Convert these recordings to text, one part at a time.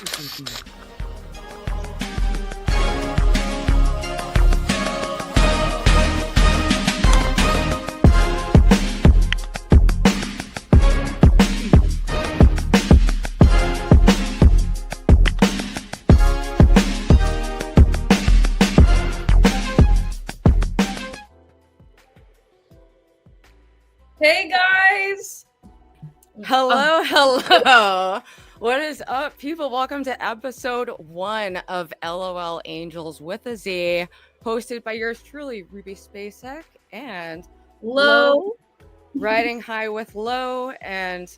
Hey guys! Hello. What is up, people? Welcome to episode 1 of LOLAngelz with a Z, hosted by yours truly, Ruby Spacek and Lo. RidingHighwithLo. And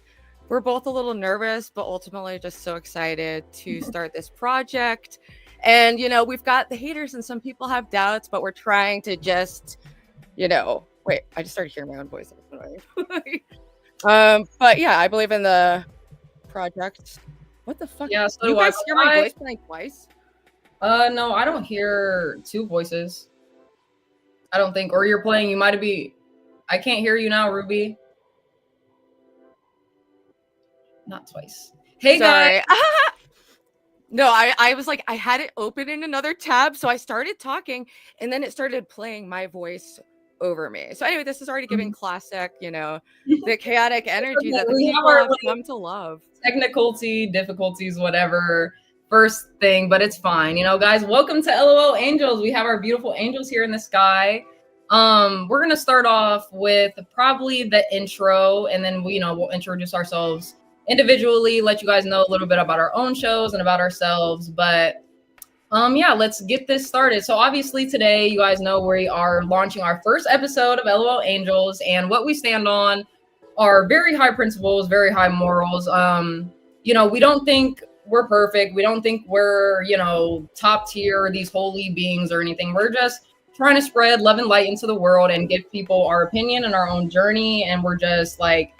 we're both a little nervous, but ultimately just so excited to start this project. And, we've got the haters and some people have doubts, but we're trying to just, wait, I just started hearing my own voice. But yeah, I believe in the project. What the fuck? Yeah, so you guys hear my voice playing twice? No, I don't hear two voices. I don't think. Or you're playing, you might be. I can't hear you now, Ruby. Not twice. Hey, Sorry. guys. No, I was like, I had it open in another tab, so I started talking, and then it started playing my voice over me. So anyway, this is already giving classic, the chaotic energy that the people have come to love. Difficulties, whatever. First thing, but it's fine. Guys, welcome to LOLAngelz. We have our beautiful angels here in the sky. We're gonna start off with probably the intro, and then we'll introduce ourselves individually, let you guys know a little bit about our own shows and about ourselves. But yeah, let's get this started. So obviously today, you guys know we are launching our first episode of LOLAngelz, and what we stand on are very high principles, very high morals. We don't think we're perfect. We don't think we're, top tier, these holy beings or anything. We're just trying to spread love and light into the world and give people our opinion and our own journey. And we're just like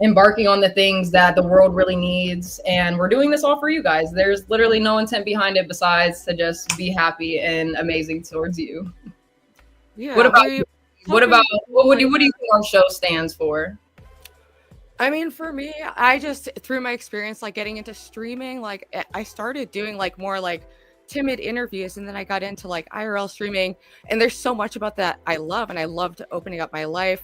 embarking on the things that the world really needs. And we're doing this all for you guys. There's literally no intent behind it besides to just be happy and amazing towards you. Yeah. What do you think our show stands for? I mean, for me, I just, through my experience, like getting into streaming, like I started doing like more like timid interviews, and then I got into like IRL streaming, and there's so much about that I love, and I loved opening up my life.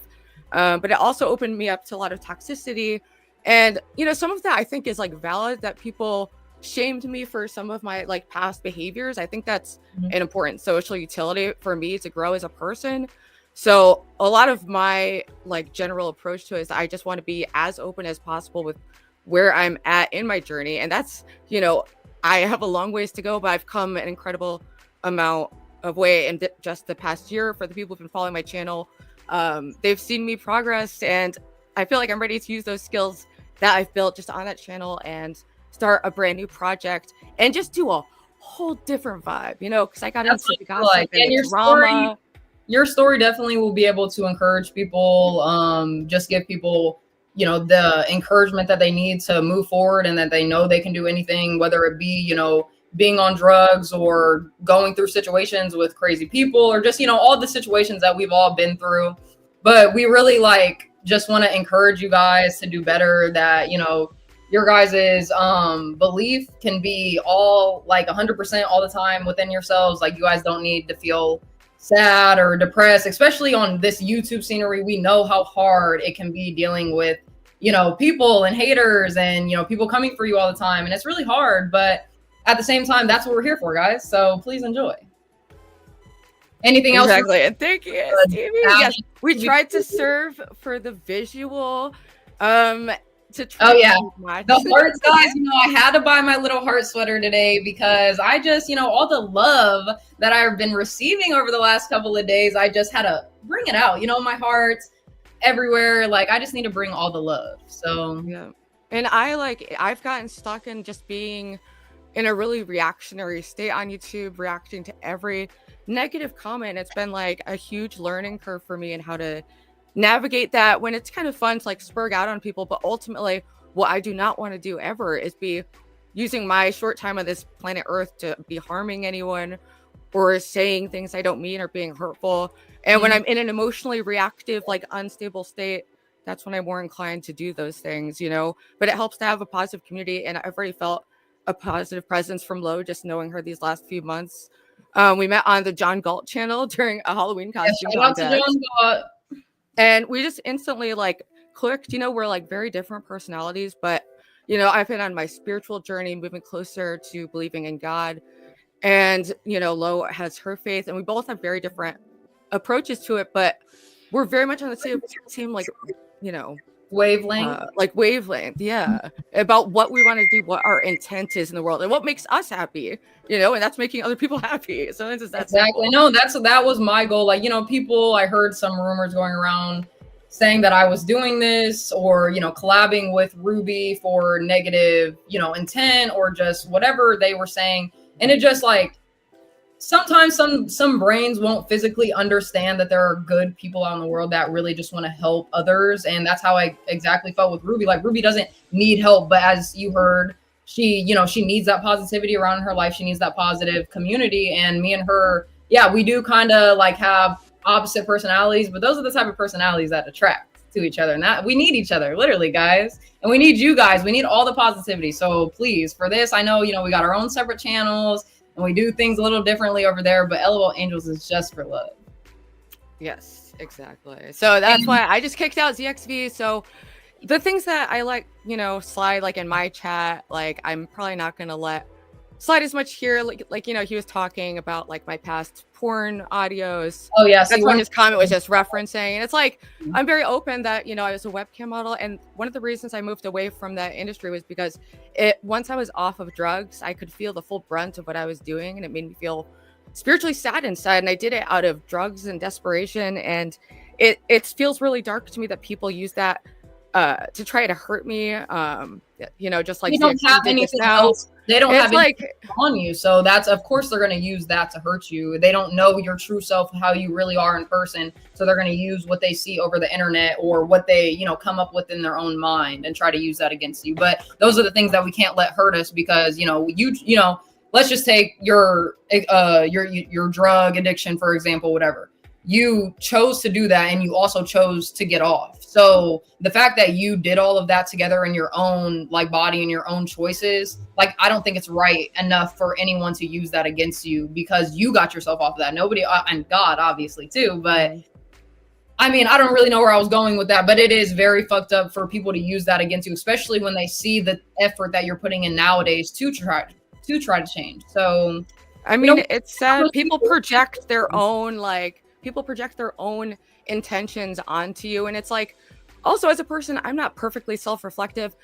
But it also opened me up to a lot of toxicity. And, some of that I think is like valid, that people shamed me for some of my like past behaviors. I think that's an important social utility for me to grow as a person. So a lot of my like general approach to it is I just want to be as open as possible with where I'm at in my journey. And that's, I have a long ways to go, but I've come an incredible amount of way in just the past year. For the people who've been following my channel, they've seen me progress, and I feel like I'm ready to use those skills that I've built just on that channel and start a brand new project and just do a whole different vibe, because I got into the gossip and the drama. Your story definitely will be able to encourage people, just give people, the encouragement that they need to move forward, and that they know they can do anything, whether it be, being on drugs or going through situations with crazy people, or just, all the situations that we've all been through. But we really just want to encourage you guys to do better, that, your guys's belief can be all 100% all the time within yourselves. Like, you guys don't need to feel sad or depressed, especially on this YouTube scenery. We know how hard it can be dealing with, people and haters and, people coming for you all the time. And it's really hard, but at the same time, that's what we're here for, guys. So please enjoy. Anything else? Exactly. And thank you, Stevie. Yes, we tried to serve for the visual. The hearts, guys. I had to buy my little heart sweater today because I just, all the love that I've been receiving over the last couple of days, I just had to bring it out. My heart's everywhere. I just need to bring all the love. So yeah. And I've gotten stuck in just being in a really reactionary state on YouTube, reacting to every negative comment. It's been like a huge learning curve for me, and how to navigate that when it's kind of fun to spurg out on people. But ultimately, what I do not want to do ever is be using my short time on this planet Earth to be harming anyone or saying things I don't mean or being hurtful. And when I'm in an emotionally reactive, unstable state, that's when I'm more inclined to do those things, But it helps to have a positive community. And I've already felt a positive presence from Lo, just knowing her these last few months. We met on the John Galt channel during a Halloween costume shout out to contest. John Galt. And we just instantly like clicked. We're like very different personalities, but I've been on my spiritual journey, moving closer to believing in God. And Lo has her faith, and we both have very different approaches to it, but we're very much on the same like wavelength, yeah, about what we want to do, what our intent is in the world, and what makes us happy, and that's making other people happy. So it's that exactly simple. No, that was my goal. Like, people, I heard some rumors going around saying that I was doing this or collabing with Ruby for negative intent or just whatever they were saying. And it just like sometimes some brains won't physically understand that there are good people out in the world that really just want to help others. And that's how I exactly felt with Ruby. Like, Ruby doesn't need help, but as you heard, she needs that positivity around her life. She needs that positive community. And me and her, yeah, we do kind of like have opposite personalities, but those are the type of personalities that attract to each other. And that we need each other, literally, guys. And we need you guys. We need all the positivity. So please, for this, I know, we got our own separate channels and we do things a little differently over there, but LOLangelz is just for love. Yes, exactly. So that's why I just kicked out ZXV. So the things that I like, slide like in my chat, like I'm probably not going to let slide as much here. Like he was talking about like my past porn audios. Oh yeah. That's what his comment was just referencing. And it's like, I'm very open that, I was a webcam model. And one of the reasons I moved away from that industry was because once I was off of drugs, I could feel the full brunt of what I was doing. And it made me feel spiritually sad inside. And I did it out of drugs and desperation. And it feels really dark to me that people use that to try to hurt me. Just like they don't have anything else. They don't have anything on you. So that's, of course, they're going to use that to hurt you. They don't know your true self, how you really are in person. So they're going to use what they see over the internet or what they, come up with in their own mind and try to use that against you. But those are the things that we can't let hurt us because, let's just take your drug addiction, for example, whatever. You chose to do that and you also chose to get off. So the fact that you did all of that together in your own like body and your own choices, like, I don't think it's right enough for anyone to use that against you because you got yourself off of that. Nobody, and God obviously too, but I mean, I don't really know where I was going with that, but it is very fucked up for people to use that against you, especially when they see the effort that you're putting in nowadays to try to change. So, I mean, it's sad. People project their own intentions onto you. And it's like, also as a person, I'm not perfectly self-reflective.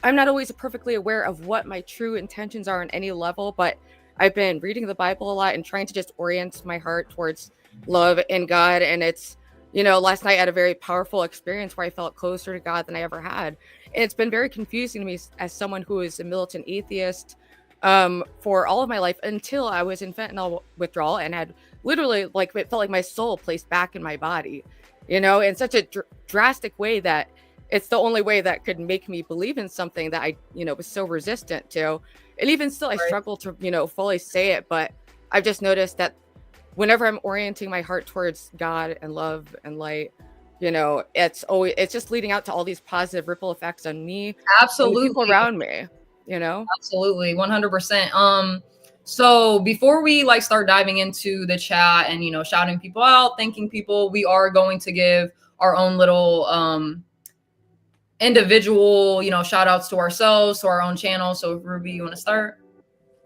I'm not always perfectly aware of what my true intentions are on any level, but I've been reading the Bible a lot and trying to just orient my heart towards love and God. And it's, last night I had a very powerful experience where I felt closer to God than I ever had. And it's been very confusing to me as someone who is a militant atheist for all of my life until I was in fentanyl withdrawal and had literally like it felt like my soul placed back in my body, in such a drastic way that it's the only way that could make me believe in something that I, was so resistant to. And even still, I struggle to, fully say it, but I've just noticed that whenever I'm orienting my heart towards God and love and light, it's just leading out to all these positive ripple effects on me. Absolutely. And people around me, Absolutely. 100%. So before we like start diving into the chat and, shouting people out, thanking people, we are going to give our own little, individual, shout outs to ourselves, to our own channel. So Ruby, you want to start?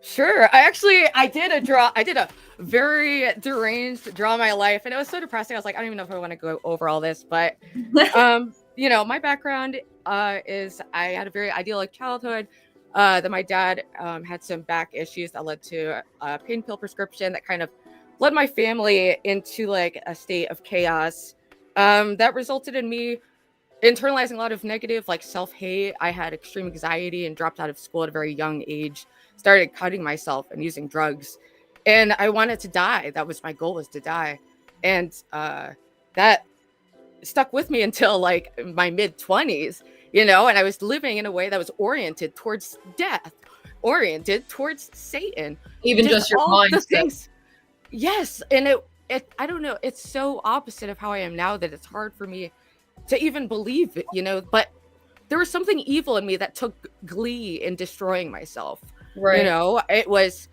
Sure. I did a very deranged draw of my life and it was so depressing. I was like, I don't even know if I want to go over all this, but, my background, is I had a very idyllic childhood. That my dad had some back issues that led to a pain pill prescription that kind of led my family into like a state of chaos that resulted in me internalizing a lot of negative like self-hate. I had extreme anxiety and dropped out of school at a very young age, started cutting myself and using drugs. And I wanted to die. That was my goal, was to die. And that stuck with me until like my mid-20s. And I was living in a way that was oriented towards death, oriented towards Satan. Even just your mindset. Yes. And it, I don't know, it's so opposite of how I am now that it's hard for me to even believe it, but there was something evil in me that took glee in destroying myself. Right. You know, it was,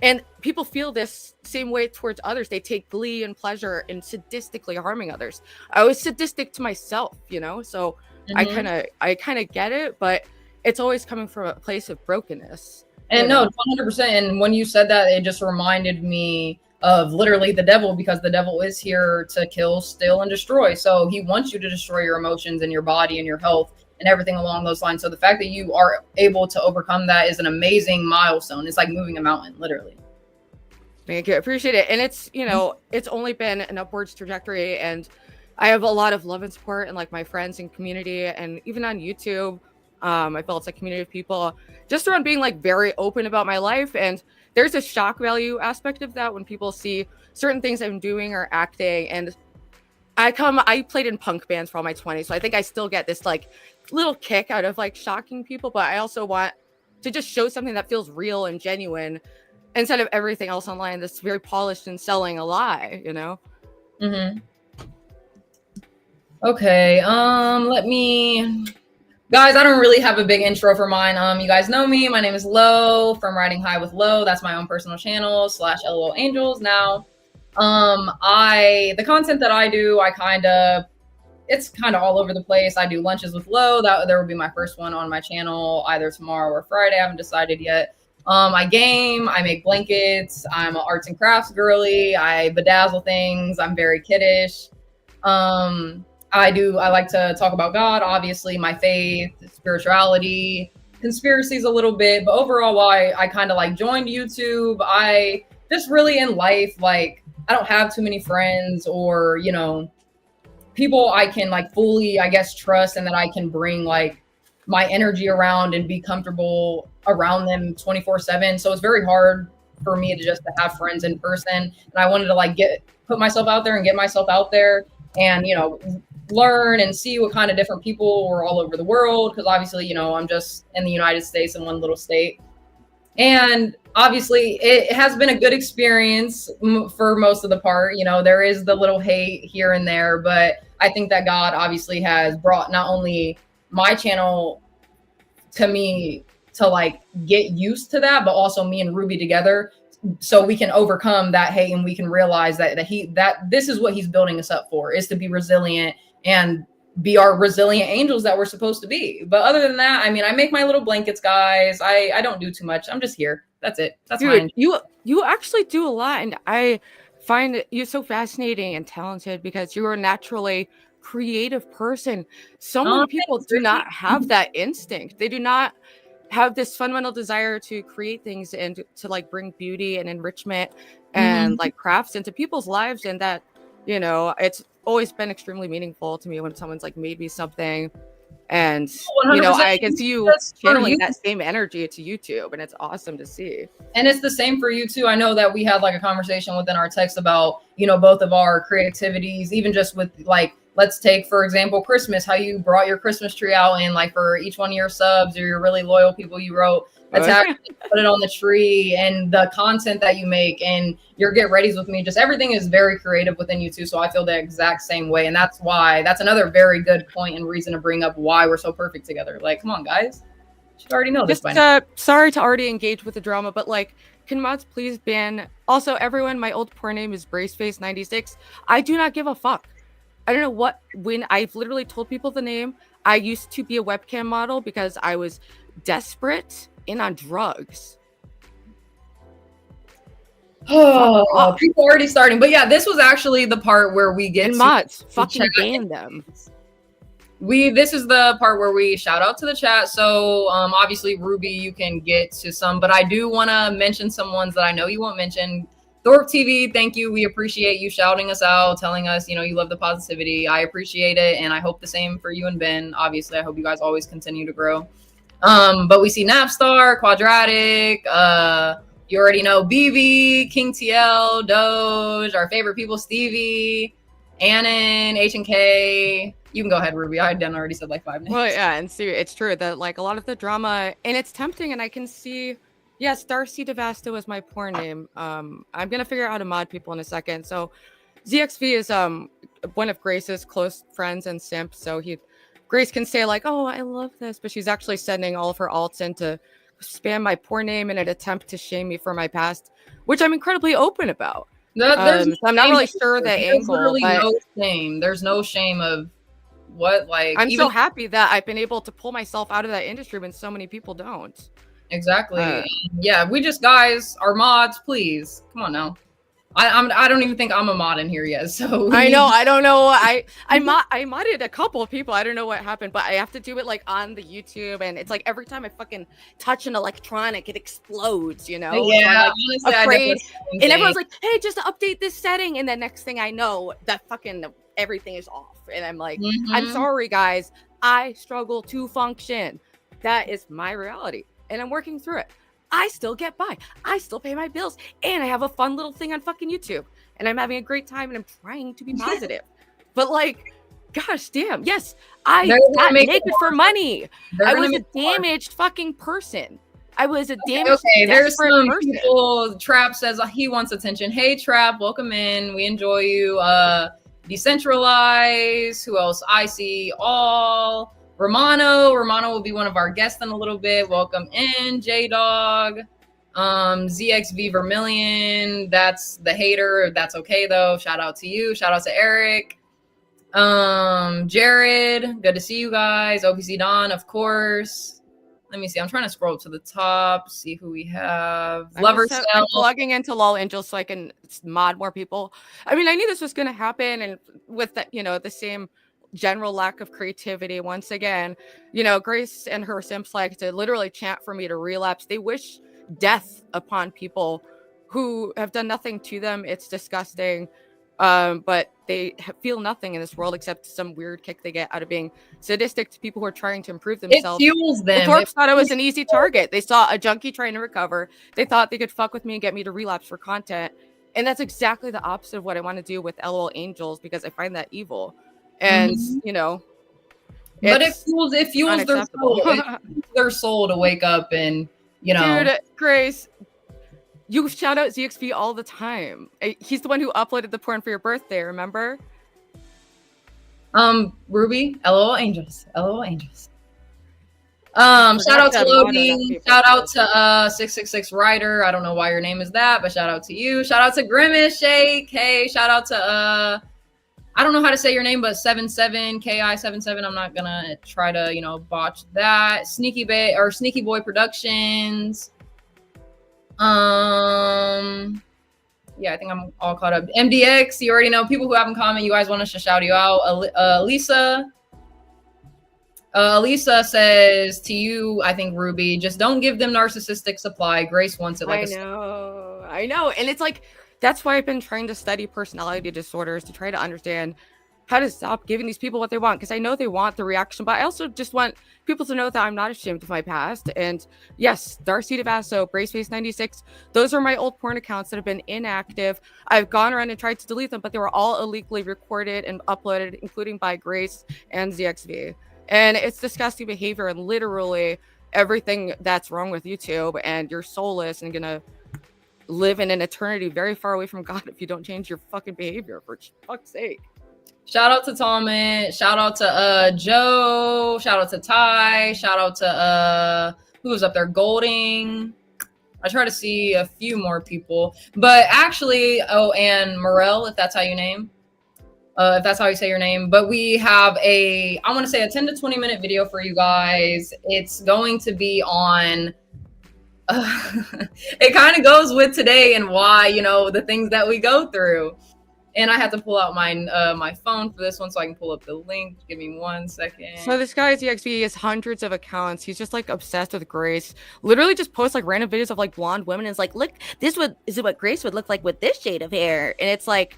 and people feel this same way towards others. They take glee and pleasure in sadistically harming others. I was sadistic to myself, you know, so Mm-hmm. I kind of get it, but it's always coming from a place of brokenness, you And no, know. 100%. And when you said that, it just reminded me of literally the devil, because the devil is here to kill, steal, and destroy. So he wants you to destroy your emotions and your body and your health and everything along those lines. So the fact that you are able to overcome that is an amazing milestone. It's like moving a mountain, literally. Thank you. I appreciate it. And it's, you know, it's only been an upwards trajectory, and I have a lot of love and support and like my friends and community, and even on YouTube. I felt it's a community of people just around being like very open about my life. And there's a shock value aspect of that when people see certain things I'm doing or acting. And I played in punk bands for all my 20s. So I think I still get this like little kick out of like shocking people, but I also want to just show something that feels real and genuine instead of everything else online that's very polished and selling a lie, you know? Mm-hmm. Okay. Let me. Guys, I don't really have a big intro for mine. You guys know me. My name is Lo from Riding High with Lo. That's my own personal channel / LOLangels. Now, the content that I do, it's kind of all over the place. I do lunches with Lo. That there will be my first one on my channel either tomorrow or Friday. I haven't decided yet. I game. I make blankets. I'm an arts and crafts girly. I bedazzle things. I'm very kiddish. I like to talk about God, obviously, my faith, spirituality, conspiracies a little bit. But overall, why I kind of like joined YouTube, I just really in life, like, I don't have too many friends or, you know, people I can like fully, I guess, trust, and that I can bring like my energy around and be comfortable around them 24/7. So it's very hard for me to just to have friends in person. And I wanted to like put myself out there and get myself out there and, you know, learn and see what kind of different people were all over the world. Because obviously, you know, I'm just in the United States in one little state. And obviously, it has been a good experience for most of the part. You know, there is the little hate here and there, but I think that God obviously has brought not only my channel to me to like get used to that, but also me and Ruby together, so we can overcome that hate and we can realize that this is what he's building us up for, is to be resilient and be our resilient angels that we're supposed to be. But other than that, I mean, I make my little blankets, guys. I don't do too much. I'm just here. That's it. That's Dude, mine. you actually do a lot, and I find you so fascinating and talented because you are a naturally creative person. So many people do not have that instinct. They do not have this fundamental desire to create things and to like bring beauty and enrichment and like crafts into people's lives. And that, you know, it's always been extremely meaningful to me when someone's like made me something. And, you know, I can see you channeling that same energy to YouTube, and it's awesome to see. And it's the same for you too. I know that we had like a conversation within our text about, you know, both of our creativities, even just with like, let's take, for example, Christmas, how you brought your Christmas tree out, and like for each one of your subs or your really loyal people, you wrote put it on the tree, and the content that you make and your get readies with me, just everything is very creative within you too. So I feel the exact same way. And that's another very good point and reason to bring up why we're so perfect together. Like, come on, guys. You should already know this by now. Sorry to already engage with the drama, but like, can mods please ban? Also, everyone, my old porn name is Braceface96. I do not give a fuck. I don't know when I've literally told people the name. I used to be a webcam model because I was desperate and on drugs. Oh, people already starting. But yeah, this was actually the part where we get mods fucking ban them. This is the part where we shout out to the chat. So obviously, Ruby, you can get to some, but I do want to mention some ones that I know you won't mention. Thorpe TV, thank you. We appreciate you shouting us out, telling us, you know, you love the positivity. I appreciate it. And I hope the same for you and Ben. Obviously, I hope you guys always continue to grow. But we see Napstar, Quadratic, you already know BB, King TL, Doge, our favorite people, Stevie, Annan, H&K. You can go ahead, Ruby. I done already said like 5 names. Well, yeah, and see, it's true that like a lot of the drama, and it's tempting, and I can see, yes, Darcy DeVasta was my porn name. I'm gonna figure out how to mod people in a second. So ZXV is one of Grace's close friends and simps. So Grace can say like, oh, I love this, but she's actually sending all of her alts into spam my poor name in an attempt to shame me for my past, which I'm incredibly open about. There's So I'm not really sure the there's angle, literally but no shame. There's no shame of what, like, I'm even so happy that I've been able to pull myself out of that industry when so many people don't. exactly. Yeah, we just, guys, our mods, please come on now. I don't even think I'm a mod in here yet, so I know. I don't know. I modded a couple of people. I don't know what happened, but I have to do it like on the YouTube, and it's like every time I fucking touch an electronic, it explodes. You know? Yeah, so I'm like honestly, afraid. And everyone's like, "Hey, just update this setting," and the next thing I know, that fucking everything is off, and I'm like, "I'm sorry, guys. I struggle to function. That is my reality, and I'm working through it." I still get by. I still pay my bills. And I have a fun little thing on fucking YouTube. And I'm having a great time and I'm trying to be positive. But like, gosh damn. Yes, I got naked for money. I was a damaged fucking person. I was a damaged there's some person. people. Trap says he wants attention. Hey, Trap, welcome in. We enjoy you. Decentralize. Who else? I see all. Romano will be one of our guests in a little bit. Welcome in, J-Dog. ZXV Vermillion, that's the hater. That's okay though. Shout out to you. Shout out to Eric. Jared, good to see you guys. OPC Don, of course. Let me see. I'm trying to scroll to the top, see who we have. I'm plugging into LOLAngelz so I can mod more people. I mean, I knew this was going to happen, and with that, the same general lack of creativity once again, Grace and her simps like to literally chant for me to relapse. They wish death upon people who have done nothing to them. It's disgusting, but they feel nothing in this world except some weird kick they get out of being sadistic to people who are trying to improve themselves. It fuels them. The Thorpes thought it was an easy target. They saw a junkie trying to recover. They thought they could fuck with me and get me to relapse for content, and that's exactly the opposite of what I want to do with LOLangelz, because I find that evil. And but it fuels their soul. Their soul to wake up and Dude, Grace, you shout out ZXV all the time. He's the one who uploaded the porn for your birthday, remember? Ruby, LOLangelz. Shout out to Loading. Shout out to 666 Ryder. I don't know why your name is that, but shout out to you. Shout out to Grimace Shake. Hey, shout out to I don't know how to say your name, but 77KI77. I'm not gonna try to, botch that. Sneaky Boy Productions. Yeah, I think I'm all caught up. MDX, you already know. People who haven't commented, you guys want us to shout you out. Elisa says to you, I think, Ruby, just don't give them narcissistic supply. Grace wants it like I know. And it's like, that's why I've been trying to study personality disorders, to try to understand how to stop giving these people what they want. Because I know they want the reaction, but I also just want people to know that I'm not ashamed of my past. And yes, Darcy DeVasso, Braceface96, those are my old porn accounts that have been inactive. I've gone around and tried to delete them, but they were all illegally recorded and uploaded, including by Grace and ZXV. And it's disgusting behavior, and literally everything that's wrong with YouTube, and you're soulless and gonna live in an eternity very far away from God if you don't change your fucking behavior, for fuck's sake. Shout out to Thomas. Shout out to Joe. Shout out to Ty. Shout out to who was up there? Golding. I try to see a few more people, but actually, and Morel, if that's how you name. If that's how you say your name. But we have I want to say a 10 to 20 minute video for you guys. It's going to be on it kind of goes with today and why, the things that we go through. And I have to pull out my my phone for this one so I can pull up the link. Give me 1 second. So this guy ZXV has hundreds of accounts. He's just like obsessed with Grace. Literally just posts like random videos of like blonde women and is like, look, is it what Grace would look like with this shade of hair? And it's like,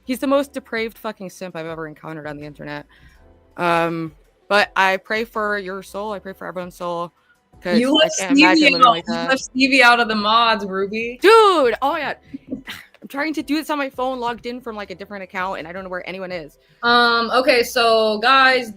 he's the most depraved fucking simp I've ever encountered on the internet. But I pray for your soul. I pray for everyone's soul. You left Stevie out of the mods, Ruby. Dude, oh yeah. I'm trying to do this on my phone, logged in from like a different account, and I don't know where anyone is. Okay, so guys,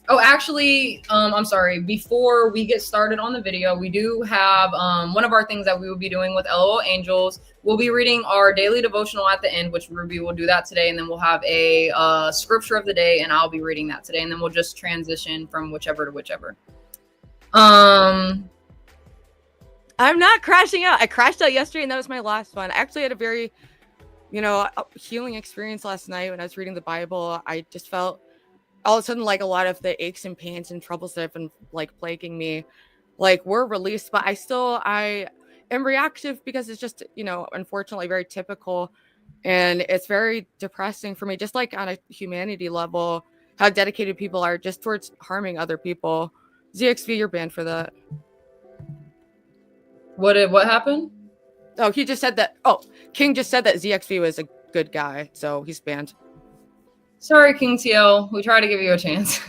I'm sorry. Before we get started on the video, we do have one of our things that we will be doing with LOLangelz. We'll be reading our daily devotional at the end, which Ruby will do that today, and then we'll have a scripture of the day, and I'll be reading that today, and then we'll just transition from whichever to whichever. I'm not crashing out. I crashed out yesterday, and that was my last one. I actually had a very, healing experience last night when I was reading the Bible. I just felt all of a sudden like a lot of the aches and pains and troubles that have been like plaguing me, like were released. But I am reactive because it's just, unfortunately very typical, and it's very depressing for me. Just like on a humanity level, how dedicated people are just towards harming other people. ZXV, you're banned for that. What happened? Oh, he just said that. Oh, King just said that ZXV was a good guy, so he's banned. Sorry, King TL. We try to give you a chance.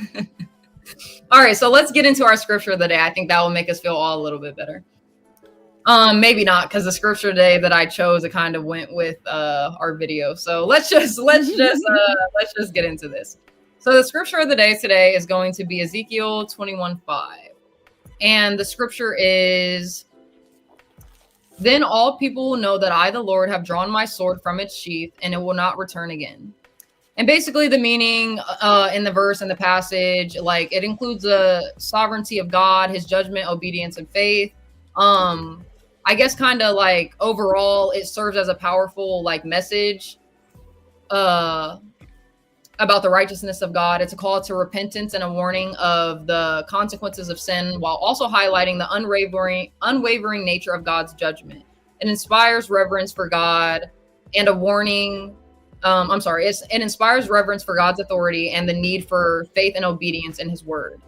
All right, so let's get into our scripture of the day. I think that will make us feel all a little bit better. Maybe not, because the scripture today that I chose, it kind of went with our video. So let's just get into this. So the scripture of the day today is going to be Ezekiel 21:5, and the scripture is, "Then all people will know that I, the Lord, have drawn my sword from its sheath, and it will not return again." And basically the meaning in the verse and the passage, like it includes the sovereignty of God, his judgment, obedience, and faith. I guess kind of like overall it serves as a powerful like message about the righteousness of God. It's a call to repentance and a warning of the consequences of sin, while also highlighting the unwavering nature of God's judgment. It inspires reverence for God and a warning. It inspires reverence for God's authority and the need for faith and obedience in his word.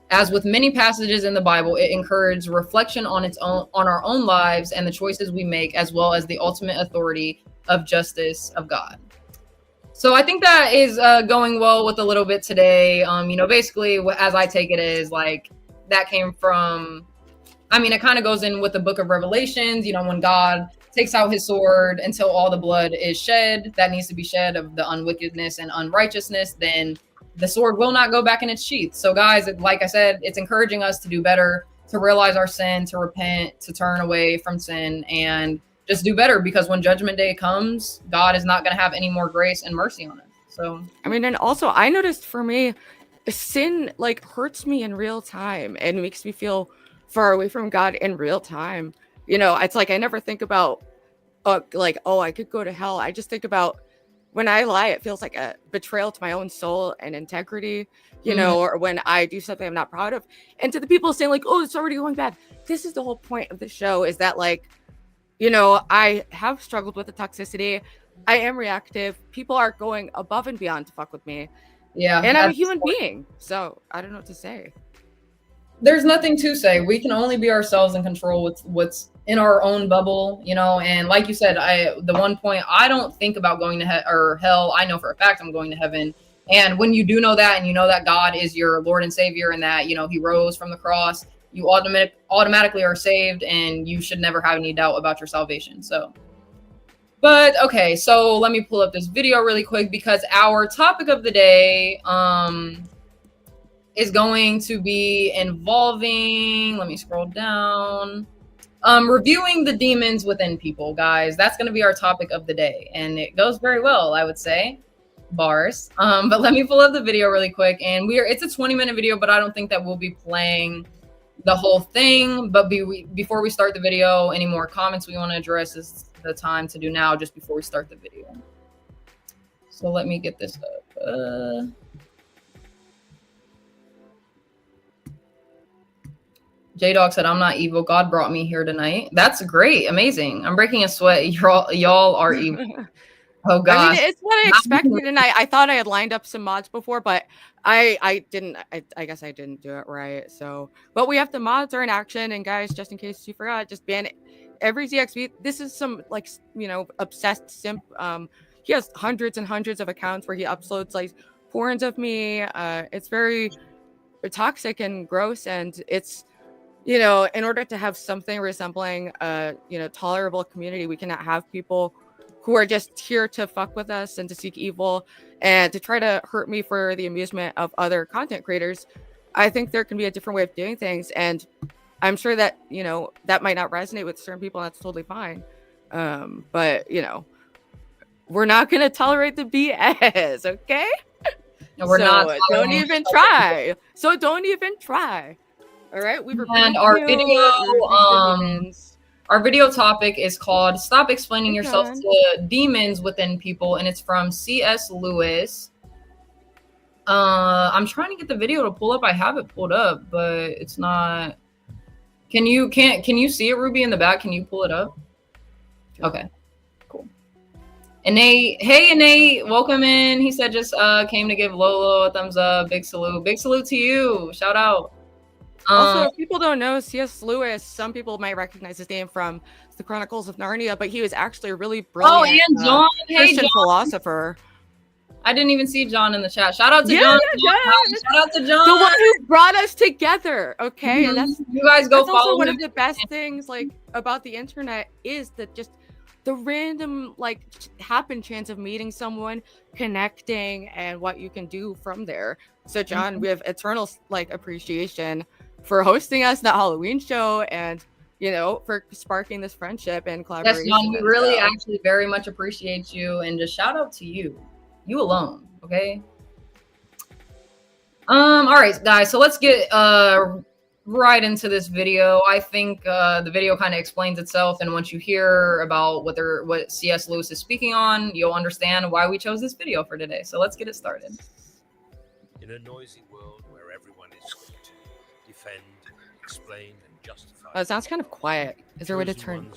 As with many passages in the Bible, it encourages reflection on our own lives and the choices we make, as well as the ultimate authority of justice of God. So I think that is going well with a little bit today. Basically, as I take it is like that came from, it kind of goes in with the book of Revelations, when God takes out his sword until all the blood is shed that needs to be shed of the unwickedness and unrighteousness, then the sword will not go back in its sheath. So guys, like I said, it's encouraging us to do better, to realize our sin, to repent, to turn away from sin, and just do better, because when judgment day comes, God is not going to have any more grace and mercy on us. So, and also I noticed for me, sin like hurts me in real time and makes me feel far away from God in real time. It's like I never think about I could go to hell. I just think about when I lie, it feels like a betrayal to my own soul and integrity, or when I do something I'm not proud of. And to the people saying like, oh, it's already going bad. This is the whole point of the show, is that like, I have struggled with the toxicity. I am reactive. People are going above and beyond to fuck with me. Yeah. And I'm a human being. So I don't know what to say. There's nothing to say. We can only be ourselves and control what's in our own bubble, and like you said, the one point, I don't think about going to hell. I know for a fact I'm going to heaven. And when you do know that, and you know that God is your Lord and Savior, and that, he rose from the cross, you automatically are saved, and you should never have any doubt about your salvation. So, but okay, so let me pull up this video really quick, because our topic of the day, is going to be involving, let me scroll down, reviewing the demons within people, guys. That's going to be our topic of the day, and it goes very well, I would say. Bars. But let me pull up the video really quick, and it's a 20-minute video, but I don't think that we'll be playing the whole thing. But before we start the video, any more comments we want to address is the time to do now, just before we start the video. So let me get this up. J-Dog said, "I'm not evil. God brought me here tonight." That's great. Amazing. I'm breaking a sweat. Y'all are evil. Oh, gosh. It's what I expected. And I thought I had lined up some mods before, but I didn't. I guess I didn't do it right. So, but we have the mods are in action. And guys, just in case you forgot, just ban every ZXV. This is some obsessed simp. He has hundreds and hundreds of accounts where he uploads like porns of me. It's very toxic and gross. And it's, in order to have something resembling tolerable community, we cannot have people who are just here to fuck with us and to seek evil and to try to hurt me for the amusement of other content creators. I think there can be a different way of doing things, and I'm sure that that might not resonate with certain people, and that's totally fine. But we're not going to tolerate the BS, okay? No, we're not. Don't even try. So don't even try. All right, we and our video. Our video topic is called "Stop Explaining Hey, Yourself John. to Demons Within People," and it's from C.S. Lewis. I'm trying to get the video to pull up. I have it pulled up, but it's not. Can you see it, Ruby, in the back? Can you pull it up? Okay, cool. Innate, hey Innate, welcome in. He said just came to give Lolo a thumbs up. Big salute to you. Shout out. Also, if people don't know C.S. Lewis, some people might recognize his name from the Chronicles of Narnia, but he was actually a really brilliant and John, Christian John. philosopher. I didn't even see John in the chat. Shout out to John. Shout out to John. The one who brought us together. Okay. And that's you guys go that's follow also one him. of the best things like about the internet is that just the random like happen chance of meeting someone, connecting, and what you can do from there. So John, we have eternal like appreciation for hosting us that Halloween show and for sparking this friendship and collaboration. Yes, John, we really actually very much appreciate you, and just shout out to you alone. Okay. All right, guys, so let's get right into this video. I think the video kind of explains itself, and once you hear about what C.S. Lewis is speaking on, you'll understand why we chose this video for today. So let's get it started. In a noisy world where everyone is quick to defend, explain, and justify. Oh, it sounds kind of quiet. Is there a way to turn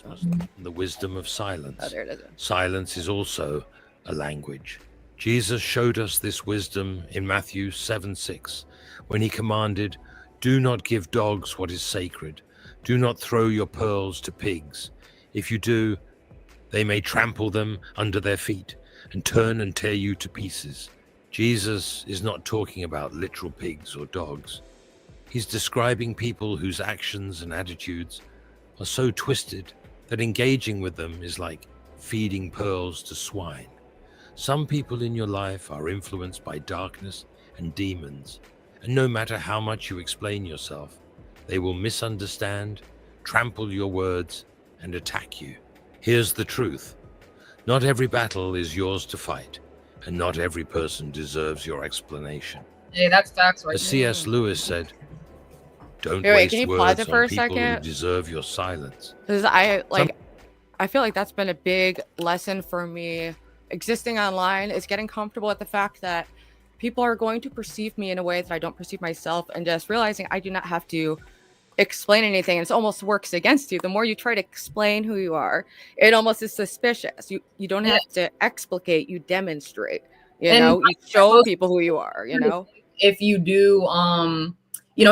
the wisdom of silence? Oh, there it is. Silence is also a language. Jesus showed us this wisdom in Matthew 7:6, when he commanded, "Do not give dogs what is sacred. Do not throw your pearls to pigs. If you do, they may trample them under their feet and turn and tear you to pieces." Jesus is not talking about literal pigs or dogs. He's describing people whose actions and attitudes are so twisted that engaging with them is like feeding pearls to swine. Some people in your life are influenced by darkness and demons, and no matter how much you explain yourself, they will misunderstand, trample your words, and attack you. Here's the truth. Not every battle is yours to fight, and not every person deserves your explanation. Hey, that's facts right As C.S. Lewis said, don't Wait, waste can you pause words it for on a people who second? deserve your silence. Because I feel like that's been a big lesson for me existing online, is getting comfortable with the fact that people are going to perceive me in a way that I don't perceive myself, and just realizing I do not have to explain anything. And it almost works against you. The more you try to explain who you are, it almost is suspicious. You don't have to explicate, you demonstrate. You show people who you are, If you do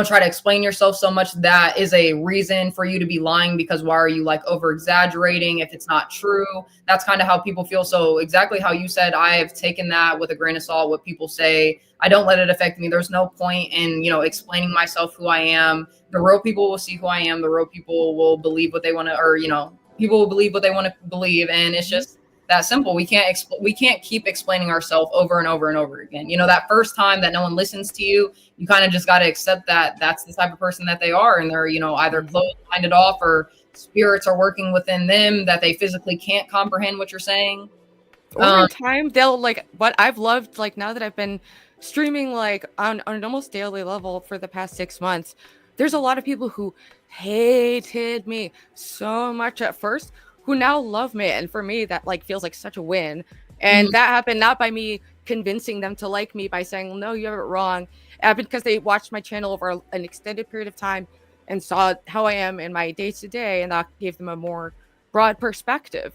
try to explain yourself so much, that is a reason for you to be lying, because why are you like over exaggerating if it's not true? That's kind of how people feel. So exactly how you said, I have taken that with a grain of salt. What people say, I don't let it affect me. There's no point in explaining myself, who I am. The real people will see who I am. The real people will believe what they want to, or people will believe what they want to believe, and it's just that simple. We can't keep explaining ourselves over and over and over again. That first time that no one listens to you, you kind of just got to accept that that's the type of person that they are, and they're either closed-minded off, or spirits are working within them that they physically can't comprehend what you're saying. Over time, they'll what I've loved, now that I've been streaming on an almost daily level for the past 6 months, there's a lot of people who hated me so much at first, who now love me. And for me, that feels like such a win. And that happened not by me convincing them to like me by saying, no, you have it wrong. It happened because they watched my channel over an extended period of time and saw how I am in my day-to-day, and that gave them a more broad perspective,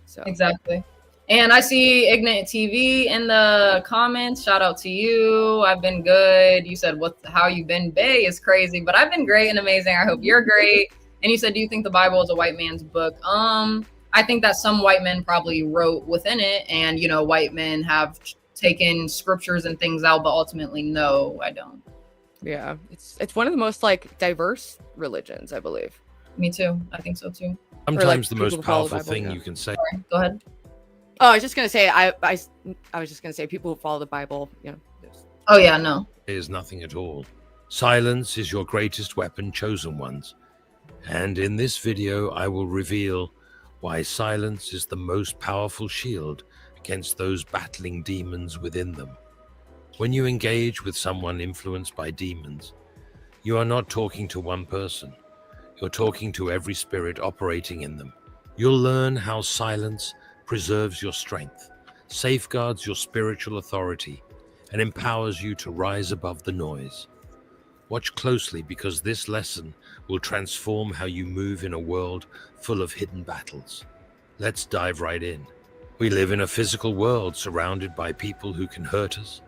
So exactly. And I see Ignite TV in the comments. Shout out to you. I've been good. You said, how you been, Bay, is crazy, but I've been great and amazing. I hope you're great. And you said, do you think the Bible is a white man's book? I think that some white men probably wrote within it, and white men have taken scriptures and things out, but ultimately, no, I don't. Yeah, it's one of the most diverse religions, I believe. Me too. I think so too. Sometimes the most powerful thing you can say. Sorry, go ahead. Oh, I was just gonna say, I was just gonna say, people who follow the Bible, Oh yeah, no. Is nothing at all. Silence is your greatest weapon, chosen ones. And in this video, I will reveal why silence is the most powerful shield against those battling demons within them. When you engage with someone influenced by demons, you are not talking to one person. You're talking to every spirit operating in them. You'll learn how silence preserves your strength, safeguards your spiritual authority, and empowers you to rise above the noise. Watch closely, because this lesson will transform how you move in a world full of hidden battles. Let's dive right in. We live in a physical world surrounded by people who can hurt us,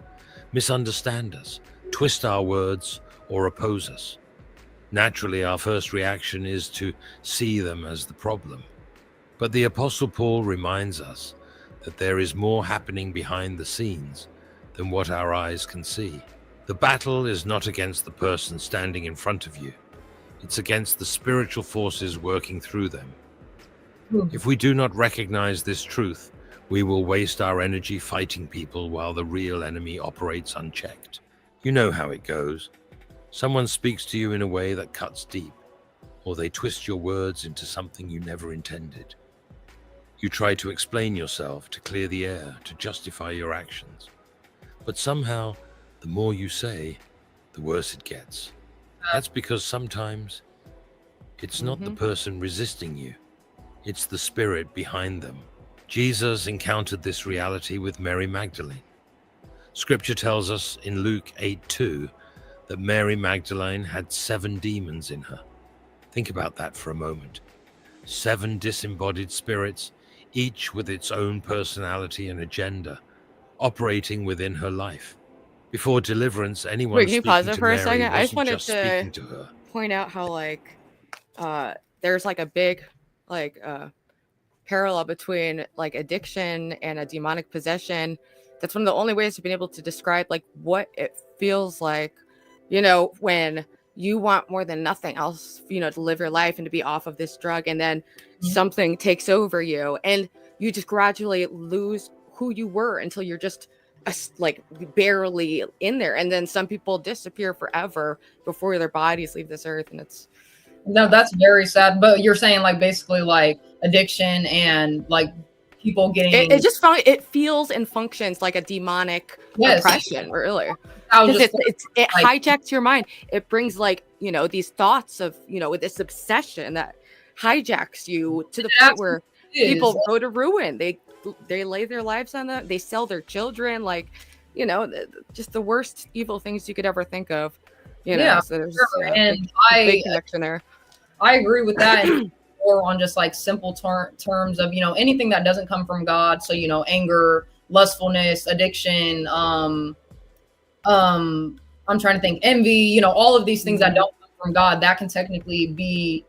misunderstand us, twist our words, or oppose us. Naturally, our first reaction is to see them as the problem. But the Apostle Paul reminds us that there is more happening behind the scenes than what our eyes can see. The battle is not against the person standing in front of you. It's against the spiritual forces working through them. If we do not recognize this truth, we will waste our energy fighting people while the real enemy operates unchecked. You know how it goes. Someone speaks to you in a way that cuts deep, or they twist your words into something you never intended. You try to explain yourself, to clear the air, to justify your actions. But somehow, the more you say, the worse it gets. That's because sometimes it's not the person resisting you, it's the spirit behind them. Jesus encountered this reality with Mary Magdalene. Scripture tells us in Luke 8:2 that Mary Magdalene had 7 demons in her. Think about that for a moment. 7 disembodied spirits, each with its own personality and agenda, operating within her life. Before deliverance, anyone Wait, can you speaking pause it to for a Mary second? I just wasn't wanted just speaking to to her. point out how there's like a big parallel between like addiction and a demonic possession. That's one of the only ways to be able to describe like what it feels like, when you want more than nothing else, to live your life and to be off of this drug, and then something takes over you and you just gradually lose who you were until you're just like barely in there, and then some people disappear forever before their bodies leave this earth. And it's No, that's very sad. But you're saying like basically like addiction and like people getting it feels and functions like a demonic oppression, really. Because it hijacks your mind. It brings like these thoughts of with this obsession that hijacks you to the point where people go to ruin. They lay their lives on them. They sell their children, like just the worst evil things you could ever think of. So there's a big connection there. I agree with that. And or on just like simple terms of anything that doesn't come from God. So anger, lustfulness, addiction, I'm trying to think, envy, all of these things that don't come from God, that can technically be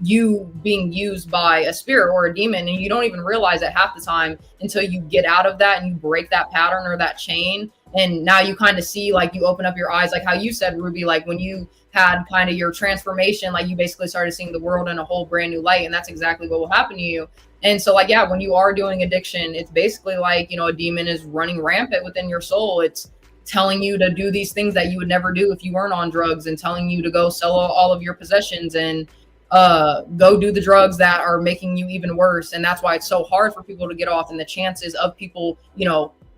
you being used by a spirit or a demon, and you don't even realize it half the time until you get out of that and you break that pattern or that chain. And now you kind of see, like, you open up your eyes, like how you said, Ruby, like when you had kind of your transformation, like you basically started seeing the world in a whole brand new light. And that's exactly what will happen to you. And so, like, yeah, when you are doing addiction, it's basically like, a demon is running rampant within your soul. It's telling you to do these things that you would never do if you weren't on drugs, and telling you to go sell all of your possessions and go do the drugs that are making you even worse. And that's why it's so hard for people to get off. And the chances of people,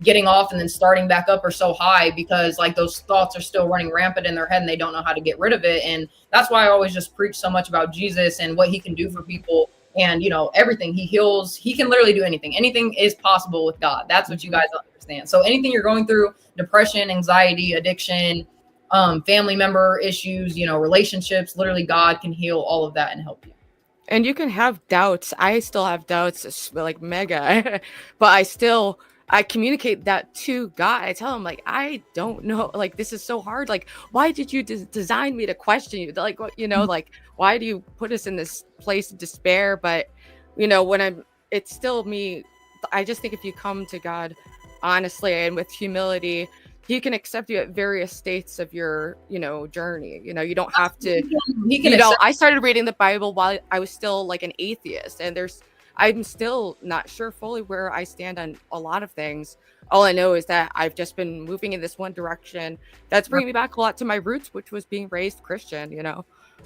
getting off and then starting back up are so high, because like those thoughts are still running rampant in their head and they don't know how to get rid of it. And that's why I always just preach so much about Jesus and what he can do for people. And everything, he heals, he can literally do anything. Anything is possible with God. That's what you guys understand. So anything you're going through, depression, anxiety, addiction, family member issues, relationships, literally God can heal all of that and help you. And you can have doubts. I still have doubts, like mega, but I communicate that to God. I tell him, like, I don't know, like, this is so hard. Like, why did you design me to question you? Like, what, like, why do you put us in this place of despair? But, it's still me. I just think if you come to God honestly and with humility, he can accept you at various states of your, journey. You don't have to, I started reading the Bible while I was still like an atheist, and I'm still not sure fully where I stand on a lot of things. All I know is that I've just been moving in this one direction that's bringing me back a lot to my roots, which was being raised Christian,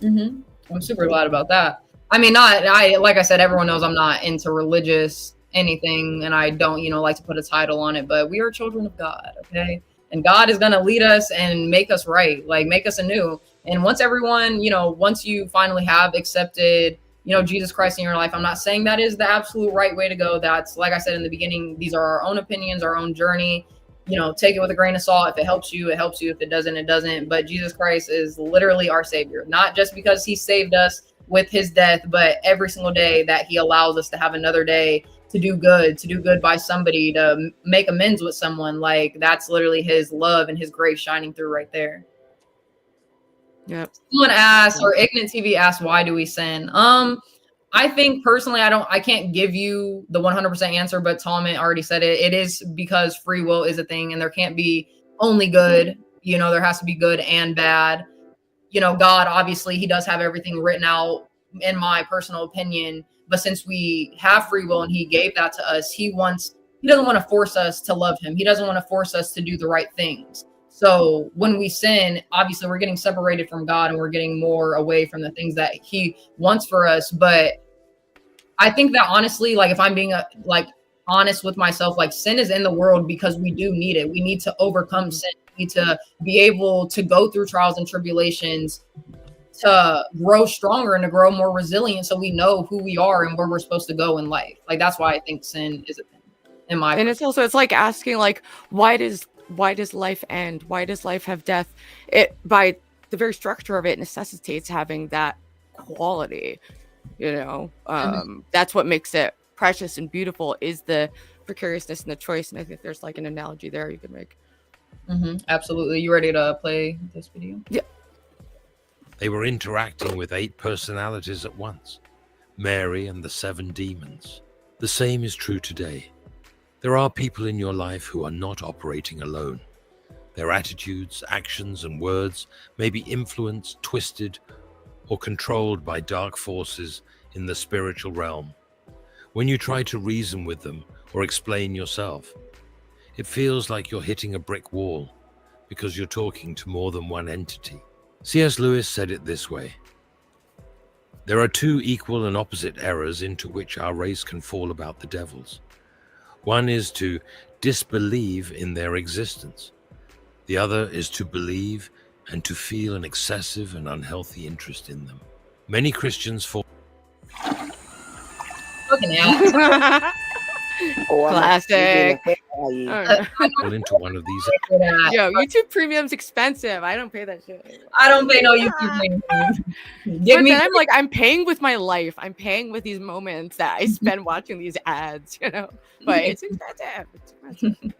I'm super glad about that. I mean, like I said, everyone knows I'm not into religious anything, and I don't, like to put a title on it, but we are children of God, okay? And God is going to lead us and make us right, like make us anew. And once everyone, once you finally have accepted, Jesus Christ in your life, I'm not saying that is the absolute right way to go. That's, like I said in the beginning, these are our own opinions, our own journey. Take it with a grain of salt. If it helps you, it helps you. If it doesn't, it doesn't. But Jesus Christ is literally our savior, not just because he saved us with his death, but every single day that he allows us to have another day to do good by somebody, to make amends with someone. Like, that's literally his love and his grace shining through right there. Yep. Someone asked, or Ignorant TV asked, why do we sin? I think personally, I can't give you the 100% answer, but Tom already said it. It is because free will is a thing, and there can't be only good. There has to be good and bad. God, obviously, he does have everything written out, in my personal opinion. But since we have free will and he gave that to us, he doesn't want to force us to love him. He doesn't want to force us to do the right things. So when we sin, obviously we're getting separated from God, and we're getting more away from the things that he wants for us. But I think that honestly, like, if I'm being honest with myself, like, sin is in the world because we do need it. We need to overcome sin. We need to be able to go through trials and tribulations to grow stronger and to grow more resilient, so we know who we are and where we're supposed to go in life. Like, that's why I think sin is a thing in my and it's like asking, like, why does life end? Why does life have death? It, by the very structure of it, necessitates having that quality. That's what makes it precious and beautiful, is the precariousness and the choice. And I think there's like an analogy there you could make. Absolutely. You ready to play this video? Yeah. They were interacting with 8 personalities at once, Mary and the 7 demons. The same is true today. There are people in your life who are not operating alone. Their attitudes, actions, and words may be influenced, twisted, or controlled by dark forces in the spiritual realm. When you try to reason with them or explain yourself, it feels like you're hitting a brick wall because you're talking to more than one entity. C.S. Lewis said it this way: there are 2 equal and opposite errors into which our race can fall about the devils. One is to disbelieve in their existence. The other is to believe and to feel an excessive and unhealthy interest in them. Many Christians fall Classic. into one of these. Yo, YouTube Premium's expensive. I don't pay that shit. I don't pay no YouTube Premium. I'm paying with my life. I'm paying with these moments that I spend watching these ads, But it's expensive.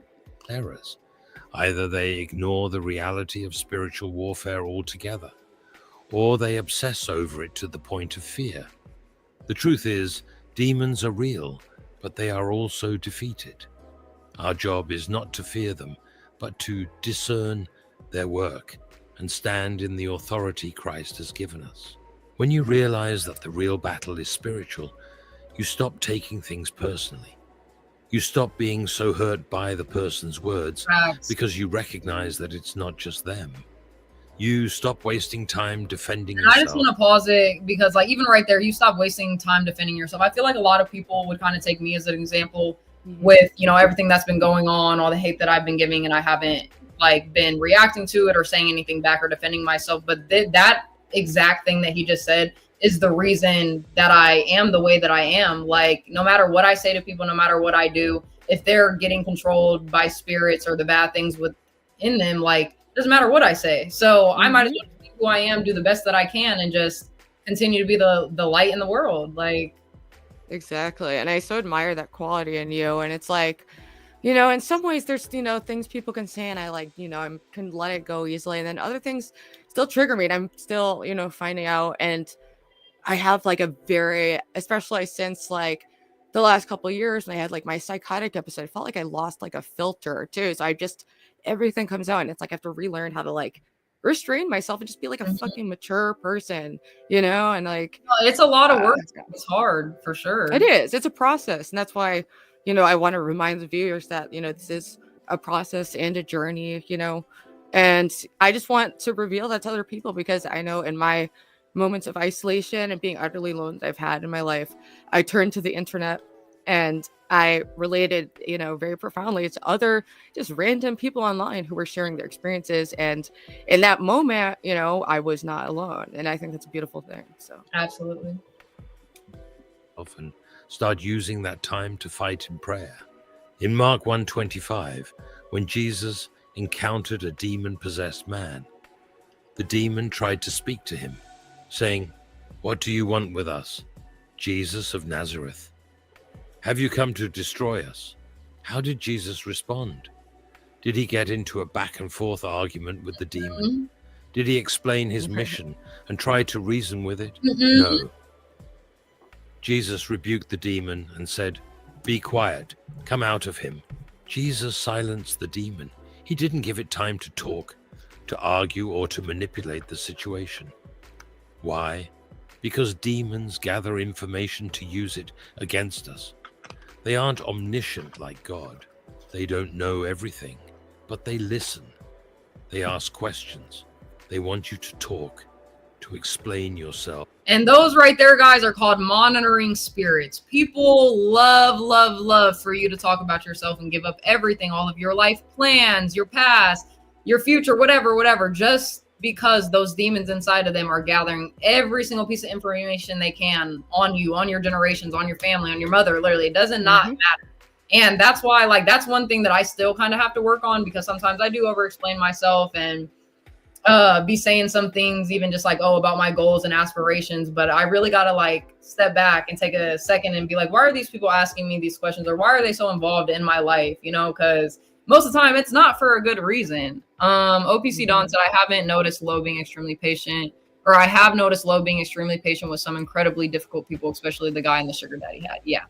Errors. Either they ignore the reality of spiritual warfare altogether, or they obsess over it to the point of fear. The truth is, demons are real, but they are also defeated. Our job is not to fear them, but to discern their work and stand in the authority Christ has given us. When you realize that the real battle is spiritual, you stop taking things personally. You stop being so hurt by the person's words because you recognize that it's not just them. You stop wasting time defending yourself. I just want to pause it because, like, even right there, you stop wasting time defending yourself. I feel like a lot of people would kind of take me as an example with, everything that's been going on, all the hate that I've been giving, and I haven't, like, been reacting to it or saying anything back or defending myself. But that exact thing that he just said is the reason that I am the way that I am. Like, no matter what I say to people, no matter what I do, if they're getting controlled by spirits or the bad things within them, like, it doesn't matter what I say. So I might as well be who I am, do the best that I can, and just continue to be the light in the world. Like, exactly. And I so admire that quality in you. And it's like, in some ways there's, things people can say and I I can let it go easily. And then other things still trigger me and I'm still, finding out. And I have like especially since like the last couple of years, and I had like my psychotic episode, I felt like I lost like a filter too. So everything comes out and it's like I have to relearn how to like restrain myself and just be like a fucking mature person, and like it's a lot of work. It's hard for sure. It is. It's a process. And that's why, I want to remind the viewers that, this is a process and a journey, and I just want to reveal that to other people because I know in my moments of isolation and being utterly alone that I've had in my life, I turn to the internet And I related, very profoundly to other just random people online who were sharing their experiences. And in that moment, I was not alone. And I think that's a beautiful thing. So Absolutely. And start using that time to fight in prayer. In Mark 1:25, when Jesus encountered a demon-possessed man, the demon tried to speak to him, saying, "What do you want with us, Jesus of Nazareth? Have you come to destroy us?" How did Jesus respond? Did he get into a back and forth argument with the demon? Did he explain his mission and try to reason with it? No. Jesus rebuked the demon and said, "Be quiet, come out of him." Jesus silenced the demon. He didn't give it time to talk, to argue, or to manipulate the situation. Why? Because demons gather information to use it against us. They aren't omniscient like God. They don't know everything, but they listen. They ask questions. They want you to talk, to explain yourself. And those right there, guys, are called monitoring spirits. People love for you to talk about yourself and give up everything, all of your life plans, your past, your future, whatever, just because those demons inside of them are gathering every single piece of information they can on you, on your generations, on your family, on your mother. Literally, it doesn't not matter. And that's why, like, that's one thing that I still kind of have to work on, because sometimes I do over-explain myself and be saying some things even just like, about my goals and aspirations. But I really got to like step back and take a second and be like, why are these people asking me these questions, or why are they so involved in my life? Because most of the time it's not for a good reason. OPC Dawn said, I haven't noticed Lo being extremely patient, or I have noticed Lo being extremely patient with some incredibly difficult people, especially the guy in the sugar daddy hat. Yeah.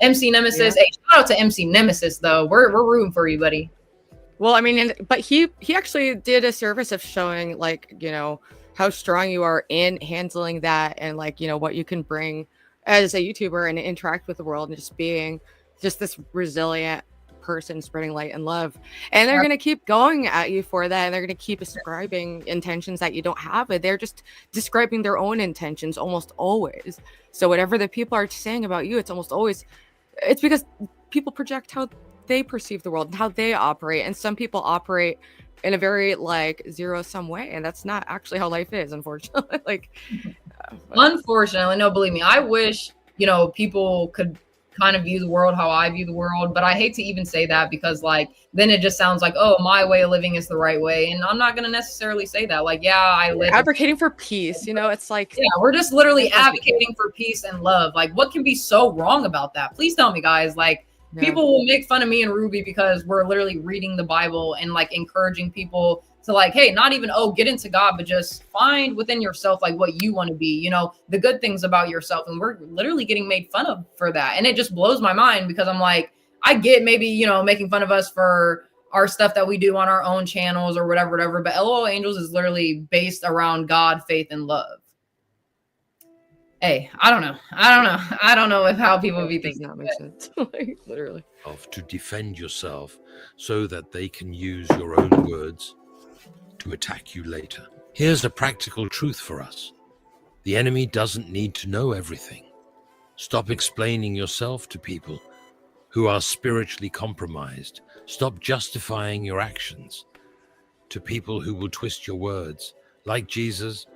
MC Nemesis. Hey, shout out to MC Nemesis though. We're rooting for you, buddy. Well, I mean, but he actually did a service of showing, like, how strong you are in handling that, and like, what you can bring as a YouTuber and interact with the world, and just being just this resilient person spreading light and love. And they're going to keep going at you for that, and they're going to keep ascribing intentions that you don't have. It. They're just describing their own intentions almost always. So whatever the people are saying about you, it's almost always, it's because people project how they perceive the world and how they operate. And some people operate in a very like zero-sum way, and that's not actually how life is, unfortunately. Unfortunately, no, believe me, I wish people could kind of view the world how I view the world, but I hate to even say that, because like then it just sounds like, my way of living is the right way, and I'm not going to necessarily say that. Like, I live advocating for peace, it's like, we're just literally advocating for peace and love. Like, what can be so wrong about that? Please tell me, guys. Like, people will make fun of me and Ruby because we're literally reading the Bible and like encouraging people to like, hey, not even, get into God, but just find within yourself, like what you want to be, the good things about yourself. And we're literally getting made fun of for that. And it just blows my mind, because I'm like, I get maybe, making fun of us for our stuff that we do on our own channels or whatever, but LOL Angels is literally based around God, faith, and love. Hey, I don't know. I don't know if how people be thinking. Does not make sense. Like, literally. To defend yourself so that they can use your own words to attack you later. Here's a practical truth for us. The enemy doesn't need to know everything. Stop explaining yourself to people who are spiritually compromised. Stop justifying your actions to people who will twist your words. Like Jesus,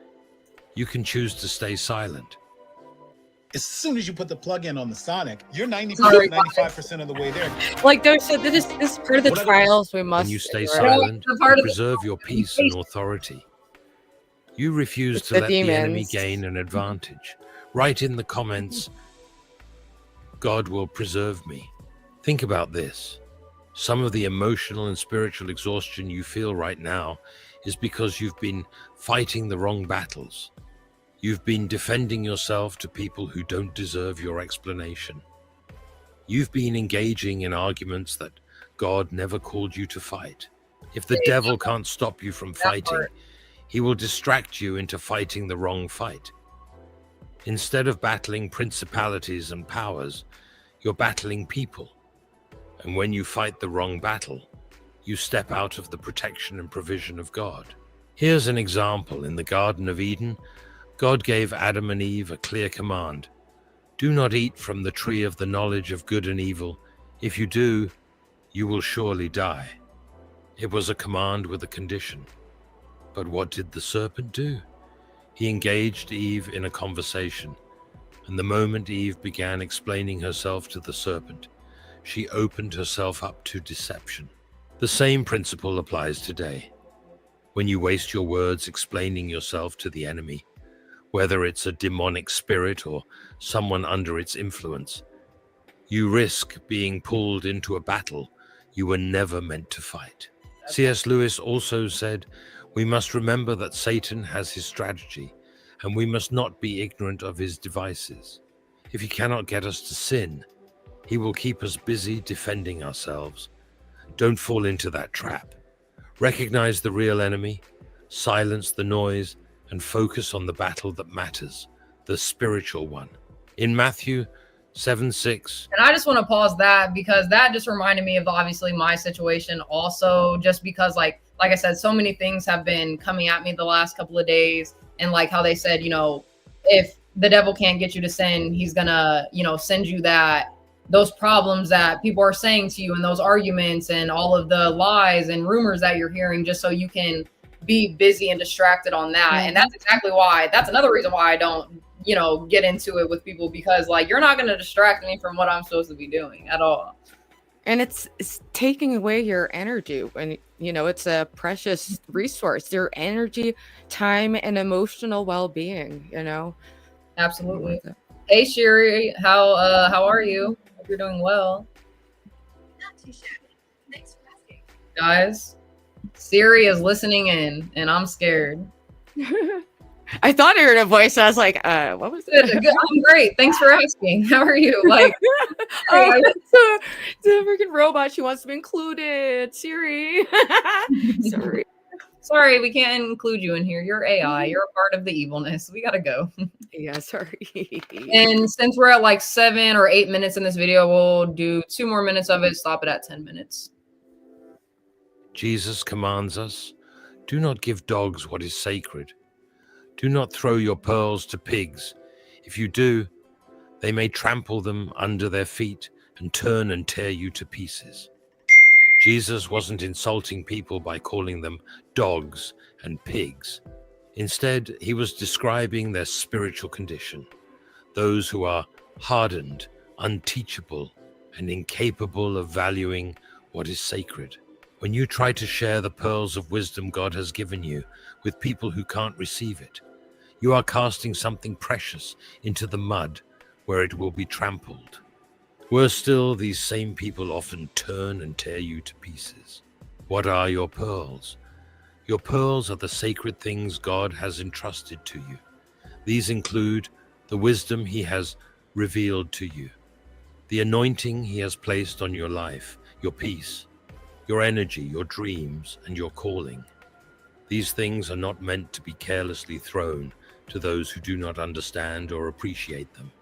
you can choose to stay silent. As soon as you put the plug in on the Sonic, you're 95% of the way there. Like, this is part of the trials we must. When you stay silent, you preserve your peace and authority. You refuse to let the enemy gain an advantage. Write in the comments, God will preserve me. Think about this. Some of the emotional and spiritual exhaustion you feel right now is because you've been fighting the wrong battles. You've been defending yourself to people who don't deserve your explanation. You've been engaging in arguments that God never called you to fight. If the devil can't stop you from fighting, he will distract you into fighting the wrong fight. Instead of battling principalities and powers, you're battling people. And when you fight the wrong battle, you step out of the protection and provision of God. Here's an example. In the Garden of Eden, God gave Adam and Eve a clear command: Do not eat from the tree of the knowledge of good and evil. If you do, you will surely die. It was a command with a condition. But what did the serpent do? He engaged Eve in a conversation, and the moment Eve began explaining herself to the serpent, she opened herself up to deception. The same principle applies today. When you waste your words explaining yourself to the enemy, whether it's a demonic spirit or someone under its influence, you risk being pulled into a battle you were never meant to fight. C.S. Lewis also said, "We must remember that Satan has his strategy, and we must not be ignorant of his devices. If he cannot get us to sin, he will keep us busy defending ourselves. Don't fall into that trap. Recognize the real enemy, silence the noise, and focus on the battle that matters, the spiritual one." In Matthew 7:6. And I just want to pause that because that just reminded me of obviously my situation also, just because like I said, so many things have been coming at me the last couple of days. And like how they said, if the devil can't get you to sin, he's gonna, send you those problems that people are saying to you and those arguments and all of the lies and rumors that you're hearing, just so you can be busy and distracted on that. And that's exactly why, that's another reason why I don't, get into it with people, because like, you're not going to distract me from what I'm supposed to be doing at all. And it's taking away your energy, and it's a precious resource, your energy, time, and emotional well-being. Absolutely. Hey Sherry, how are you? Hope you're doing well. Not too shabby. Thanks for asking. Guys, Siri is listening in, and I'm scared. I thought I heard a voice. I was like, what was it? Good. I'm great. Thanks for asking. How are you? Like, the freaking robot. She wants to be included. Siri. Sorry, we can't include you in here. You're AI. You're a part of the evilness. We gotta go. Yeah, sorry. And since we're at like 7 or 8 minutes in this video, we'll do 2 more minutes of it. Stop it at 10 minutes. Jesus commands us, "Do not give dogs what is sacred. Do not throw your pearls to pigs. If you do, they may trample them under their feet and turn and tear you to pieces." Jesus wasn't insulting people by calling them dogs and pigs. Instead, he was describing their spiritual condition, those who are hardened, unteachable, and incapable of valuing what is sacred. When you try to share the pearls of wisdom God has given you with people who can't receive it, you are casting something precious into the mud where it will be trampled. Worse still, these same people often turn and tear you to pieces. What are your pearls? Your pearls are the sacred things God has entrusted to you. These include the wisdom he has revealed to you, the anointing he has placed on your life, your peace, your energy, your dreams, and your calling. These things are not meant to be carelessly thrown to those who do not understand or appreciate them.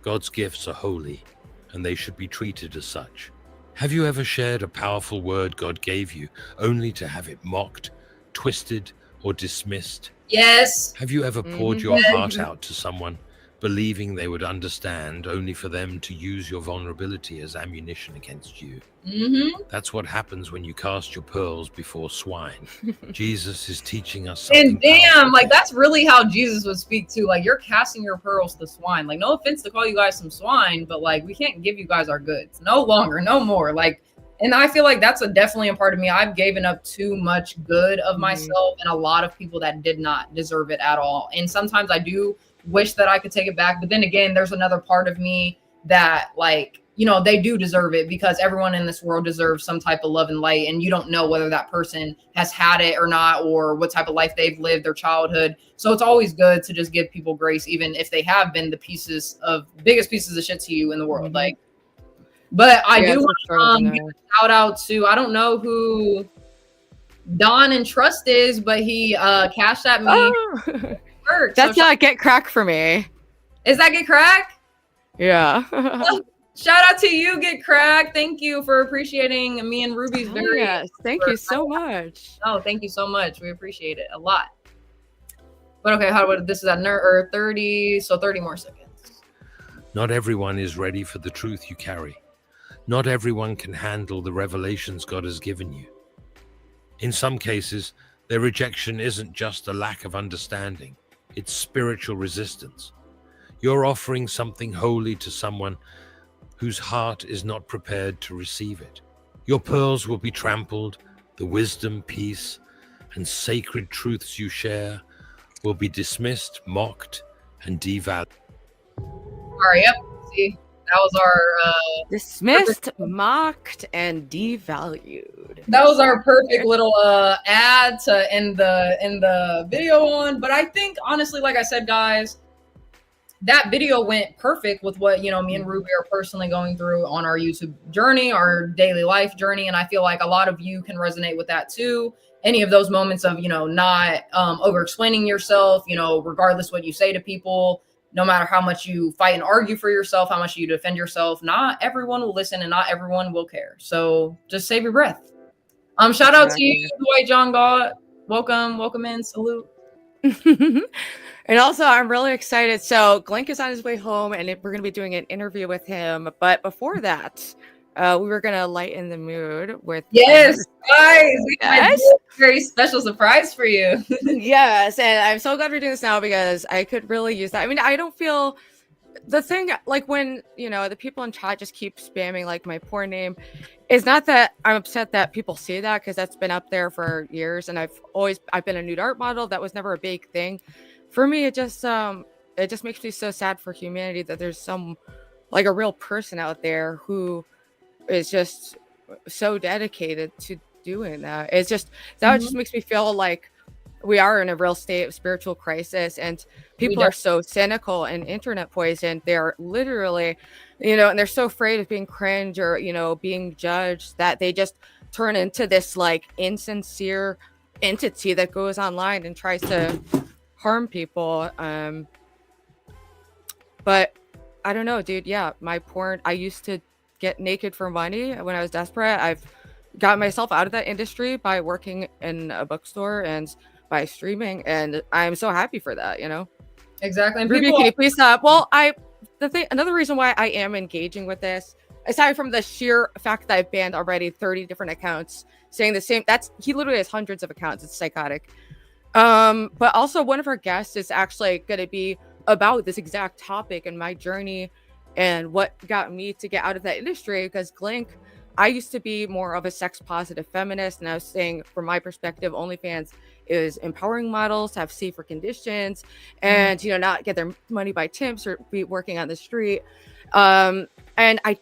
God's gifts are holy, and they should be treated as such. Have you ever shared a powerful word God gave you only to have it mocked, twisted, or dismissed? Yes. Have you ever poured your heart out to someone, believing they would understand, only for them to use your vulnerability as ammunition against you? That's what happens when you cast your pearls before swine. Jesus is teaching us something. And damn, like that's really how Jesus would speak too. Like, you're casting your pearls to swine. Like, no offense to call you guys some swine, but like, we can't give you guys our goods. No longer, no more. Like, and I feel like that's definitely a part of me. I've given up too much good of myself and a lot of people that did not deserve it at all. And sometimes I do wish that I could take it back. But then again, there's another part of me that like, they do deserve it, because everyone in this world deserves some type of love and light. And you don't know whether that person has had it or not, or what type of life they've lived, their childhood. So it's always good to just give people grace, even if they have been the biggest pieces of shit to you in the world. Like, but I do want to give a shout out to, I don't know who Don and Trust is, but he cashed at me. That's not Get Crack for me. Is that Get Crack? Yeah. Shout out to you, Get Crack. Thank you for appreciating me and Ruby's very. Yes, thank you so much. Oh, thank you so much. We appreciate it a lot. But okay, this is at 30, so 30 more seconds. Not everyone is ready for the truth you carry. Not everyone can handle the revelations God has given you. In some cases, their rejection isn't just a lack of understanding, it's spiritual resistance. You're offering something holy to someone whose heart is not prepared to receive it. Your pearls will be trampled, the wisdom, peace, and sacred truths you share will be dismissed, mocked, and devalued. All right, yep. See, that was our Dismissed, mocked, and devalued. that was our perfect little ad to end the video on. But I think honestly, like I said, guys, that video went perfect with what, you know, me and Ruby are personally going through on our YouTube journey, our daily life journey. And I feel like a lot of you can resonate with that too. Any of those moments of, you know, not over explaining yourself, you know, regardless what you say to people, no matter how much you fight and argue for yourself, how much you defend yourself, not everyone will listen and not everyone will care. So just save your breath. Shout out to you, Dwight John Gott. Welcome in, salute. And also, I'm really excited. So Glink is on his way home, and we're going to be doing an interview with him. But before that, we were going to lighten the mood with guys. We have a very special surprise for you. Yes, and I'm so glad we're doing this now because I could really use that. I mean, I don't feel the thing like when, you know, the people in chat just keep spamming like my poor name. It's not that I'm upset that people see that, because that's been up there for years, and I've been a nude art model. That was never a big thing for me. It just makes me so sad for humanity that there's some like a real person out there who is just so dedicated to doing that. It's just that just makes me feel like we are in a real state of spiritual crisis, and people are so cynical and internet poisoned. They're literally, you know, and they're so afraid of being cringe or, you know, being judged that they just turn into this like insincere entity that goes online and tries to harm people. But I don't know, dude. Yeah, my porn, I used to get naked for money when I was desperate. I've got myself out of that industry by working in a bookstore and by streaming, and I'm so happy for that, you know. Exactly. And Ruby, can you please stop? Well, another reason why I am engaging with this, aside from the sheer fact that I've banned already 30 different accounts saying the same, he literally has hundreds of accounts. It's psychotic. But also one of our guests is actually going to be about this exact topic and my journey and what got me to get out of that industry. Because Glink, I used to be more of a sex positive feminist, and I was saying from my perspective, OnlyFans is empowering models to have safer conditions and, you know, not get their money by tips or be working on the street. And I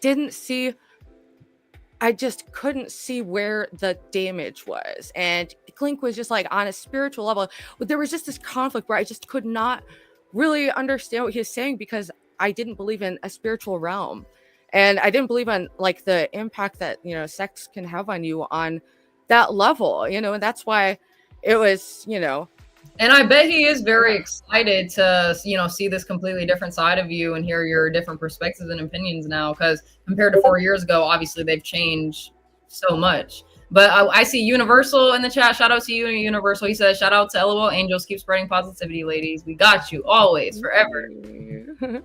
just couldn't see where the damage was. And Glink was just like on a spiritual level. There was just this conflict where I just could not really understand what he was saying because I didn't believe in a spiritual realm. And I didn't believe in like the impact that, you know, sex can have on you on that level, you know, and that's why it was, you know. And I bet he is very excited to, you know, see this completely different side of you and hear your different perspectives and opinions now, because compared to 4 years ago, obviously they've changed so much. But I see Universal in the chat. Shout out to you, Universal. He says, shout out to LOLangelz. Keep spreading positivity, ladies. We got you always, forever. All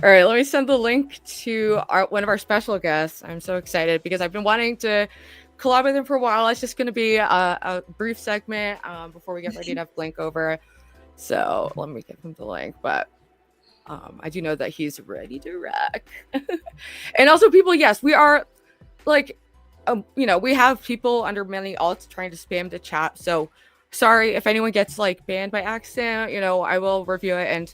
right, let me send the link to one of our special guests. I'm so excited because I've been wanting to collab with him for a while. It's just going to be a brief segment before we get ready to have Glink over. So let me give him the link. But I do know that he's ready to rock. And also, people, yes, we are like, you know, we have people under many alts trying to spam the chat. So sorry if anyone gets like banned by accident. You know, I will review it, and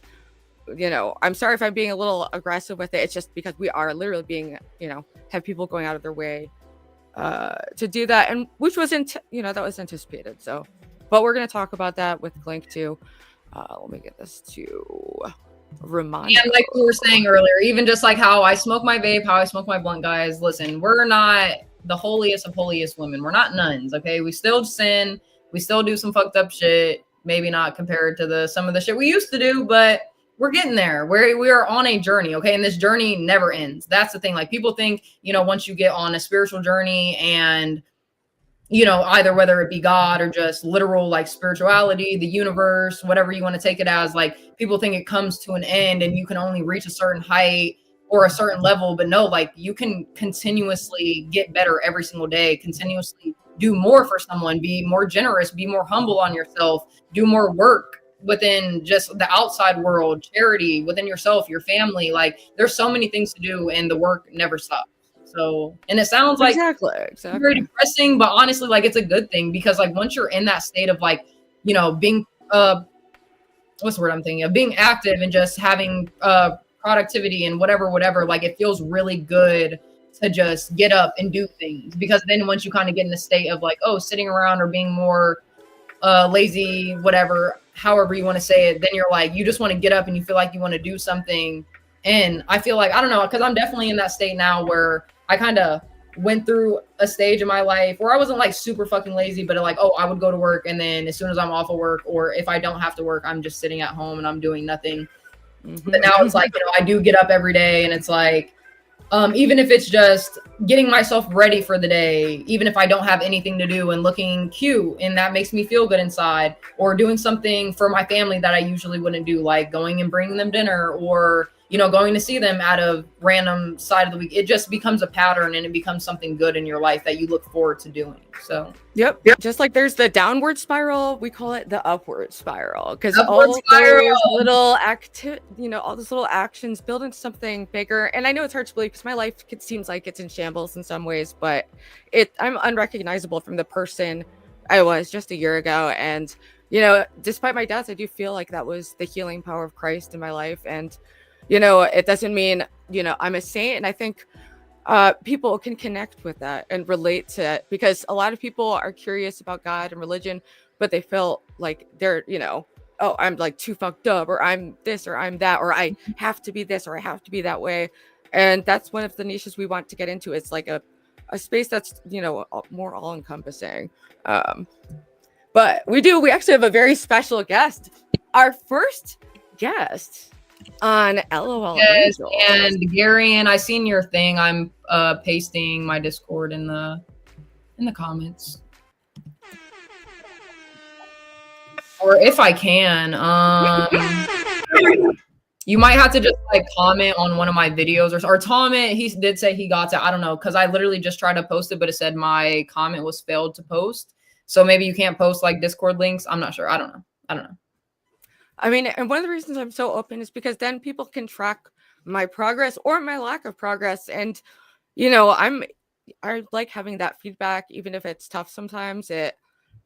you know, I'm sorry if I'm being a little aggressive with it. It's just because we are literally being, you know, have people going out of their way to do that, and which wasn't, you know, that was anticipated. So, but we're gonna talk about that with Glink too. Let me get this to remind. And like we were saying earlier, even just like how I smoke my vape, how I smoke my blunt, guys. Listen, we're not the holiest of holiest women. We're not nuns, okay? We still sin. We still do some fucked up shit. Maybe not compared to some of the shit we used to do, but we're getting there. We are on a journey, okay? And this journey never ends. That's the thing. Like, people think, you know, once you get on a spiritual journey and either whether it be God or just literal like spirituality, the universe, whatever you want to take it as. Like people think it comes to an end and you can only reach a certain height or a certain level, but no, like you can continuously get better every single day, continuously do more for someone, be more generous, be more humble on yourself, do more work within just the outside world, charity within yourself, your family. Like there's so many things to do and the work never stops. So, and it sounds like exactly very depressing, but honestly, like it's a good thing because like once you're in that state of like, being what's the word I'm thinking of, being active and just having productivity and whatever, like it feels really good to just get up and do things, because then once you kind of get in the state of like, oh, sitting around or being more lazy, whatever, however you want to say it, then you're like, you just want to get up and you feel like you want to do something. And I feel like, I don't know, because I'm definitely in that state now where I kind of went through a stage in my life where I wasn't like super fucking lazy, but like, oh, I would go to work and then as soon as I'm off of work, or if I don't have to work, I'm just sitting at home and I'm doing nothing. But now it's like, I do get up every day and it's like, even if it's just getting myself ready for the day, even if I don't have anything to do and looking cute and that makes me feel good inside, or doing something for my family that I usually wouldn't do, like going and bringing them dinner or, going to see them at a random side of the week. It just becomes a pattern and it becomes something good in your life that you look forward to doing. So, yep. Just like there's the downward spiral, we call it the upward spiral, because all those little all those little actions build into something bigger. And I know it's hard to believe because my life seems like it's in shambles in some ways, but I'm unrecognizable from the person I was just a year ago. And, despite my doubts, I do feel like that was the healing power of Christ in my life. And it doesn't mean, I'm a saint. And I think people can connect with that and relate to it, because a lot of people are curious about God and religion, but they feel like they're, oh, I'm like too fucked up, or I'm this, or I'm that, or I have to be this, or I have to be that way. And that's one of the niches we want to get into. It's like a space that's, more all encompassing. But we actually have a very special guest. Our first guest on LOL. Yes, and Garion, I seen your thing. I'm pasting my Discord in the comments, or if I can, you might have to just like comment on one of my videos or comment. He did say he got to, I don't know, because I literally just tried to post it, but it said my comment was failed to post. So maybe you can't post like Discord links. I'm not sure. I don't know. I mean, and one of the reasons I'm so open is because then people can track my progress or my lack of progress. And, I like having that feedback, even if it's tough sometimes. It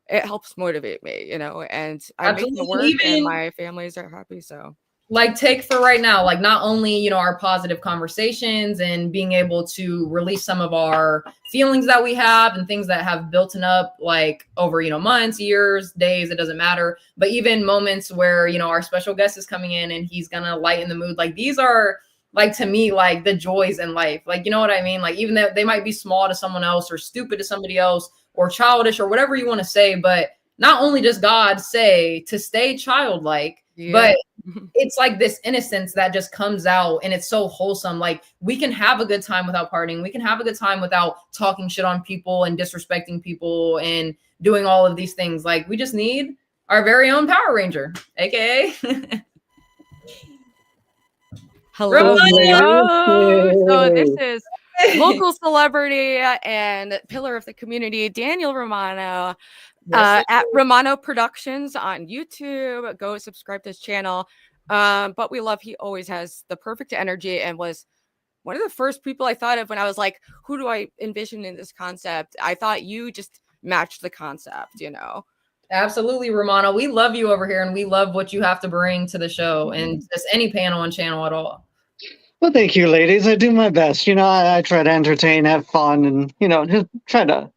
helps motivate me, and I make the work and my families are happy. So like take for right now, like not only, our positive conversations and being able to release some of our feelings that we have and things that have built up like over, months, years, days, it doesn't matter. But even moments where, our special guest is coming in and he's going to lighten the mood. Like these are like, to me, like the joys in life. Like, you know what I mean? Like even though they might be small to someone else or stupid to somebody else or childish or whatever you want to say, but not only does God say to stay childlike, but it's like this innocence that just comes out and it's so wholesome. Like we can have a good time without partying. We can have a good time without talking shit on people and disrespecting people and doing all of these things. Like we just need our very own Power Ranger, aka hello. So this is local celebrity and pillar of the community, Daniel Romano. At Romano Productions on YouTube. Go subscribe to his channel. But we love, he always has the perfect energy and was one of the first people I thought of when I was like, who do I envision in this concept? I thought you just matched the concept, Absolutely, Romano. We love you over here and we love what you have to bring to the show and just any panel and channel at all. Well, thank you, ladies. I do my best. I try to entertain, have fun, and, just try to,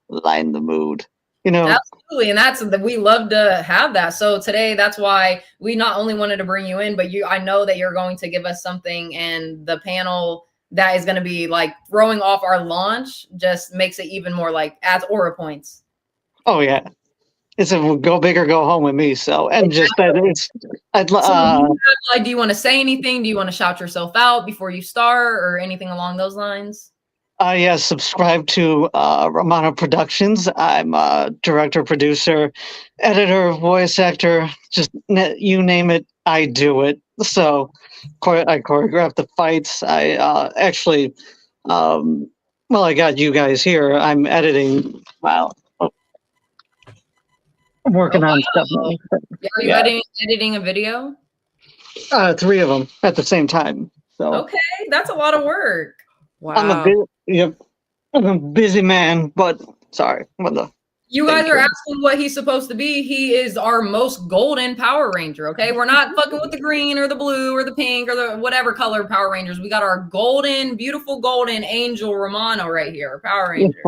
lighten the mood. Absolutely. And we love to have that. So today, that's why we not only wanted to bring you in, but I know that you're going to give us something, and the panel that is going to be like throwing off our launch just makes it even more like adds aura points. Oh yeah. It's a go big or go home with me. So, and just that it's, do you want to say anything? Do you want to shout yourself out before you start or anything along those lines? Yeah, subscribe to Romano Productions. I'm a director, producer, editor, voice actor. Just you name it, I do it. So I choreograph the fights. I actually, well, I got you guys here. I'm editing. Wow, I'm Oh working on stuff wow. now. Are you Yeah, editing a video? three of them at the same time. So Okay, that's a lot of work. I'm a Wow. bit, yep, I'm a busy man. But sorry, what the. You guys Thank are you. asking what he's supposed to be. He is our most golden Power Ranger. Okay, we're not fucking with the green or the blue or the pink or the whatever color Power Rangers. We got our golden, beautiful golden angel Romano right here, Power Ranger.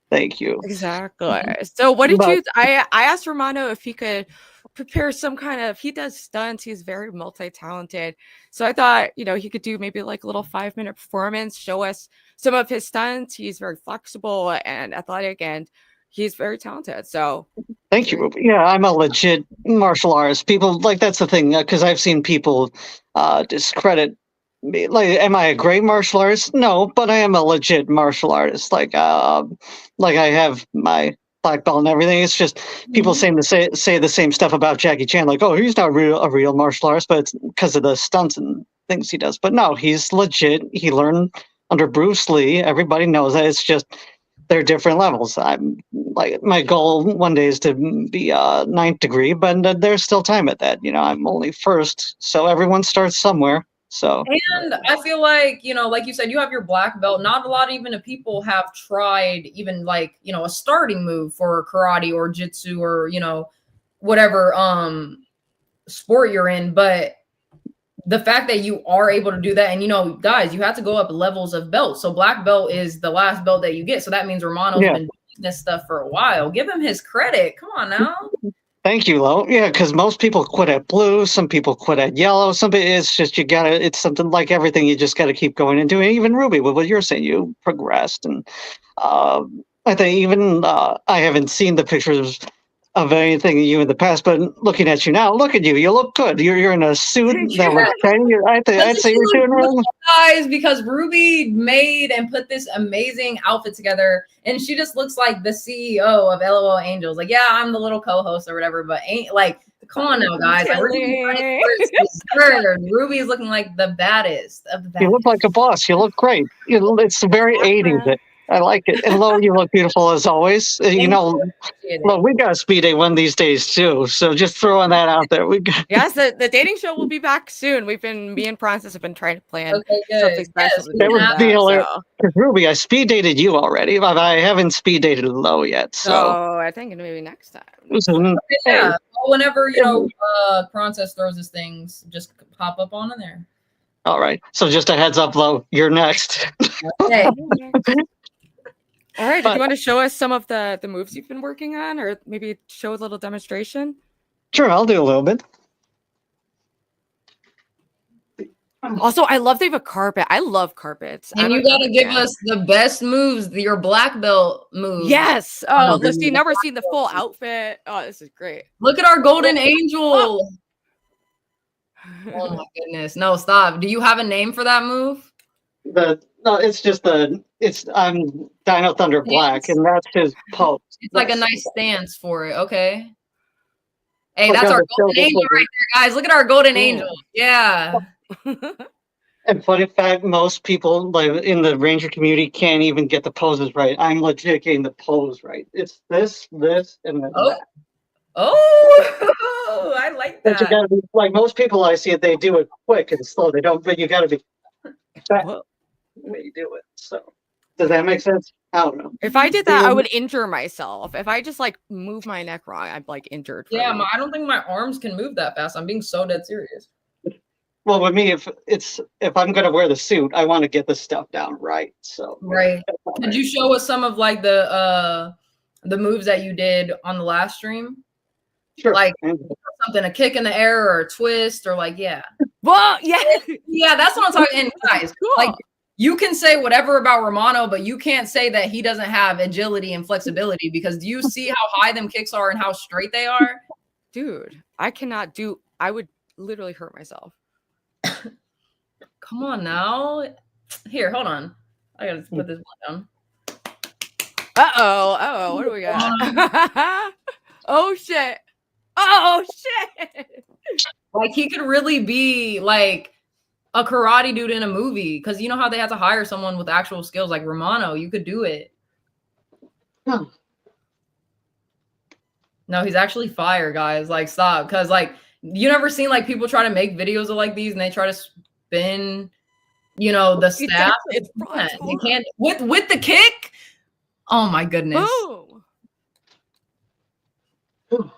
Thank you. Exactly. So what did But you I asked Romano if he could prepare some kind of he does stunts, he's very multi-talented. So I thought, he could do maybe like a little 5-minute performance, show us some of his stunts. He's very flexible and athletic and he's very talented. So thank you, Ruby. Yeah, I'm a legit martial artist. People like that's the thing because I've seen people discredit me. Like, am I a great martial artist? No, but I am a legit martial artist. Like I have my black belt and everything. It's just people Mhm. seem to say the same stuff about Jackie Chan. Like, oh, he's not a real martial artist, but it's because of the stunts and things he does. But no, he's legit. He learned under Bruce Lee. Everybody knows that. It's just they're different levels. I'm like my goal one day is to be ninth degree, but there's still time at that. I'm only first, so everyone starts somewhere. So And I feel like, like you said, you have your black belt. Not a lot even of people have tried even like, a starting move for karate or jitsu or, whatever sport you're in. But the fact that you are able to do that, and guys, you have to go up levels of belt. So black belt is the last belt that you get. So that means Romano's yeah, been doing this stuff for a while. Give him his credit. Come on now. thank you, Lo. Yeah, because most people quit at blue, some people quit at yellow. It's just it's something like everything. You just gotta keep going and doing. Even Ruby, with what you're saying, you progressed, and I think even I haven't seen the pictures of anything you in the past, but looking at you now, look at you. You look good. You're in a suit thank that you. was shiny. I'd Doesn't say she you're look doing well. beautiful, guys? Because Ruby made and put this amazing outfit together, and she just looks like the CEO of LOL Angels. Like, yeah, I'm the little co-host or whatever, but ain't like, come on now, guys. Like, we're giving credit where it's deserved. Ruby is looking like the baddest of the You look baddest. like a boss. You look great. It's very 80s. I like it. And Lo, you look beautiful as always. Thank you. Appreciate Lo, it. we got a speed date one of these days too. So just throwing that out there. We got, Yes, the dating show will be back soon. Me and Francis have been trying to plan Okay, something good. special Yes, to we that do can for would have be them. hilarious. So, 'Cause Ruby, I speed dated you already, but I haven't speed dated Lo yet. So, I think maybe next time. hey, yeah. Well, whenever Princess throws his things, just pop up on in there. all right. So just a heads up, Lo, you're next. Okay. All right. Did But you want to show us some of the moves you've been working on, or maybe show a little demonstration? sure, I'll do a little bit. Also, I love they have a carpet. I love carpets. And I'm a you gotta carpet give fan. us the best moves, your black belt moves. Yes. Oh, Okay. let's see. Never seen the full outfit. Oh, this is great. Look at our golden angel. Oh Oh. my goodness. No, stop. Do you have a name for that move? It's just I'm Dino Thunder Black, Stance? and that's his pose. It's like a That's- nice stance for it. Okay. Hey, Look that's on our the show, golden angel right there, guys. Look at our golden angel. Yeah. And funny fact, most people like in the ranger community can't even get the poses right. I'm legit getting the pose right. It's this, and then Oh. that. Oh, I like But you that. gotta be like most people I see it, they do it quick and slow. They don't, but you gotta be fast Whoa. when you do it. So does that make sense? I don't know. If I did that, I would injure myself. If I just like move my neck wrong, I'm like injured. Yeah, forever. I don't think my arms can move that fast. I'm being so dead serious. Well, with me, if I'm gonna wear the suit, I want to get the stuff down right. So Right. Could you show us some of like the moves that you did on the last stream? Sure. Like something, a kick in the air or a twist, or like, yeah. Well, yeah. Yeah, that's what I'm talking. And guys, Cool. like you can say whatever about Romano, but you can't say that he doesn't have agility and flexibility because do you see how high them kicks are and how straight they are? Dude, I cannot do. I would literally hurt myself. Come on now. Here, hold on. I gotta put this one down. Uh-oh, what do we got? Oh shit. Oh shit. Like he could really be like a karate dude in a movie, because you know how they had to hire someone with actual skills like Romano. You could do it. Huh. No, he's actually fire, guys. Like, stop. Because, like, you never seen, like, people try to make videos of, like, these and they try to spin, you know, the staff. They can't. With the kick? Oh, my goodness. Boom.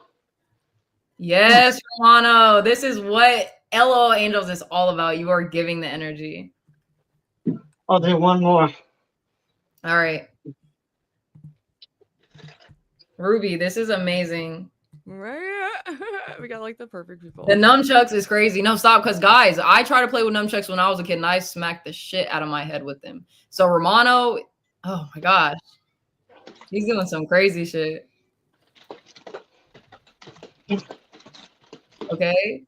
Yes, Romano. This is what LOLangelz is all about. You are giving the energy. I'll do one more. All right. Ruby, this is amazing. Right? We got like the perfect people. The nunchucks is crazy. No, stop. Because, guys, I tried to play with nunchucks when I was a kid, and I smacked the shit out of my head with them. So, Romano, oh, my gosh. He's doing some crazy shit. Okay.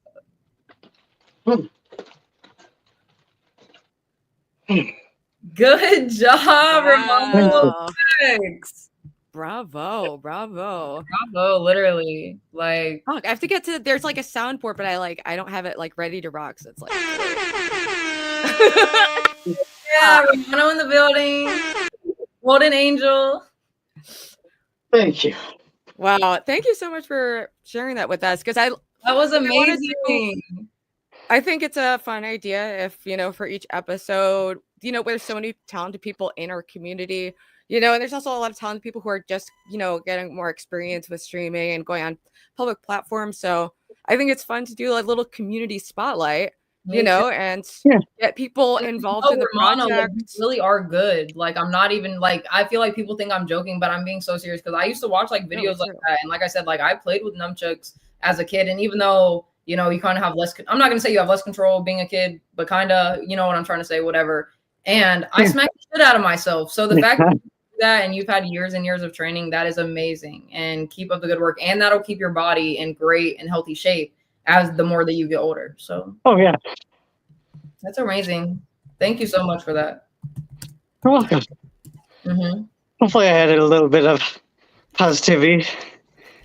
Good job, Romano. Thanks. Bravo. Bravo, literally. Like, fuck, I have to get to, there's like a soundboard, but I don't have it like ready to rock. So it's like yeah, Romano in the building. Golden Angel. Thank you. Wow, thank you so much for sharing that with us, because that was amazing. I think it's a fun idea if, you know, for each episode, you know, there's so many talented people in our community, you know, and there's also a lot of talented people who are just, you know, getting more experience with streaming and going on public platforms. So I think it's fun to do a little community spotlight, you know, and get people involved in the project. Like, really are good. Like, I'm not even like, I feel like people think I'm joking, but I'm being so serious, because I used to watch like videos like that. And like I said, like I played with nunchucks as a kid. And even though, you know, you kind of have less, I'm not going to say you have less control being a kid, but kind of, you know what I'm trying to say, whatever. And I smacked the shit out of myself. So the fact that you do that and you've had years and years of training, that is amazing. And keep up the good work. And that'll keep your body in great and healthy shape as the more that you get older. So. Oh, yeah. That's amazing. Thank you so much for that. You're welcome. Hopefully I added a little bit of positivity.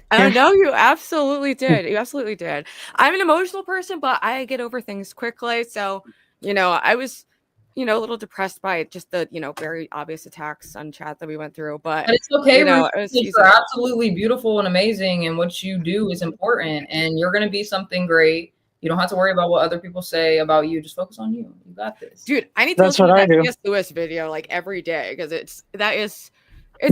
I know you absolutely did. You absolutely did. I'm an emotional person, but I get over things quickly. So, you know, I was, you know, a little depressed by just the, you know, very obvious attacks on chat that we went through. But it's okay. You know, you're absolutely beautiful and amazing, and what you do is important, and you're going to be something great. You don't have to worry about what other people say about you. Just focus on you. You got this. Dude, I need to listen to that C.S. Lewis video like every day, because it's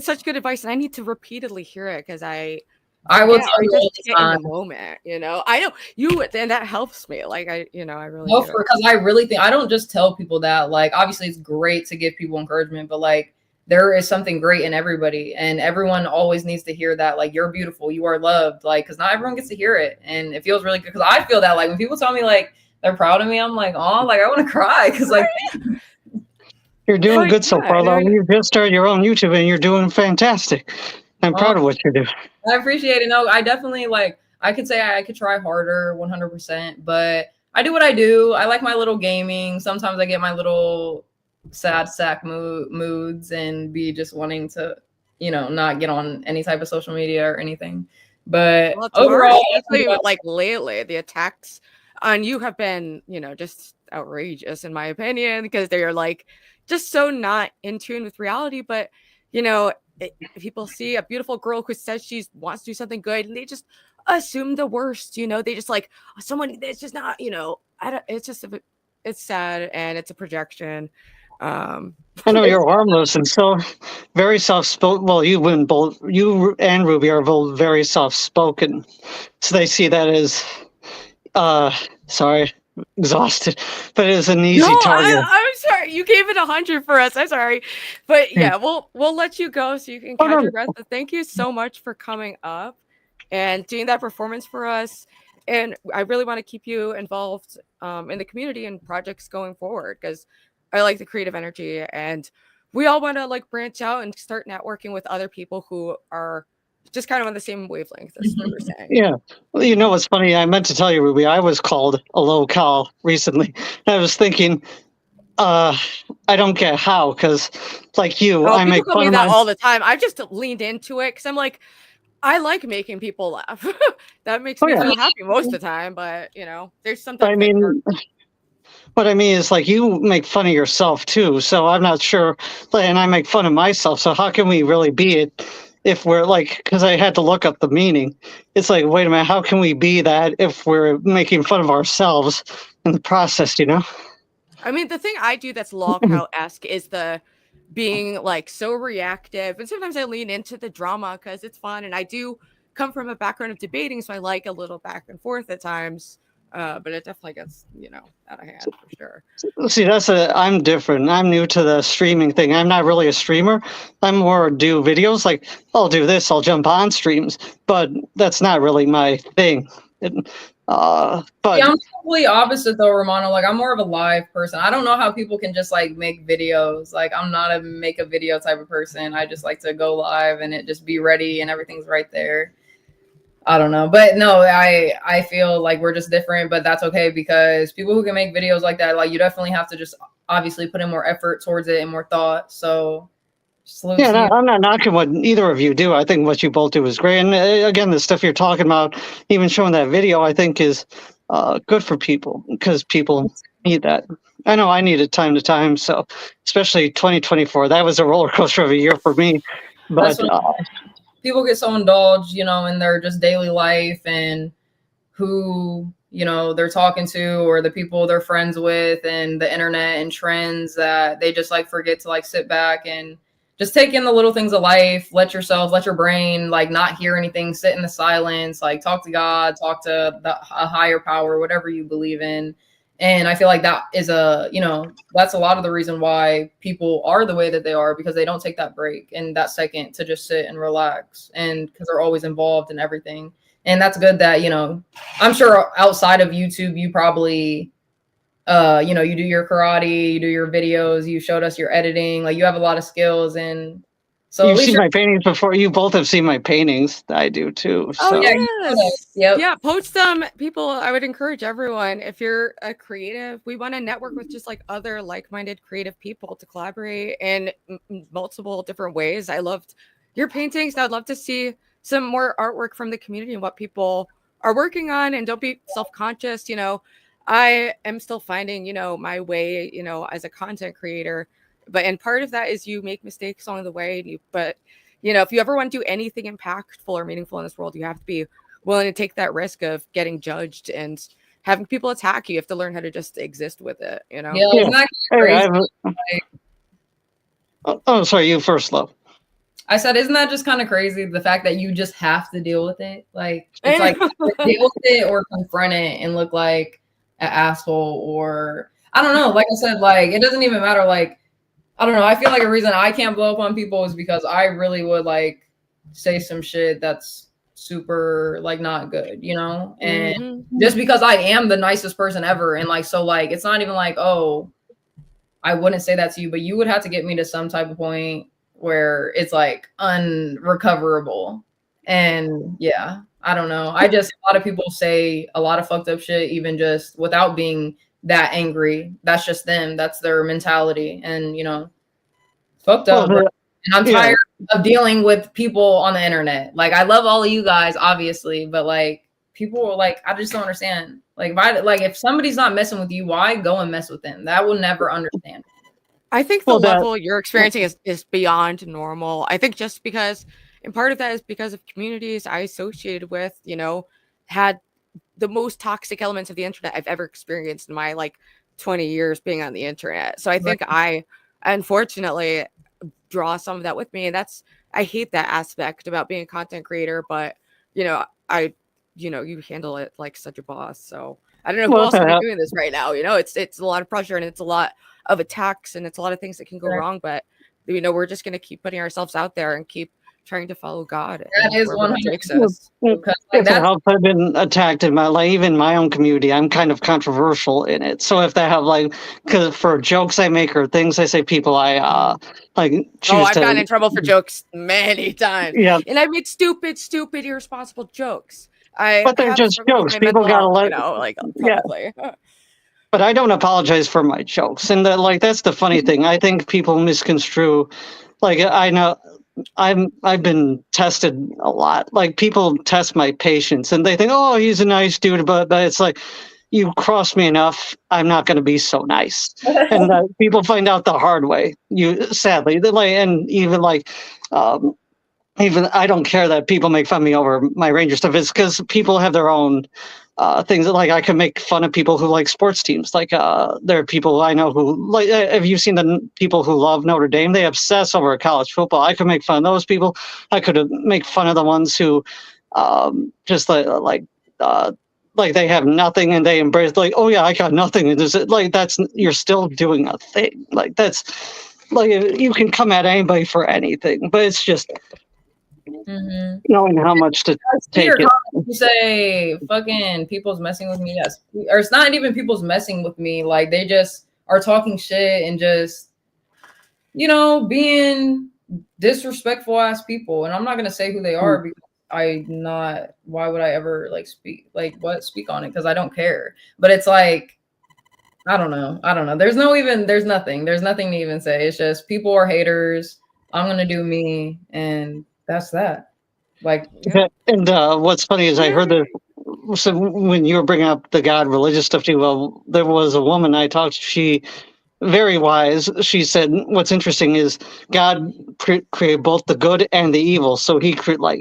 such good advice, and I need to repeatedly hear it, because I will tell you all the time. In the moment, you know. I know you, and that helps me. Like I really because I really think I don't just tell people that. Like, obviously it's great to give people encouragement, but like there is something great in everybody, and everyone always needs to hear that. Like, you're beautiful, you are loved. Like, because not everyone gets to hear it, and it feels really good. Because I feel that, like, when people tell me like they're proud of me, I'm like, oh, like I want to cry, because like you're doing good so far. Though you just started your own YouTube, and you're doing fantastic. I'm proud of what you do. I appreciate it. No, I definitely like. I could say I could try harder, 100%, but I do what I do. I like my little gaming. Sometimes I get my little sad sack moods and be just wanting to, you know, not get on any type of social media or anything. But overall, like lately, the attacks on you have been, you know, just outrageous in my opinion, because they are like just so not in tune with reality. But you know, people see a beautiful girl who says she wants to do something good, and they just assume the worst. You know, they just like someone that's just not, you know, it's just it's sad, and it's a projection. I know you're harmless and so very soft spoken. Well, you and Ruby are both very soft spoken, so they see that as exhausted, but it's an easy target. I'm sorry, you gave it 100 for us. I'm sorry, but yeah, we'll let you go so you can catch your breath. But thank you so much for coming up and doing that performance for us. And I really want to keep you involved in the community and projects going forward, because I like the creative energy, and we all want to like branch out and start networking with other people who are just kind of on the same wavelength as we were saying. Yeah. Well, you know what's funny? I meant to tell you, Ruby, I was called a low cal recently. I was thinking, I don't get how, because like you, Oh, I make people tell fun me of that my. all the time. I've just leaned into it because I'm like, I like making people laugh. That makes Oh me yeah, feel happy most of the time. But there's but I sometimes that dark. mean, what I mean is like you make fun of yourself too. So I'm not sure, and I make fun of myself. So how can we really be it if we're like? Because I had to look up the meaning. It's like, wait a minute, how can we be that if we're making fun of ourselves in the process? You know? I mean, the thing I do that's lolcow-esque is the being like so reactive, and sometimes I lean into the drama because it's fun, and I do come from a background of debating, so I like a little back and forth at times. But it definitely gets out of hand for sure. See, I'm different. I'm new to the streaming thing. I'm not really a streamer. I'm more do videos. Like I'll do this. I'll jump on streams, but that's not really my thing. But Yeah, I'm totally opposite though, Romano. Like I'm more of a live person. I don't know how people can just like make videos. Like I'm not a make a video type of person. I just like to go live and it just be ready and everything's right there. I don't know. But no, I feel like we're just different, but that's okay because people who can make videos like that, like you definitely have to just obviously put in more effort towards it and more thought. So salute yeah, to you. I'm not knocking what either of you do. I think what you both do is great. And again, the stuff you're talking about, even showing that video, I think is good for people because people need that. I know I need it time to time. So especially 2024, that was a roller coaster of a year for me. That's But what people get so indulged, in their just daily life and who, they're talking to or the people they're friends with and the internet and trends that they just like forget to like sit back and just take in the little things of life, let your brain like not hear anything, sit in the silence, like talk to God, talk to a higher power, whatever you believe in. And I feel like that is that's a lot of the reason why people are the way that they are because they don't take that break and that second to just sit and relax and because they're always involved in everything. And that's good that, I'm sure outside of YouTube, you probably, you do your karate, you do your videos, you showed us your editing, like you have a lot of skills. And so you've seen my paintings before. You both have seen my paintings. I do too. Oh So. yes. Yep. Yeah, post them. People, I would encourage everyone, if you're a creative, we want to network with just like other like-minded creative people to collaborate in multiple different ways. I loved your paintings. I'd love to see some more artwork from the community and what people are working on, and don't be self-conscious. I am still finding, my way, as a content creator, and part of that is you make mistakes along the way, if you ever want to do anything impactful or meaningful in this world, you have to be willing to take that risk of getting judged and having people attack you. You have to learn how to just exist with it, Yeah, isn't that crazy? Oh, sorry, you first, Lo. I said, isn't that just kind of crazy? The fact that you just have to deal with it. Like, it's like deal with it or confront it and look like an asshole or I don't know. Like I said, like, it doesn't even matter. Like, I don't know. I feel like a reason I can't blow up on people is because I really would like say some shit that's super like not good, and just because I am the nicest person ever. And like, so like, it's not even like, oh, I wouldn't say that to you, but you would have to get me to some type of point where it's like unrecoverable. And yeah, I don't know. A lot of people say a lot of fucked up shit, even just without being that angry. That's just them. That's their mentality. And, fucked up. And I'm tired of dealing with people on the internet. Like, I love all of you guys, obviously, but like, people are like, I just don't understand. Like, if somebody's not messing with you, why go and mess with them? That will never understand. I think the level you're experiencing is beyond normal. I think just because, and part of that is because of communities I associated with, had the most toxic elements of the internet I've ever experienced in my like 20 years being on the internet. So I think I unfortunately draw some of that with me. And I hate that aspect about being a content creator, but you handle it like such a boss. So I don't know who else would be doing this right now. It's a lot of pressure and it's a lot of attacks and it's a lot of things that can go wrong. But we're just gonna keep putting ourselves out there and keep trying to follow God. That is 100%. I've been attacked in my life, even my own community. I'm kind of controversial in it. So if they have because for jokes I make or things I say, people I've gotten in trouble for jokes many times. Yeah, and I made stupid, irresponsible jokes. But they're just jokes. People gotta let publicly. Yeah. but I don't apologize for my jokes. And that's the funny thing. I think people misconstrue. Like I know I've been tested a lot. Like people test my patience and they think, oh, he's a nice dude, but it's like you cross me enough, I'm not going to be so nice. And people find out the hard way. Sadly, and even I don't care that people make fun of me over my Ranger stuff. It's because people have their own things. Like I can make fun of people who like sports teams. Like there are people I know who like. Have you seen the people who love Notre Dame? They obsess over college football. I could make fun of those people. I could make fun of the ones who just like they have nothing and they embrace like, oh yeah, I got nothing. And that's you're still doing a thing. Like that's like you can come at anybody for anything, but it's just. Mm-hmm. Knowing how much to take it. You say fucking people's messing with me, yes, or it's not even people's messing with me. Like they just are talking shit and just being disrespectful ass people. And I'm not gonna say who they are because why would I ever speak on it, because I don't care. But it's like I don't know. There's nothing to even say. It's just people are haters. I'm gonna do me, and that's that. And what's funny is I heard that. So when you were bringing up the God religious stuff too, well, there was a woman I talked to. She very wise. She said, "What's interesting is God created both the good and the evil. So He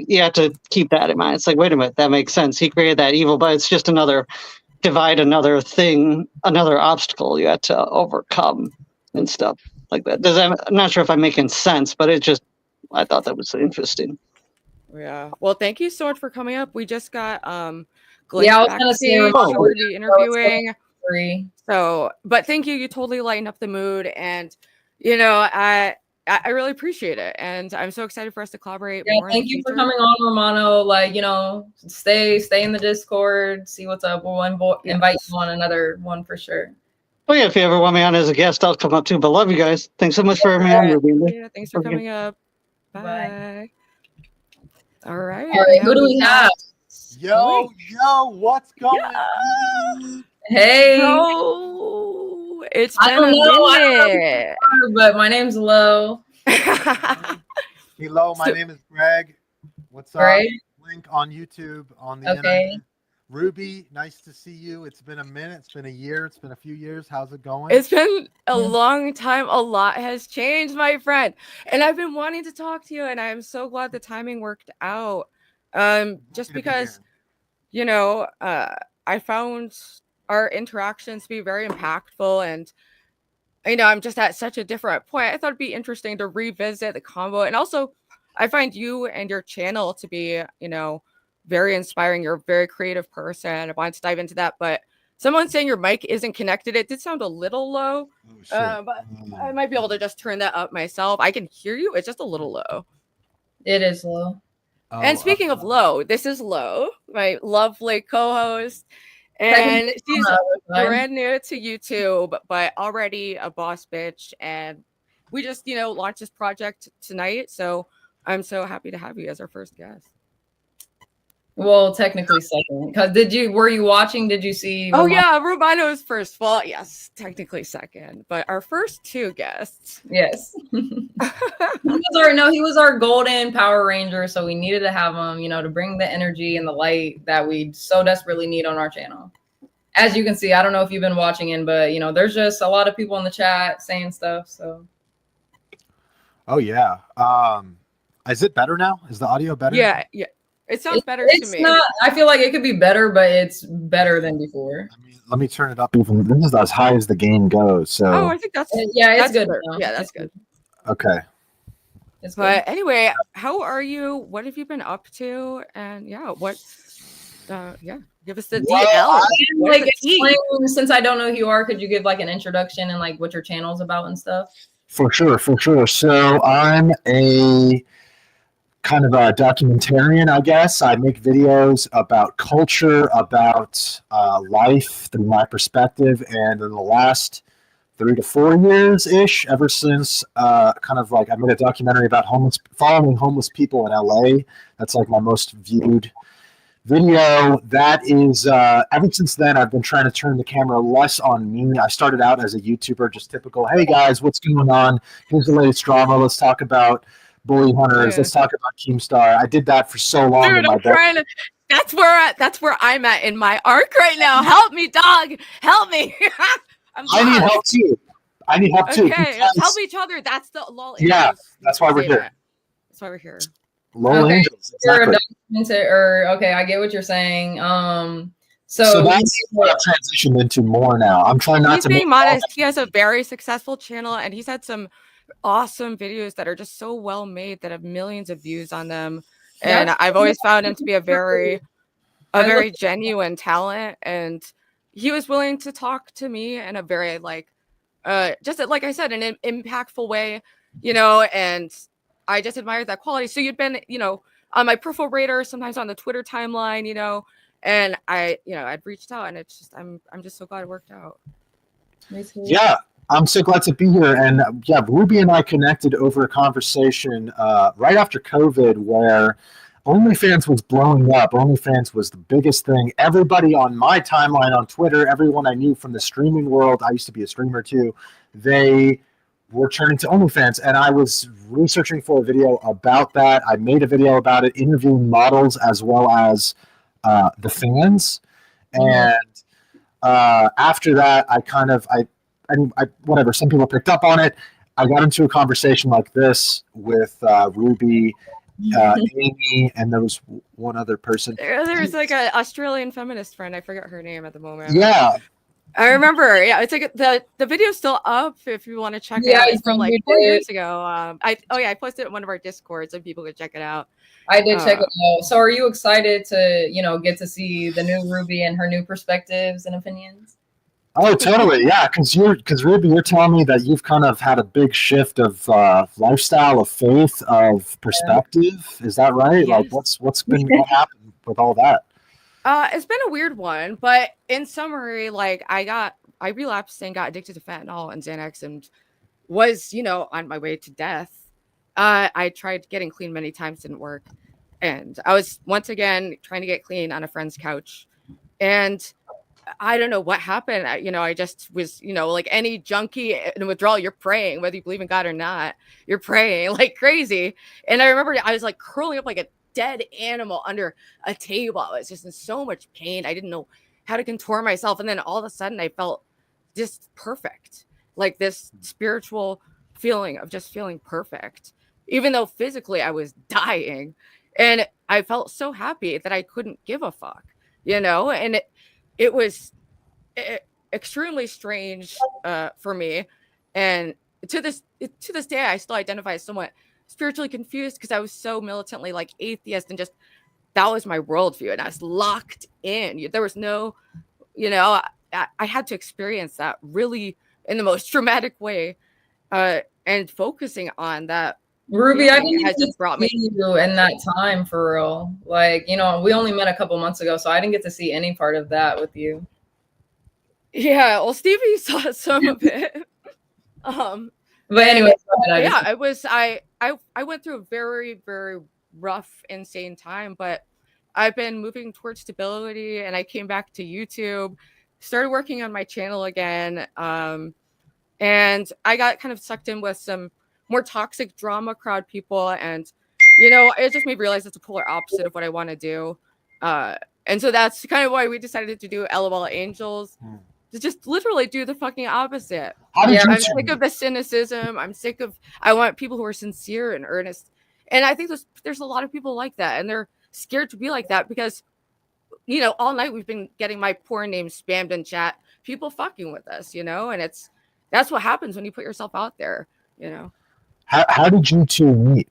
you have to keep that in mind. It's like, wait a minute, that makes sense. He created that evil, but it's just another divide, another thing, another obstacle you have to overcome and stuff like that. I'm not sure if I'm making sense, but I thought that was interesting. Yeah. Well, thank you so much for coming up. We just got I was gonna say we'll be interviewing. But thank you. You totally lightened up the mood, and I really appreciate it, and I'm so excited for us to collaborate more. Thank you for coming on, Romano. Stay in the Discord, see what's up. We'll invite you on another one for sure. Oh yeah, if you ever want me on as a guest, I'll come up too. But love you guys. Thanks so much for having me on, Ruby. Yeah, thanks for coming up. Bye. All right. Who do we have? Yo, what's going on? Hey. Yo, it's been a minute. But my name's Lo. Hello, my name is Greg. What's up? Greg? Link on YouTube on the internet. Ruby, nice to see you. It's been a minute. It's been a year. It's been a few years. How's it going? It's been a long time. A lot has changed, my friend. And I've been wanting to talk to you, and I'm so glad the timing worked out. Just because, I found our interactions to be very impactful, and I'm just at such a different point. I thought it'd be interesting to revisit the combo. And also, I find you and your channel to be, very inspiring. You're a very creative person. I wanted to dive into that, but someone saying your mic isn't connected. It did sound a little low, but I might be able to just turn that up myself. I can hear you. It's just a little low. It is low. And speaking of low, this is Lo, my lovely co-host, and she's brand new to YouTube, but already a boss bitch. And we just, launched this project tonight, so I'm so happy to have you as our first guest. Well, technically second. Because were you watching? Did you see? Oh yeah, Romano's first. Well, yes, technically second, but our first two guests. Yes. He was our golden Power Ranger, so we needed to have him, to bring the energy and the light that we so desperately need on our channel. As you can see, I don't know if you've been watching in, but there's just a lot of people in the chat saying stuff. So. Oh yeah. Is it better now? Is the audio better? Yeah. It sounds better to me. Not. I feel like it could be better, but it's better than before. Let me turn it up even. This is as high as the game goes. So. Oh, I think that's it's good. Yeah, that's good. Okay. It's but anyway, how are you? What have you been up to? And what? Give us the DL. Since I don't know who you are, could you give an introduction and what your channel's about and stuff? For sure. So I'm a kind of a documentarian, I guess. I make videos about culture, about life through my perspective, and in the last 3 to 4 years ish, ever since I made a documentary about following homeless people in LA. That's my most viewed video. That is, ever since then, I've been trying to turn the camera less on me. I started out as a YouTuber, just typical, hey guys, what's going on? Here's the latest drama. Let's talk about bully hunters. Let's talk about Keemstar. I did that for so long. Dude, I'm trying to. That's where I'm at in my arc right now. Help me, dog. Help me. I need help too. Okay, let's help each other. That's the LOL. Yeah, that's why we're here. That's why we're here. LOLAngelz. Exactly. Okay, I get what you're saying. So that's what I've transitioned into more now. I'm trying not to be modest. He has a very successful channel, and he's had some awesome videos that are just so well made that have millions of views on them. And I've always found him to be a very genuine talent, and he was willing to talk to me in a very just like I said, an impactful way, and I just admired that quality. So you'd been, on my profile radar, sometimes on the Twitter timeline, and I'd reached out, and it's just, I'm just so glad it worked out. Yeah, I'm so glad to be here. And yeah, Ruby and I connected over a conversation right after COVID where OnlyFans was blowing up. OnlyFans was the biggest thing. Everybody on my timeline on Twitter, everyone I knew from the streaming world, I used to be a streamer too, they were turning to OnlyFans. And I was researching for a video about that. I made a video about it, interviewing models as well as the fans. And after that, whatever, some people picked up on it. I got into a conversation like this with Ruby, Amy, and there was one other person. There's like an Australian feminist friend. I forget her name at the moment. Yeah. I remember. Yeah, it's like the video's still up if you want to check it out. It's from like 4 years ago. I posted it in one of our Discords so people could check it out. I did check it out. So are you excited to, get to see the new Ruby and her new perspectives and opinions? Oh, totally. Yeah. Cause Ruby, you're telling me that you've kind of had a big shift of lifestyle, of faith, of perspective. Is that right? Yes. Like what happened with all that? It's been a weird one, but in summary, like I relapsed and got addicted to fentanyl and Xanax and was, on my way to death. I tried getting clean many times, didn't work. And I was once again trying to get clean on a friend's couch. And I don't know what happened. I just was, like any junkie in withdrawal, you're praying, whether you believe in God or not, you're praying like crazy. And I remember I was like curling up like a dead animal under a table. I was just in so much pain. I didn't know how to contort myself. And then all of a sudden I felt just perfect, like this spiritual feeling of just feeling perfect, even though physically I was dying. And I felt so happy that I couldn't give a fuck, and it was extremely strange for me. And to this day, I still identify as somewhat spiritually confused because I was so militantly like atheist and just that was my worldview. And I was locked in. There was no, I had to experience that really in the most dramatic way and focusing on that. Ruby, I didn't get to see you in that time for real. Like, we only met a couple months ago, so I didn't get to see any part of that with you. Yeah, well, Stevie saw some of it. But anyway, I went through a very, very rough, insane time, but I've been moving towards stability, and I came back to YouTube, started working on my channel again, and I got kind of sucked in with some more toxic drama crowd people, and it just made me realize it's a polar opposite of what I want to do, and so that's kind of why we decided to do LOLAngelz, to just literally do the fucking opposite. I'm sick of the cynicism. I want people who are sincere and earnest, and I think there's a lot of people like that, and they're scared to be like that because all night we've been getting my porn name spammed in chat, people fucking with us, and that's what happens when you put yourself out there. How did you two meet?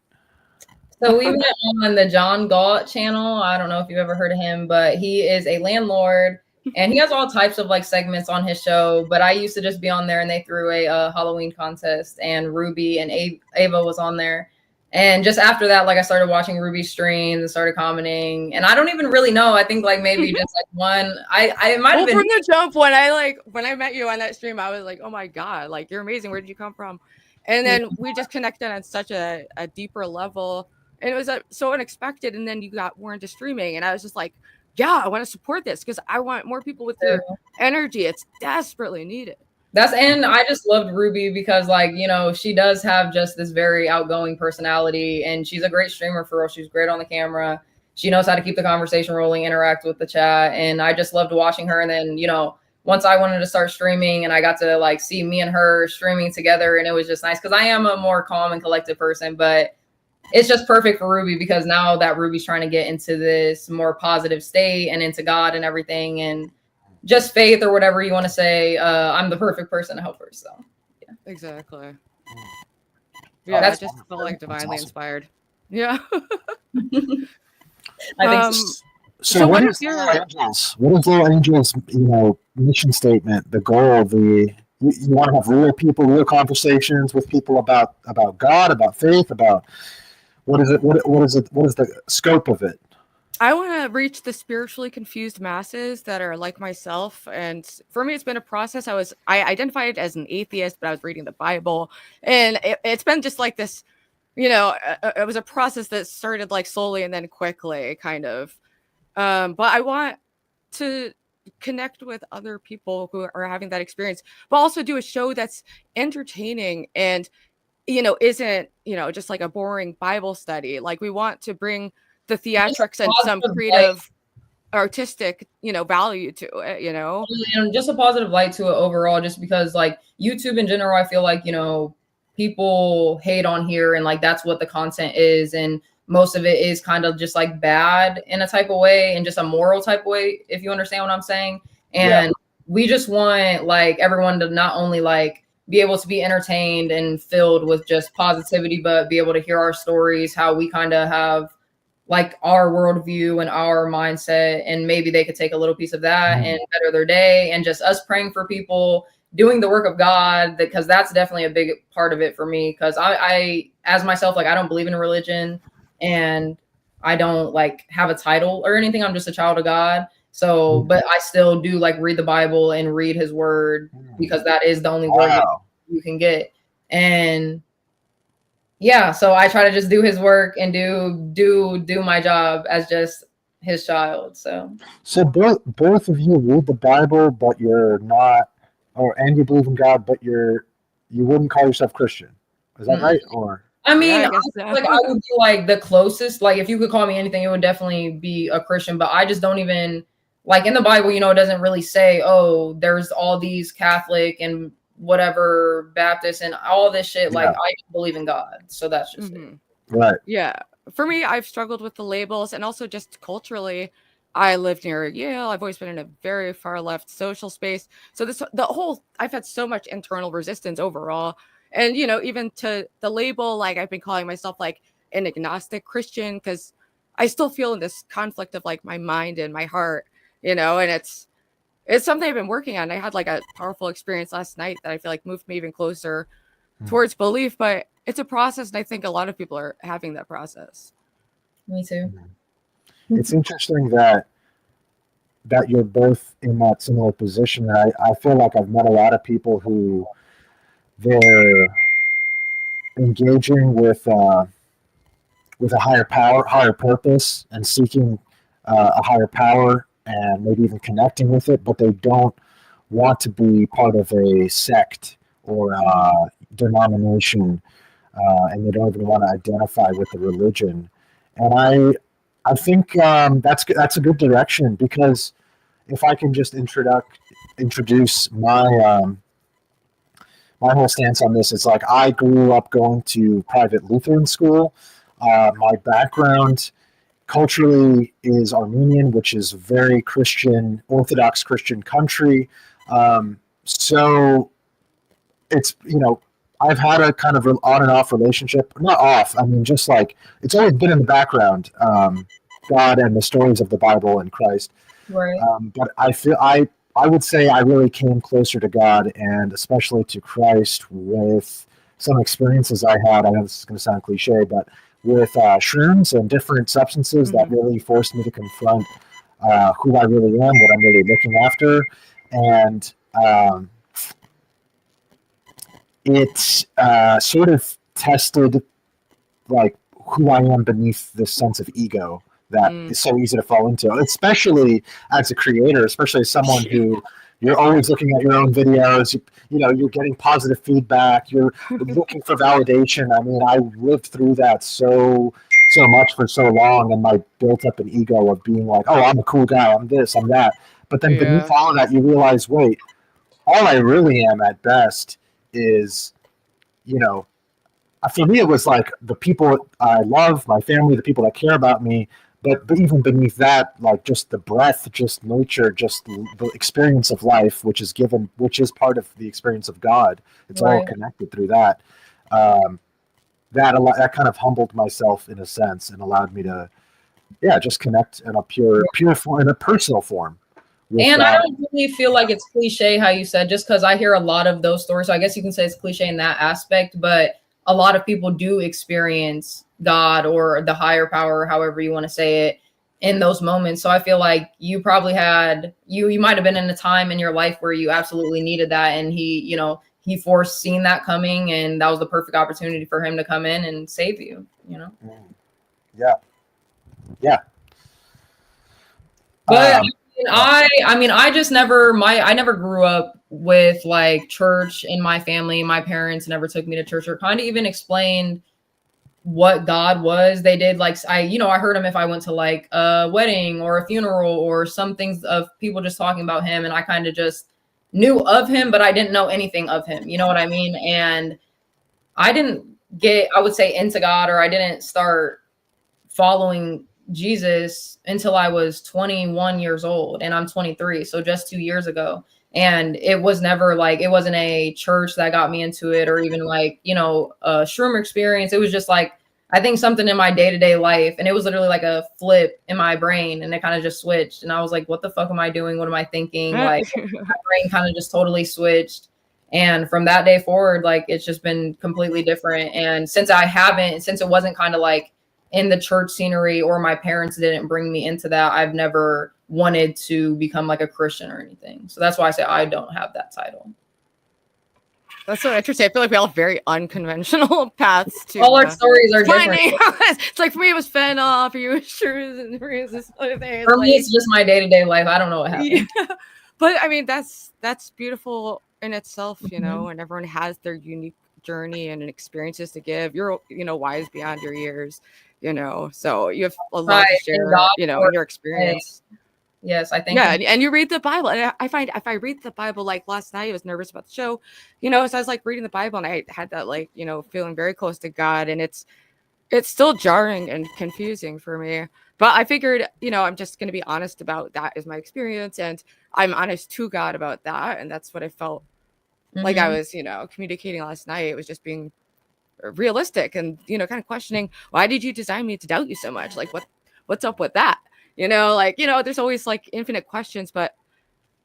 So we met on the John Galt channel. I don't know if you've ever heard of him, but he is a landlord and he has all types of like segments on his show. But I used to just be on there and they threw a Halloween contest and Ruby and Ava was on there. And just after that, like I started watching Ruby streams and started commenting. And I don't even really know. I think like maybe just like one. I might have been from the jump when I met you on that stream. I was like, oh my god, like you're amazing. Where did you come from? And then we just connected on such a deeper level, and it was so unexpected. And then you got more into streaming, and I was just like yeah, I want to support this because I want more people with your energy. It's desperately needed. And I just loved Ruby because, like, you know, she does have just this very outgoing personality, and she's a great streamer for real. She's great on the camera. She knows how to keep the conversation rolling, interact with the chat, and I just loved watching her. And then, you know, once I wanted to start streaming and I got to like see me and her streaming together, and it was just nice because I am a more calm and collected person, but it's just perfect for Ruby because now that Ruby's trying to get into this more positive state and into God and everything, and just faith or whatever you want to say, I'm the perfect person to help her. So yeah. Exactly. Yeah, That's I just felt like divinely inspired. Yeah. I think So what what is is your- LOLAngelz? What is LOLAngelz, mission statement, the goal, you want to have real people, real conversations with people about God, about faith, about what is it? What is it? What is the scope of it? I want to reach the spiritually confused masses that are like myself. And for me, it's been a process. I identified as an atheist, but I was reading the Bible, and it's been just like this, it was a process that started like slowly and then quickly kind of. But I want to connect with other people who are having that experience, but also do a show that's entertaining and, isn't, just like a boring Bible study. Like we want to bring the theatrics and some creative artistic, value to it, And just a positive light to it overall, just because like YouTube in general, I feel like, people hate on here and like that's what the content is. And most of it is kind of just like bad in a type of way and just a moral type of way, if you understand what I'm saying. And we just want like everyone to not only like be able to be entertained and filled with just positivity, but be able to hear our stories, how we kind of have like our worldview and our mindset, and maybe they could take a little piece of that and better their day, and just us praying for people, doing the work of God, because that's definitely a big part of it for me. Because I as myself, like I don't believe in religion and I don't like have a title or anything. I'm just a child of God. So, but I still do like read the Bible and read his word because that is the only word you can get. And yeah, so I try to just do his work and do my job as just his child. So both of you read the Bible, but you're not, and you believe in God, but you wouldn't call yourself Christian. Is that right? Or I mean, yeah, I guess so. like I would be like the closest. Like if you could call me anything, it would definitely be a Christian. But I just don't even like in the Bible. It doesn't really say, oh, there's all these Catholic and whatever Baptist and all this shit. Like I believe in God, so that's just it. Right. Yeah, for me, I've struggled with the labels, and also just culturally, I lived near Yale. I've always been in a very far left social space, so I've had so much internal resistance overall, and even to the label, like I've been calling myself like an agnostic Christian because I still feel in this conflict of like my mind and my heart, and it's something I've been working on. I had like a powerful experience last night that I feel like moved me even closer towards belief, but it's a process. And I think a lot of people are having that process. Me too. It's interesting that you're both in that similar position. I feel like I've met a lot of people who they're engaging with a higher power, higher purpose, and seeking a higher power, and maybe even connecting with it, but they don't want to be part of a sect or a denomination, and they don't even want to identify with the religion. And I think that's a good direction, because if I can just introduce my my whole stance on this, it's like I grew up going to private Lutheran school. My background culturally is Armenian, which is a very Christian, Orthodox Christian country. So it's, I've had a kind of on and off relationship, not off. I mean, just like it's always been in the background, God and the stories of the Bible and Christ. Right. But I would say I really came closer to God and especially to Christ with some experiences I had. I know this is going to sound cliche, but with shrooms and different substances that really forced me to confront who I really am, what I'm really looking after. And it sort of tested like who I am beneath this sense of ego that is so easy to fall into, especially as a creator, especially as someone who you're always looking at your own videos. You're getting positive feedback. You're looking for validation. I mean, I lived through that so much for so long, and I built up an ego of being like, oh, I'm a cool guy. I'm this, I'm that. But then beneath all of that, you realize, wait, all I really am at best is, for me, it was like the people I love, my family, the people that care about me. But even beneath that, like just the breath, just nature, just the experience of life, which is part of the experience of God. It's all connected through that. That kind of humbled myself in a sense and allowed me to, just connect in a pure form, in a personal form. And I don't really feel like it's cliche how you said, just because I hear a lot of those stories. So I guess you can say it's cliche in that aspect, but a lot of people do experience God or the higher power, however you want to say it, in those moments. So I feel like you probably you might have been in a time in your life where you absolutely needed that. And he foreseen that coming, and that was the perfect opportunity for him to come in and save you, Yeah. Yeah. But I never grew up with like church in my family. My parents never took me to church or kind of even explained what God was. They did like, I heard him if I went to like a wedding or a funeral or some things of people just talking about him. And I kind of just knew of him, but I didn't know anything of him. You know what I mean? And I didn't get, I would say, into God, or I didn't start following Jesus until I was 21 years old, and I'm 23. So just 2 years ago. And it was never like, it wasn't a church that got me into it, or even like, a shroomer experience. It was just like, I think something in my day-to-day life. And it was literally like a flip in my brain, and it kind of just switched. And I was like, what the fuck am I doing? What am I thinking? Like my brain kind of just totally switched. And from that day forward, like it's just been completely different. And since it wasn't kind of like in the church scenery, or my parents didn't bring me into that, I've never wanted to become like a Christian or anything. So that's why I say I don't have that title. That's so interesting. I feel like we all have very unconventional paths to all our stories are different. It's like for me it was fentanyl, for you it was shrooms, and for you this other thing. For me it's just my day-to-day life. I don't know what happened. Yeah. But I mean that's beautiful in itself, and everyone has their unique journey and experiences to give. You're wise beyond your years, so you have a lot to share, in your experience. Yes, I think. Yeah, and you read the Bible, and I find if I read the Bible, like last night I was nervous about the show, so I was like reading the Bible, and I had that like feeling very close to God, and it's still jarring and confusing for me. But I figured, I'm just going to be honest about that as my experience, and I'm honest to God about that, and that's what I felt like I was, communicating last night. It was just being realistic and, kind of questioning, why did you design me to doubt you so much? Like, what's up with that? There's always like infinite questions, but,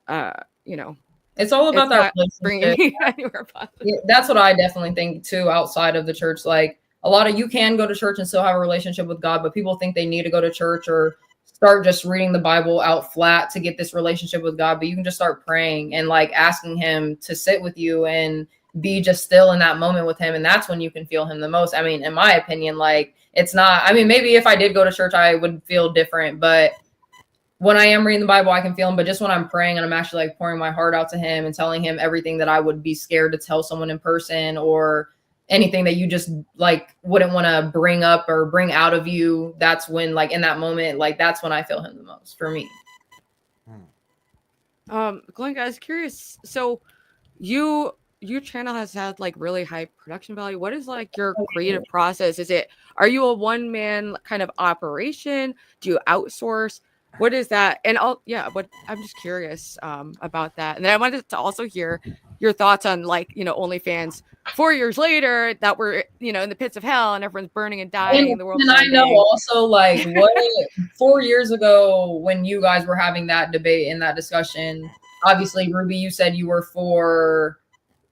it's all about that bringing me anywhere positive. Yeah, that's what I definitely think too, outside of the church. Like you can go to church and still have a relationship with God, but people think they need to go to church or start just reading the Bible out flat to get this relationship with God. But you can just start praying and like asking him to sit with you and be just still in that moment with him. And that's when you can feel him the most. I mean, in my opinion, like it's not, I mean, maybe if I did go to church, I would feel different, but when I am reading the Bible, I can feel him. But just when I'm praying and I'm actually like pouring my heart out to him and telling him everything that I would be scared to tell someone in person, or anything that you just like wouldn't want to bring up or bring out of you, that's when like in that moment, like that's when I feel him the most for me. Glenn, I was curious. So your channel has had like really high production value. What is like your creative process? Are you a one-man kind of operation? Do you outsource? What is that? And I'm just curious about that. And then I wanted to also hear your thoughts on like, OnlyFans 4 years later that we're, in the pits of hell and everyone's burning and dying in the world. And I know also like what 4 years ago when you guys were having that debate and that discussion, obviously Ruby, you said you were for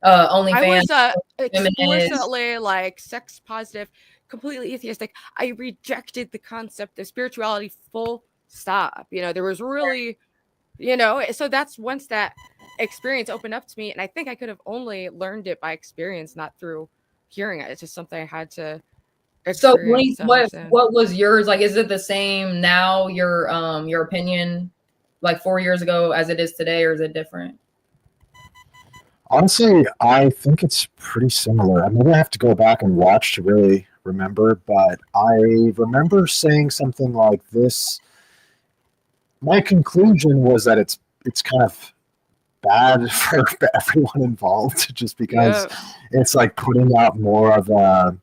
OnlyFans. I was explicitly like sex positive, completely atheistic. I rejected the concept of spirituality full stop. There was really, so that's once that experience opened up to me, and I think I could have only learned it by experience, not through hearing it. It's just something I had to So experience. what was yours? Like, is it the same now, your opinion, like 4 years ago as it is today, or is it different? Honestly, I think it's pretty similar. I maybe I have to go back and watch to really remember, but I remember saying something like this. My conclusion was that it's kind of bad for everyone involved, just because it's like putting out more of a.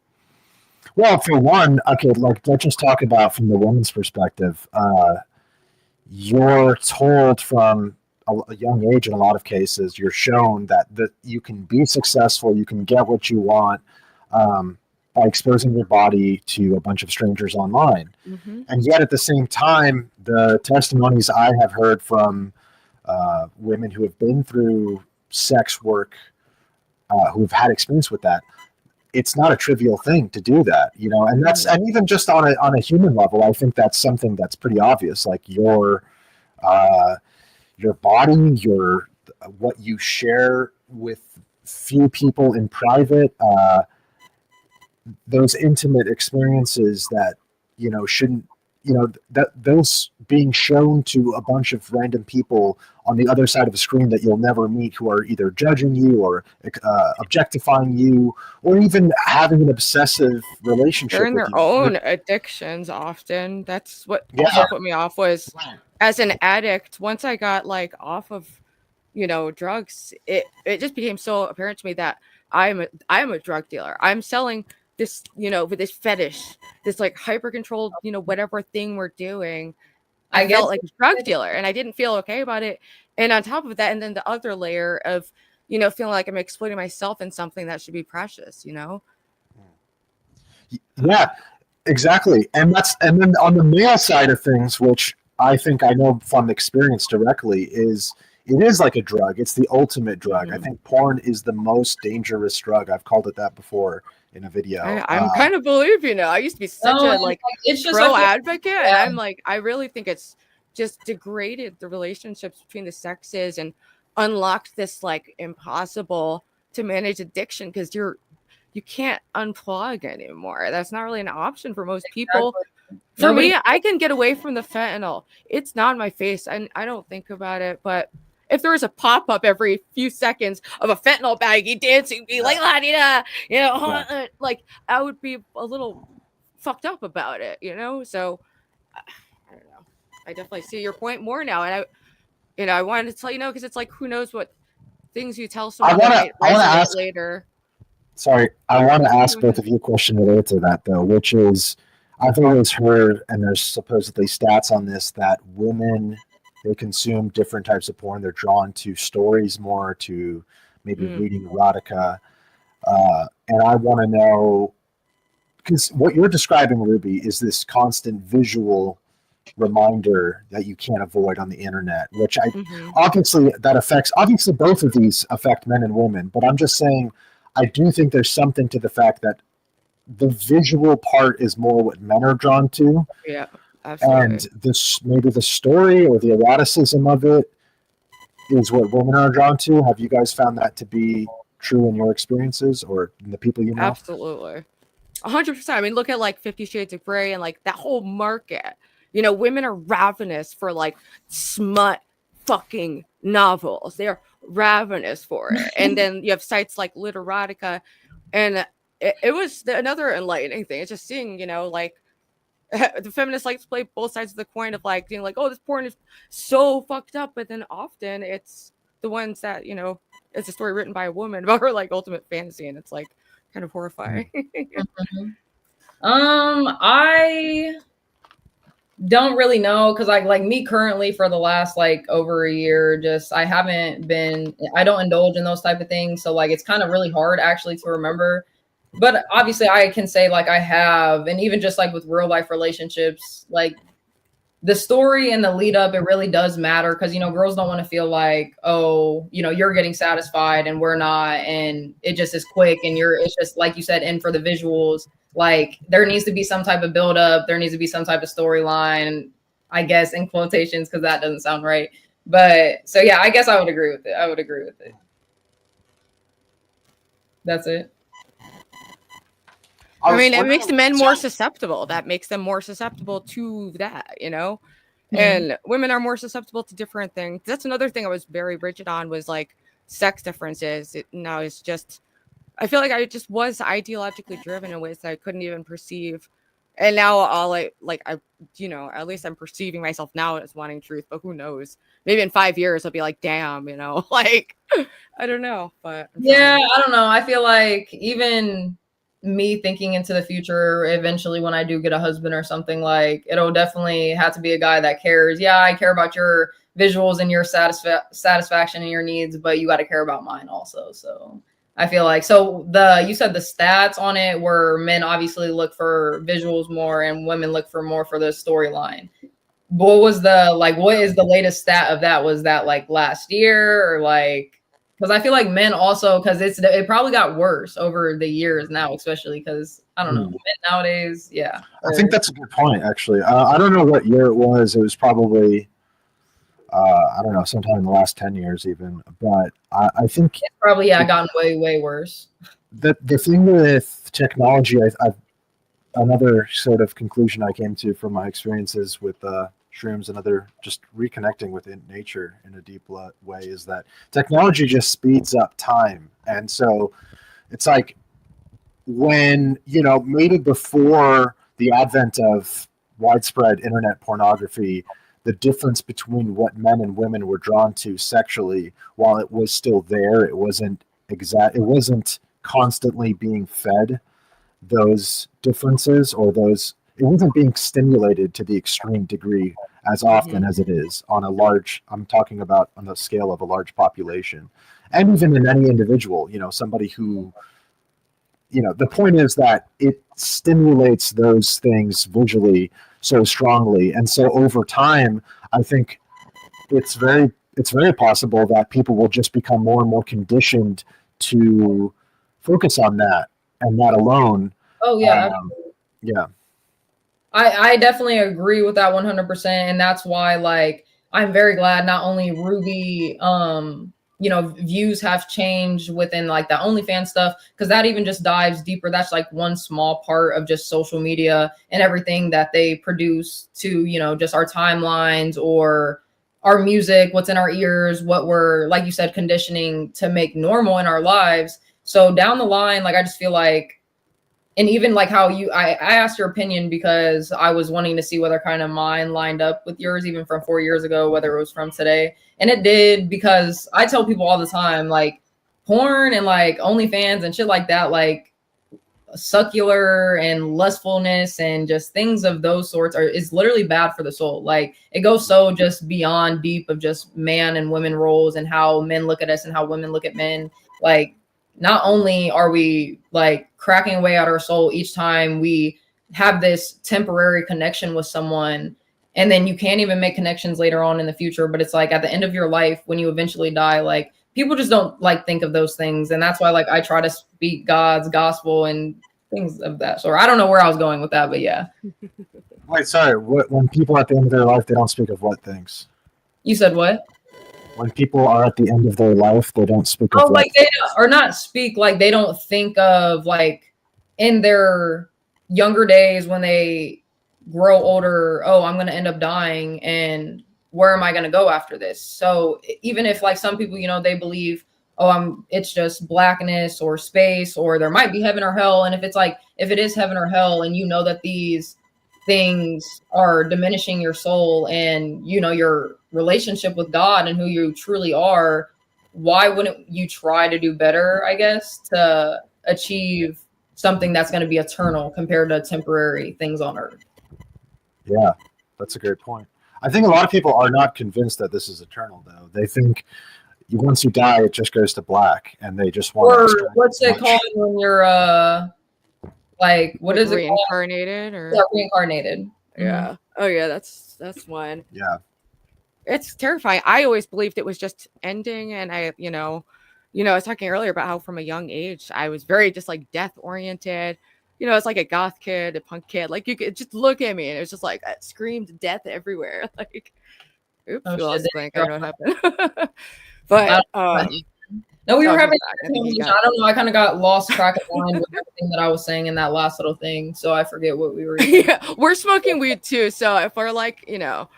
Well, for one, okay, like let's just talk about from the woman's perspective. You're told from a young age in a lot of cases, you're shown that you can be successful, you can get what you want by exposing your body to a bunch of strangers online. And yet at the same time, the testimonies I have heard from women who have been through sex work, who've had experience with that, it's not a trivial thing to do that, you know, and even just on a human level, I think that's something that's pretty obvious. Like your body, what you share with few people in private, those intimate experiences that shouldn't, that those being shown to a bunch of random people on the other side of a screen that you'll never meet, who are either judging you or objectifying you, or even having an obsessive relationship They're in with their you. own addictions often. That's what also put me off was, as an addict, once I got like off of drugs, it just became so apparent to me that I'm a drug dealer. I'm selling this, with this fetish, this like hyper controlled, whatever thing we're doing. I felt like a drug dealer, and I didn't feel okay about it. And on top of that, and then the other layer of, feeling like I'm exploiting myself in something that should be precious, Yeah, exactly. And then on the male side of things, which I think I know from experience directly, it is like a drug. It's the ultimate drug. I think porn is the most dangerous drug. I've called it that before in a video. I'm kind of believe, I used to be such a it's just pro advocate, and I'm like, I really think it's just degraded the relationships between the sexes and unlocked this like impossible to manage addiction, because you can't unplug anymore. That's not really an option for most people. For me, I can get away from the fentanyl. It's not in my face, and I don't think about it, but if there was a pop-up every few seconds of a fentanyl baggie dancing, be like, la-di-da, like I would be a little fucked up about it, So I don't know. I definitely see your point more now, and I wanted to tell because it's like, who knows what things you tell someone that might resonate later. Sorry, I want to ask both of you a question related to that, though, which is, I've always heard, and there's supposedly stats on this, that women, they consume different types of porn. They're drawn to stories more, to maybe reading erotica. And I want to know, because what you're describing, Ruby, is this constant visual reminder that you can't avoid on the internet, which obviously both of these affect men and women. But I'm just saying, I do think there's something to the fact that the visual part is more what men are drawn to. Yeah, absolutely. And maybe the story or the eroticism of it is what women are drawn to. Have you guys found that to be true in your experiences or in the people you know? Absolutely. 100%. I mean, look at like 50 Shades of Grey and like that whole market. Women are ravenous for like smut fucking novels. They are ravenous for it. And then you have sites like Literotica, and it was another enlightening thing. It's just seeing, like the feminists like to play both sides of the coin of like being like, oh, this porn is so fucked up, but then often it's the ones that, it's a story written by a woman about her like ultimate fantasy, and it's like kind of horrifying. I don't really know, because like me currently for the last like over a year, I don't indulge in those type of things, so like it's kind of really hard actually to remember. But obviously I can say like I have, and even just like with real life relationships, like the story and the lead up, it really does matter, because girls don't want to feel like, oh, you're getting satisfied and we're not, and it just is quick, and it's just like you said, in for the visuals. Like there needs to be some type of build up, there needs to be some type of storyline, I guess, in quotations, because that doesn't sound right. But so yeah, I guess I would agree with it. That's it. I mean, it makes wondering- men more susceptible. That makes them more susceptible to that, you know? And women are more susceptible to different things. That's another thing I was very rigid on, was like sex differences. Now it's just, I feel like I just was ideologically driven in ways that I couldn't even perceive. And now I, you know, at least I'm perceiving myself now as wanting truth, but who knows? Maybe in 5 years I'll be like, damn, you know, like, I don't know, but yeah, I don't know. I feel like even me thinking into the future, eventually when I do get a husband or something, like it'll definitely have to be a guy that cares. Yeah, I care about your visuals and your satisfaction and your needs, but you got to care about mine also. So I feel like, so you said the stats on it were men obviously look for visuals more and women look for more for the storyline. What was what is the latest stat of that? Was that like last year or like, because I feel like men also, because it probably got worse over the years now, especially because I don't know, men nowadays, yeah. I think that's a good point, actually. I don't know what year it was. It was probably, I don't know, sometime in the last 10 years even. But I think it's probably gotten way, way worse. The thing with technology, another sort of conclusion I came to from my experiences with shrooms and other just reconnecting with nature in a deep way is that technology just speeds up time. And so it's like when, you know, maybe before the advent of widespread internet pornography, the difference between what men and women were drawn to sexually, while it was still there, it wasn't constantly being fed those differences, or it wasn't being stimulated to the extreme degree as often as it is on I'm talking about on the scale of a large population, and even in any individual, you know, somebody who, you know, the point is that it stimulates those things visually so strongly. And so over time, I think it's very possible that people will just become more and more conditioned to focus on that and that alone. Oh yeah. Yeah. I definitely agree with that 100%. And that's why, like, I'm very glad not only Ruby, you know, views have changed within like the OnlyFans stuff, because that even just dives deeper. That's like one small part of just social media and everything that they produce to, you know, just our timelines or our music, what's in our ears, what we're, like you said, conditioning to make normal in our lives. So down the line, like, I just feel like, and even like how I asked your opinion because I was wanting to see whether kind of mine lined up with yours, even from 4 years ago, whether it was from today. And it did, because I tell people all the time, like, porn and like OnlyFans and shit like that, like succular and lustfulness and just things of those sorts is literally bad for the soul. Like, it goes so just beyond deep of just man and women roles and how men look at us and how women look at men. Like, not only are we like cracking away at our soul each time we have this temporary connection with someone, and then you can't even make connections later on in the future, but it's like at the end of your life when you eventually die, like, people just don't like think of those things. And that's why, like, I try to speak God's gospel and things of that sort. I don't know where I was going with that, but yeah. Wait, sorry. When people at the end of their life, they don't speak of what things? You said what? When people are at the end of their life, they don't speak of like they or not speak, like they don't think of like in their younger days when they grow older, oh, I'm going to end up dying and where am I going to go after this? So even if like some people, you know, they believe, oh, it's just blackness or space, or there might be heaven or hell. And if it's like, if it is heaven or hell and you know that these things are diminishing your soul and, you know, your relationship with God and who you truly are, why wouldn't you try to do better, I guess, to achieve something that's going to be eternal compared to temporary things on earth? Yeah, that's a great point. I think a lot of people are not convinced that this is eternal, though. They think once you die, it just goes to black, and they just want or what's it called when you're like, what is it called? Reincarnated or reincarnated. Yeah. Mm-hmm. Oh yeah, that's one. Yeah. It's terrifying. I always believed it was just ending, and I was talking earlier about how from a young age I was very just like death oriented. You know, it's like a goth kid, a punk kid. Like, you could just look at me and it was just like it screamed death everywhere. Like, oops, I know what happened. But No, we were Oh, having. he's back. I think he I got- don't know. I kind of got lost track of line with everything that I was saying in that last little thing, so I forget what we were. Yeah, we're smoking weed too. So if we're like, you know,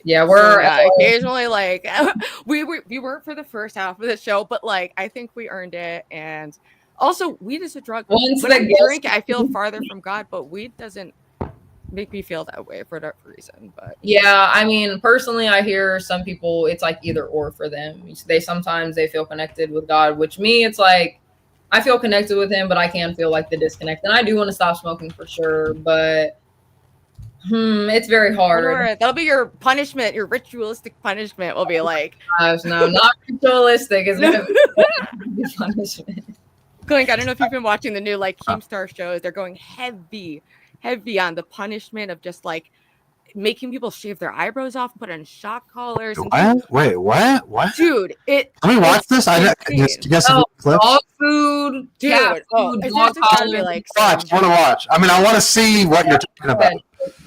Yeah, so, we're yeah, occasionally like we weren't for the first half of the show, but like I think we earned it. And also, weed is a drug. Once When the I guest- drink, I feel farther from God, but weed doesn't make me feel that way for that reason. But Yeah, I mean, personally, I hear some people it's like either or for them. They sometimes they feel connected with God, which me, it's like I feel connected with Him, but I can feel like the disconnect, and I do want to stop smoking for sure, but it's very hard. Or that'll be your punishment. Your ritualistic punishment will be like, Gosh, no, not ritualistic. It's gonna be punishment. Clink, I don't know if you've been watching the new like Keemstar shows. They're going heavy on the punishment of just like making people shave their eyebrows off, put on shock collars. And What? Wait, what? What? dude, Let me watch this. I insane. you guys some clips. Dog food, Dude, cat food, it's dog just gotta be collar. like Watch. Want to watch? I mean, I want to see what you're talking about.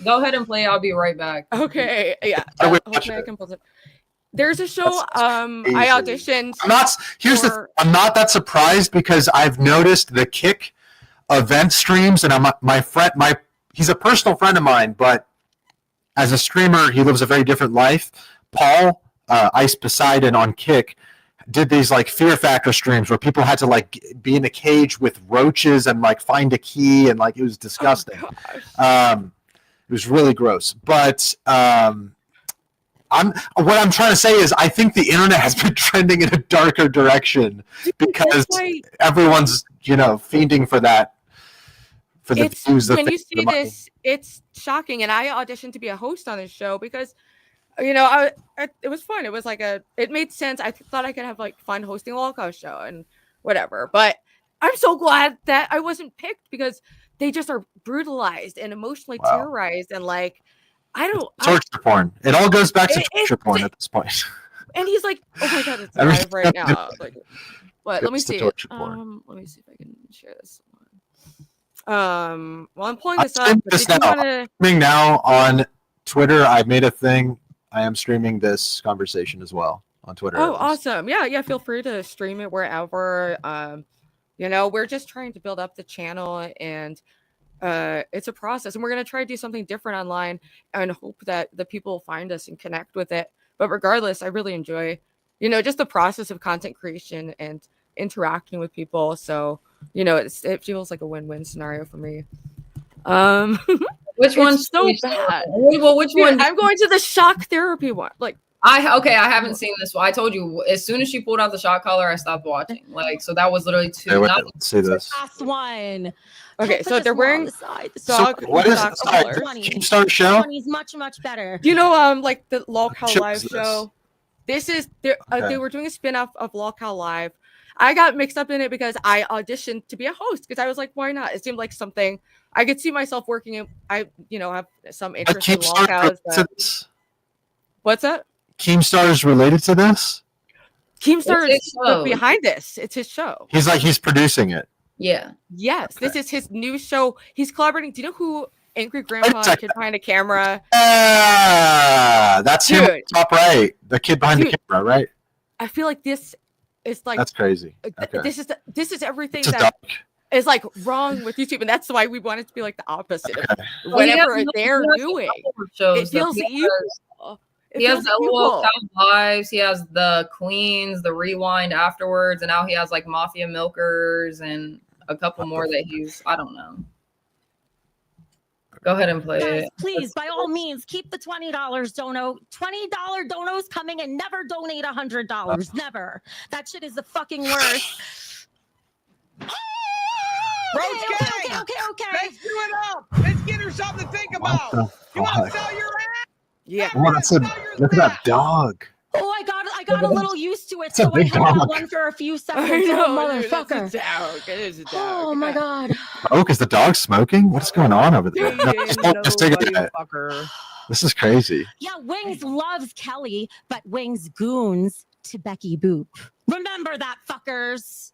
Go ahead and play. I'll be right back. okay, yeah. How do we Hopefully watch I it? can pull it. There's a show. I crazy. auditioned. I'm not that surprised because I've noticed the Kick event streams, and he's a personal friend of mine, but as a streamer, he lives a very different life. Paul, Ice Poseidon on Kick, did these like Fear Factor streams where people had to like be in a cage with roaches and like find a key, and like it was disgusting. It was really gross. But what I'm trying to say is I think the internet has been trending in a darker direction because everyone's fiending for that. For the views when you see this, it's shocking. And I auditioned to be a host on this show because, it was fun. It was like it made sense. I thought I could have like fun hosting a LOLcast show and whatever. But I'm so glad that I wasn't picked because they just are brutalized and emotionally terrorized and like torture porn. It all goes back to torture porn at this point. And he's like, "Oh my god, it's live right now!" Like, what? Let me see. Let me see if I can share this. Well, I'm pulling this up. I'm streaming now on Twitter. I made a thing. I am streaming this conversation as well on Twitter. Oh, awesome! Yeah. Feel free to stream it wherever. We're just trying to build up the channel, and it's a process, and we're gonna try to do something different online, and hope that the people find us and connect with it. But regardless, I really enjoy, just the process of content creation and interacting with people. So, it feels like a win-win scenario for me. Which one's so bad? Well, which one? I'm going to the shock therapy one. Like, I haven't seen this one. I told you as soon as she pulled out the shock collar, I stopped watching. Like, so that was literally two. Let's see this. Last one. Okay, so they're wearing what is it? Keemstar show? 20 is much better. Like the LOLcal Live show. This is they were doing a spin-off of LOLcal Live. I got mixed up in it because I auditioned to be a host because I was like, why not? It seemed like something I could see myself working in. I, have some interest in LOLcals. What's that? Keemstar is related to this? Keemstar is behind this. It's his show. He's producing it. Yeah. Yes, this is his new show. He's collaborating. Do you know who Angry Grandpa, Kid Behind a Camera? That's him top right. The kid behind the camera, right? I feel like this is like that's crazy. Okay. This is everything that is like wrong with YouTube, and that's why we want it to be like the opposite of whatever they're doing. It feels evil. He has the LOL Lives. He has the Queens, the Rewind afterwards, and now he has like Mafia Milkers and a couple more that I don't know. Go ahead and play it. Please, by all means, keep the $20 dono. $20 donos coming and never donate $100. Never. That shit is the fucking worst. Okay. Let's do it up. Let's get her something to think about. You want to sell your ass? Yeah. Look at that dog. Oh, I got a little used to it, so I held that one for a few seconds. Motherfucker. Oh my god. Oh, is the dog smoking? What's going on over there? No, just take it. This is crazy. Yeah, Wings loves Kelly, but Wings goons to Becky Boop. Remember that, fuckers.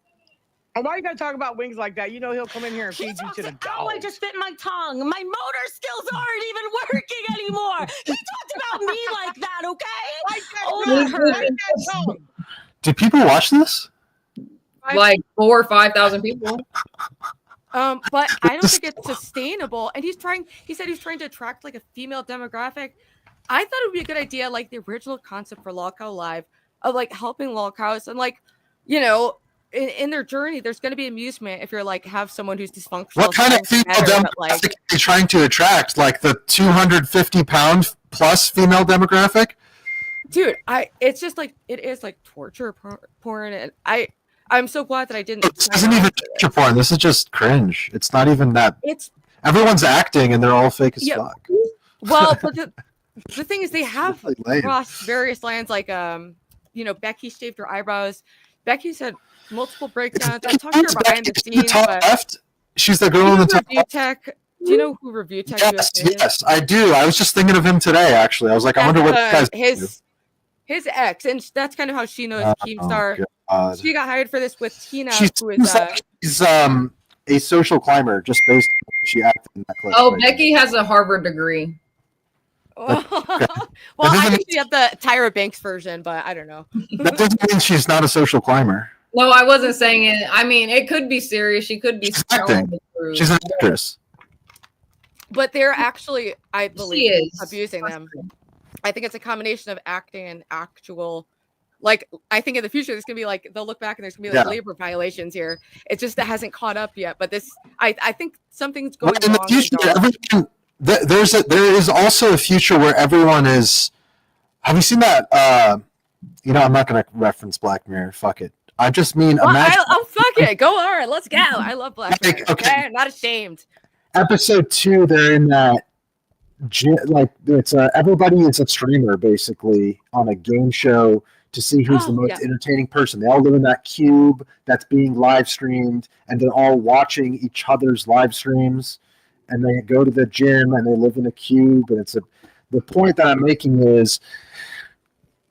And why you gotta talk about Wings like that? He'll come in here and feed you to the dog. Oh, I just bit my tongue. My motor skills aren't even working anymore. He talked about me like that, okay? Like that, Do people watch this? like 4,000 or 5,000 people. But I don't think it's sustainable. And he said he's trying to attract like a female demographic. I thought it would be a good idea, like the original concept for Lolcow Live, of like helping lolcows and like, you know, in their journey, there's going to be amusement if you're like have someone who's dysfunctional. What kind of female demographic are you trying to attract? Like the 250-pound plus female demographic? Dude, it's just like it is like torture porn, and I'm so glad that I didn't. This isn't even torture porn. This is just cringe. It's not even that. Everyone's acting and they're all fake as fuck. Well, but the thing is, they have crossed various lines. Like, you know, Becky shaved her eyebrows. Becky said multiple breakdowns. I talked to her behind the scenes. Left? She's the girl in the top left. Do you know who Review Tech is? Yes, I do. I was just thinking of him today, actually. I was like, I wonder what this guy's his ex, and that's kind of how she knows Keemstar. She got hired for this with Tina, who is she's a social climber, just based on what she acted in that clip. Oh, right? Becky has a Harvard degree. Well, I think she have the Tyra Banks version, but I don't know. That doesn't mean she's not a social climber. No, I wasn't saying it. I mean, it could be serious. She could be acting. She's an actress. But they're actually, I believe, abusing them. I think it's a combination of acting and actual. Like, I think in the future, there's going to be like, they'll look back and there's going to be like labor violations here. It just hasn't caught up yet. But this, I think something's going in wrong. The future, there is also a future where everyone is. Have you seen that? You know, I'm not going to reference Black Mirror. Fuck it. I just mean, imagine. Fuck it. Go on. Let's go. I love Black Mirror. Okay, I'm not ashamed. Episode 2, they're in that. Like it's everybody is a streamer basically on a game show to see who's the most entertaining person. They all live in that cube that's being live streamed, and they're all watching each other's live streams. And they go to the gym and they live in a cube. And the point that I'm making is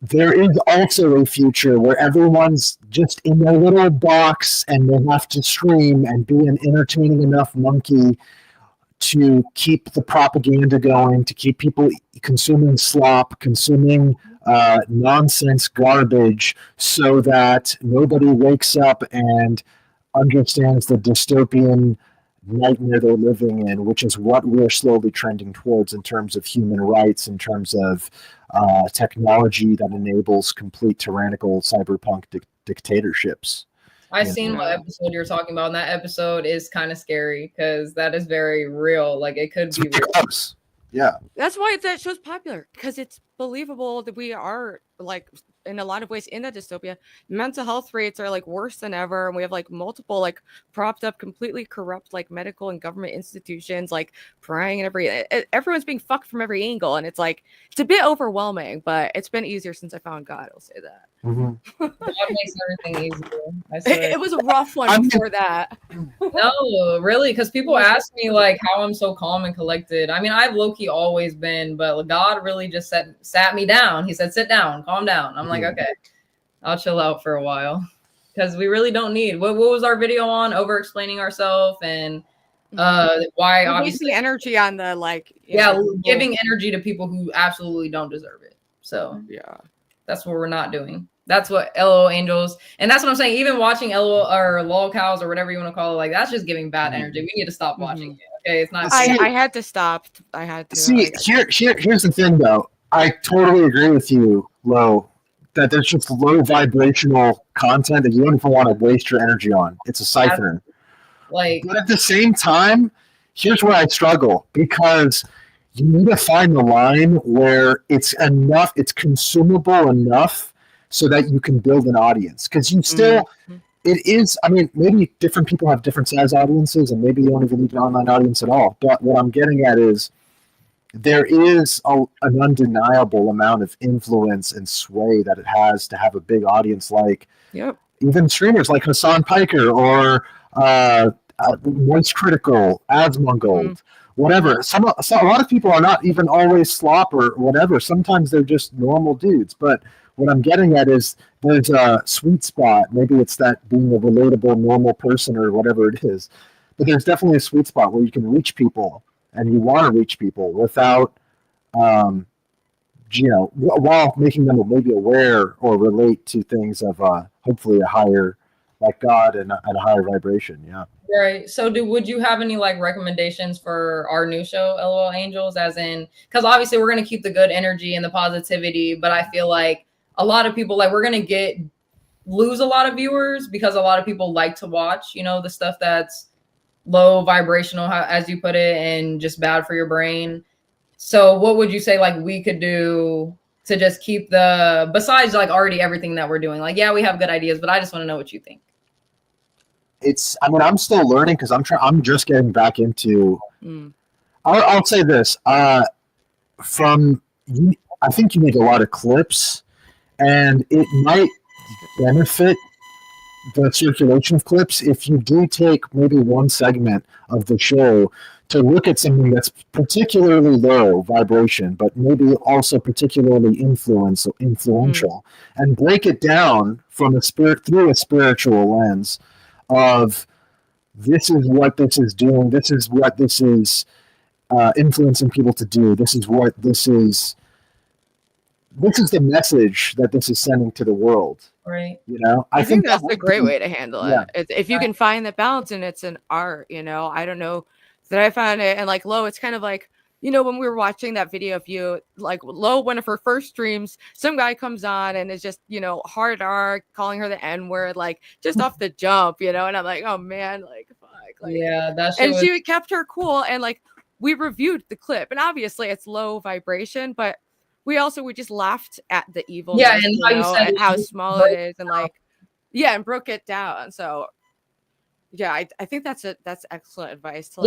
there is also a future where everyone's just in their little box and they have to stream and be an entertaining enough monkey to keep the propaganda going, to keep people consuming slop, consuming nonsense garbage, so that nobody wakes up and understands the dystopian nightmare they're living in, which is what we're slowly trending towards in terms of human rights, in terms of technology that enables complete tyrannical cyberpunk dictatorships. I've seen what episode you're talking about, and that episode is kind of scary because that is very real. Like, it could be real. Yeah. That's why that show's popular, because it's believable that we are, like, in a lot of ways in that dystopia. Mental health rates are like worse than ever, and we have like multiple like propped up, completely corrupt like medical and government institutions like prying and everyone's being fucked from every angle, and it's like it's a bit overwhelming, but it's been easier since I found God. I'll say that. Mm-hmm. God makes everything easier. It was a rough one before that. No, really, because people ask me like how I'm so calm and collected. I mean, I've low-key always been, but God really just sat me down. He said, "Sit down, calm down." I'm like, okay, I'll chill out for a while, because we really don't need. What was our video on? Over explaining ourselves and why obviously energy on the like giving energy to people who absolutely don't deserve it. So that's what we're not doing. That's what LOLangelz, and that's what I'm saying. Even watching LOLcows or whatever you want to call it, like that's just giving bad energy. We need to stop watching it. Okay, it's not. I had to stop. I had to. See, here's the thing, though. I totally agree with you, Lo, that there's just low vibrational content that you don't even want to waste your energy on. It's a siphoner. But at the same time, here's where I struggle, because you need to find the line where it's enough, it's consumable enough so that you can build an audience. Because you still, it is, I mean, maybe different people have different size audiences, and maybe you don't even need an online audience at all. But what I'm getting at is there is an undeniable amount of influence and sway that it has to have a big audience, like even streamers like Hassan Piker or Moist Critical, Adsmongold, whatever. A lot of people are not even always slop or whatever. Sometimes they're just normal dudes. But what I'm getting at is there's a sweet spot. Maybe it's that being a relatable, normal person or whatever it is. But there's definitely a sweet spot where you can reach people, and you want to reach people without, while making them maybe aware or relate to things of hopefully a higher like God and a higher vibration. Yeah. Right. So would you have any like recommendations for our new show, LOL Angels, as in, because obviously we're going to keep the good energy and the positivity, but I feel like a lot of people, like, we're going to lose a lot of viewers because a lot of people like to watch, you know, the stuff that's low vibrational, as you put it, and just bad for your brain. So what would you say, like, we could do to just keep besides like already everything that we're doing? Like, yeah, we have good ideas, but I just want to know what you think. I'm still learning because I'm just getting back into. I'll say this. I think you make a lot of clips, and it might benefit the circulation of clips if you do take maybe one segment of the show to look at something that's particularly low vibration, but maybe also particularly influential, and break it down from through a spiritual lens of this is what this is doing, this is what this is influencing people to do, this is what this is the message that this is sending to the world. Right. You know, I think that's a great way to handle it. Yeah. If you can find the balance, and it's an art, you know. I don't know that I found it, and like Lo, it's kind of like, you know, when we were watching that video of you, like Lo, one of her first streams, some guy comes on and is just, you know, hard R, calling her the N-word, like just off the jump, you know, and I'm like, oh man, like fuck, like, yeah, that's. And she kept her cool, and like we reviewed the clip, and obviously it's low vibration, but we just laughed at the evil, yeah, and how you said and how small it is, and like, yeah, and broke it down. So yeah, I think that's excellent advice. But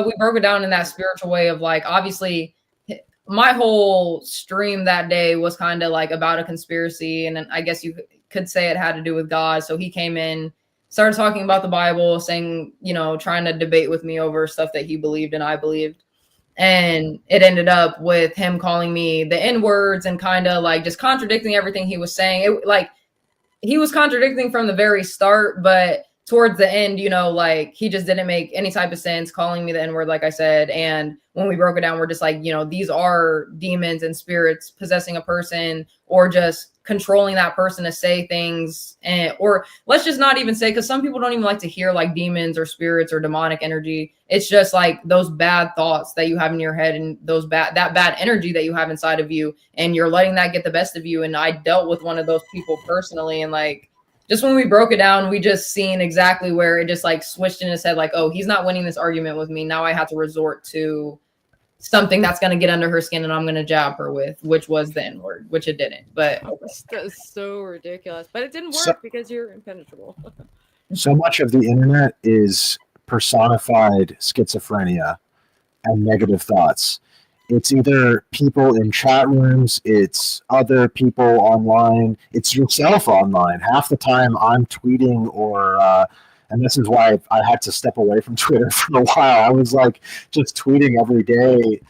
we broke it down in that spiritual way of like, obviously my whole stream that day was kind of like about a conspiracy, and I guess you could say it had to do with God. So he came in, started talking about the Bible, saying, you know, trying to debate with me over stuff that he believed and I believed. And it ended up with him calling me the N-words and kind of like just contradicting everything he was saying. It, like, he was contradicting from the very start, but towards the end, you know, like, he just didn't make any type of sense, calling me the N-word, like I said. And when we broke it down, we're just like, you know, these are demons and spirits possessing a person, or just controlling that person to say things, or let's just not even say, because some people don't even like to hear like demons or spirits or demonic energy. It's just like those bad thoughts that you have in your head, and that bad energy that you have inside of you, and you're letting that get the best of you. And I dealt with one of those people personally, and like, just when we broke it down, we just seen exactly where it just like switched in his head, like, oh, he's not winning this argument with me. Now I have to resort to something that's going to get under her skin and I'm going to jab her with, which was the N-word, which it didn't. But that's so ridiculous. But it didn't work because you're impenetrable. So much of the internet is personified schizophrenia and negative thoughts. It's either people in chat rooms, it's other people online, it's yourself online. Half the time I'm tweeting and this is why I had to step away from Twitter for a while. I was like just tweeting every day,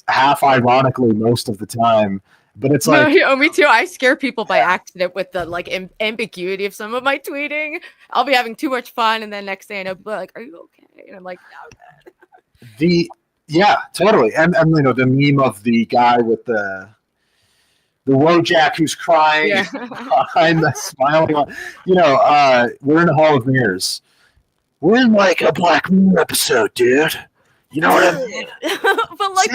half ironically most of the time. But it's like, no, me too. I scare people by accident with the like ambiguity of some of my tweeting. I'll be having too much fun, and then next day I know people are like, "Are you okay?" And I'm like, "No." Yeah, totally. And you know, the meme of the guy with the Wojak who's crying behind the smiling one. You know, we're in a Hall of Mirrors. We're in like a Black Mirror episode, dude. You know what I mean? But like,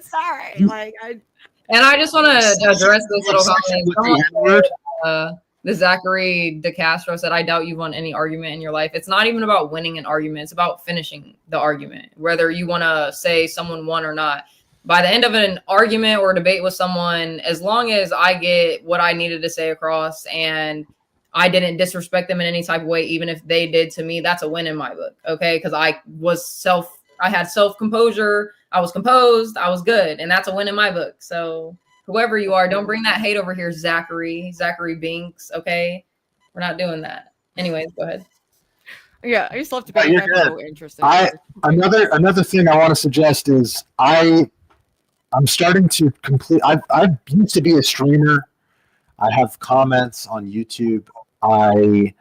sorry. Like, I just want to address this little comment. The Zachary DeCastro said, I doubt you've won any argument in your life. It's not even about winning an argument. It's about finishing the argument, whether you want to say someone won or not. By the end of an argument or debate with someone, as long as I get what I needed to say across and I didn't disrespect them in any type of way, even if they did to me, that's a win in my book. Okay. Cause I had self-composure. I was composed. I was good. And that's a win in my book. So whoever you are, don't bring that hate over here, Zachary Binks. Okay. We're not doing that. Anyways, go ahead. Yeah. I just love to be so interested. Another thing I want to suggest is I'm starting to complete. I used to be a streamer. I have comments on YouTube. I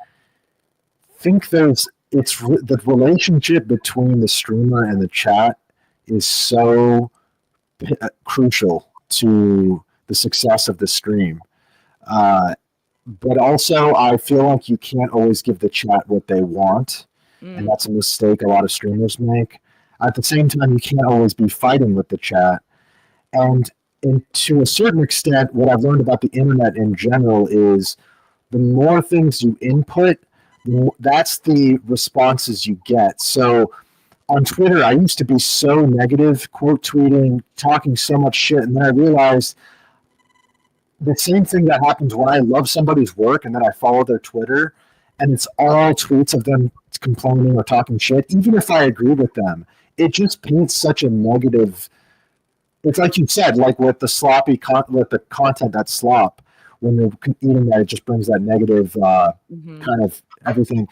think the relationship between the streamer and the chat is so crucial to the success of the stream. but also I feel like you can't always give the chat what they want, and that's a mistake a lot of streamers make. At the same time, you can't always be fighting with the chat, and to a certain extent, what I've learned about the internet in general is the more things you input, that's the responses you get. So on Twitter, I used to be so negative, quote tweeting, talking so much shit, and then I realized the same thing that happens when I love somebody's work and then I follow their Twitter, and it's all tweets of them complaining or talking shit, even if I agree with them. It just paints such a negative. It's like you said, like with the sloppy with the content that's slop. When you're eating that, it just brings that negative kind of everything.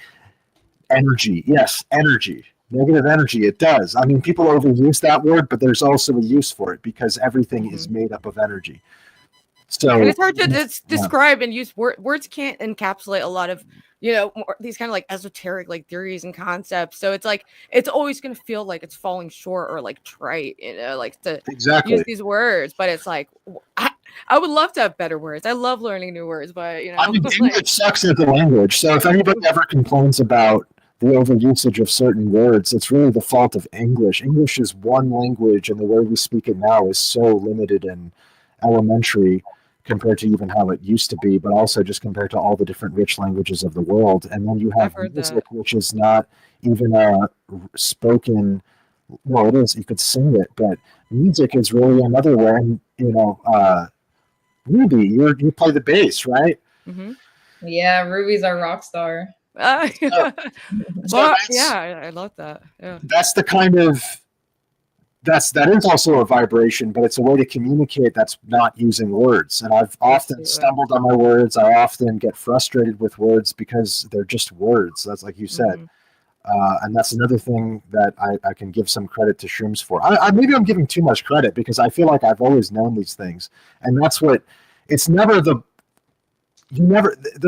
Energy, yes, energy, negative energy. It does. I mean, people overuse that word, but there's also a use for it because everything is made up of energy. So and it's hard to describe and use words can't encapsulate a lot of these kind of like esoteric like theories and concepts. So it's like it's always going to feel like it's falling short or like trite, like to use these words. But it's like I would love to have better words. I love learning new words, but I mean, English sucks as a language. So if anybody ever complains about the overusage of certain words, it's really the fault of English. English is one language, and the way we speak it now is so limited and elementary compared to even how it used to be, but also just compared to all the different rich languages of the world. And then you have music, which is not even a spoken. Well, it is. You could sing it, but music is really another way. And Ruby, you play the bass, right? Mm-hmm. Yeah, Ruby's our rock star. Well, yeah, I love that. Yeah, that's the kind of that is also a vibration, but it's a way to communicate that's not using words. And I've often stumbled on my words. I often get frustrated with words because they're just words. That's like you said. And that's another thing that I can give some credit to Shrooms for. Maybe I'm giving too much credit because I feel like I've always known these things. And that's what, it's never the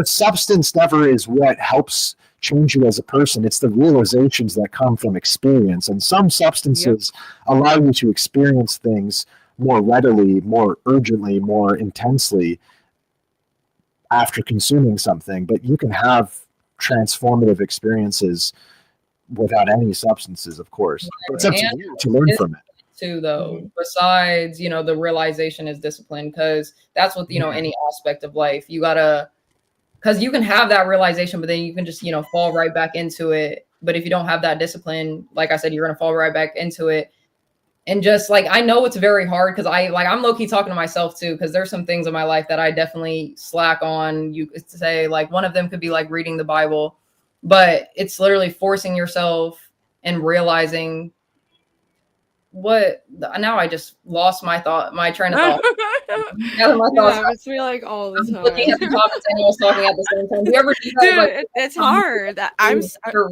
substance never is what helps change you as a person. It's the realizations that come from experience. And some substances allow you to experience things more readily, more urgently, more intensely after consuming something. But you can have transformative experiences without any substances, of course. It's up to you to learn from it. Too, though, besides, the realization is discipline, because that's what, any aspect of life, you gotta, because you can have that realization, but then you can just, fall right back into it. But if you don't have that discipline, like I said, you're going to fall right back into it. And just like, I know it's very hard because I'm low-key talking to myself too, because there's some things in my life that I definitely slack on. You could say like one of them could be like reading the Bible, but it's literally forcing yourself and realizing now I just lost my train of thought. It's me like all the time. Looking at the comments and I was talking at the same time. Do you ever do that? Dude, like, it's hard. I'm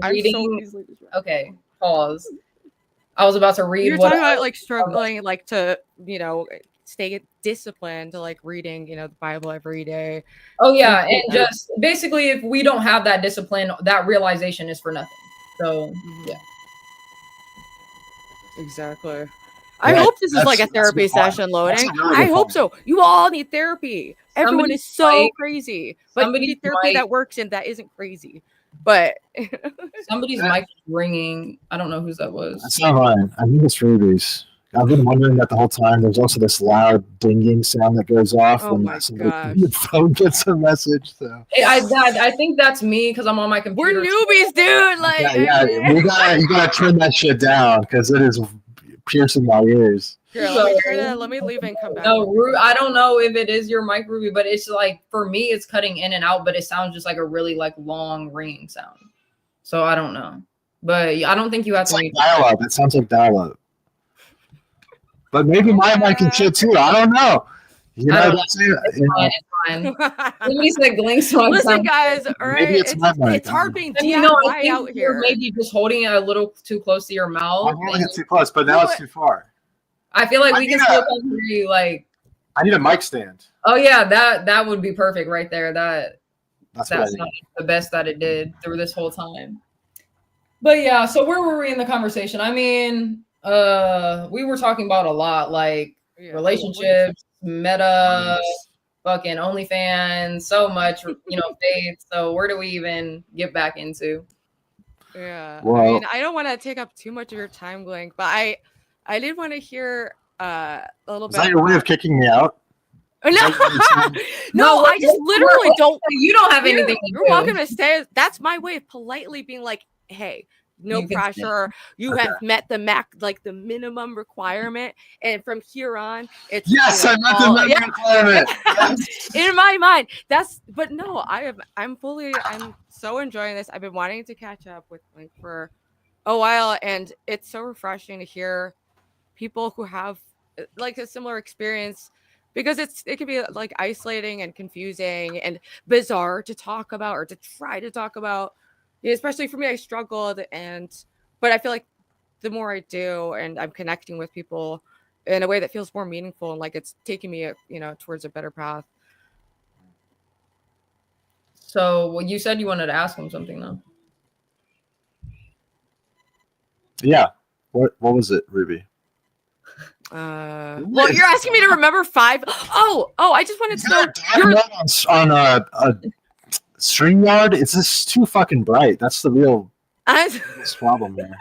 reading. So okay, pause. I was about to read. You're talking about like struggling, like to stay disciplined to like reading, the Bible every day. Oh yeah, and just basically, if we don't have that discipline, that realization is for nothing. So yeah. Exactly. I hope this is like a therapy session, Loading. I hope so. You all need therapy. Everyone is so crazy, but you need therapy that works and that isn't crazy. But somebody's mic is ringing. I don't know whose that was. That's not mine. I think it's Ruby's. I've been wondering that the whole time. There's also this loud dinging sound that goes off when your phone gets a message. So I think that's me because I'm on my computer. We're newbies, dude. Like, you gotta turn that shit down because it is piercing my ears. Here, let me leave and come back. No, I don't know if it is your mic, Ruby, but it's like for me, it's cutting in and out, but it sounds just like a really like long ringing sound. So I don't know, but I don't think you have to. Like dial-up. It sounds like dial-up. But maybe my mic can shit too. I don't know. It's fine. Somebody said Glink's mic. Listen, guys, all right. Maybe it's my mic. It's hard being DIY out here. Maybe just holding it a little too close to your mouth. I'm holding it too close, but now it's too far. I feel like we can still hear you. Like, I need a mic stand. Oh yeah, that would be perfect right there. That's the best that it did through this whole time. But yeah, so where were we in the conversation? I mean, we were talking about a lot, like relationships, meta, fucking OnlyFans, so much, faith. So where do we even get back into? Yeah. Well, I mean, I don't want to take up too much of your time, Blink, but I did want to hear a little is bit. that your way of kicking me out? No, no, I just literally don't. You don't have anything to You're do. welcome to stay. That's my way of politely being like, hey, no You can pressure. You have met the the minimum requirement, and from here on, it's Yes, I met the minimum requirement. In my mind, but no, I'm so enjoying this. I've been wanting to catch up with Blink for a while, and it's so refreshing to hear people who have like a similar experience, because it can be like isolating and confusing and bizarre to talk about or to try to talk about. Especially for me, I struggled, but I feel like the more I do, and I'm connecting with people in a way that feels more meaningful, and like it's taking me, towards a better path. So, you said you wanted to ask him something, though. Yeah. What was it, Ruby? Well, you're asking me to remember 5. Oh, I just wanted to know. On a StreamYard, it's just too fucking bright. That's the real problem here.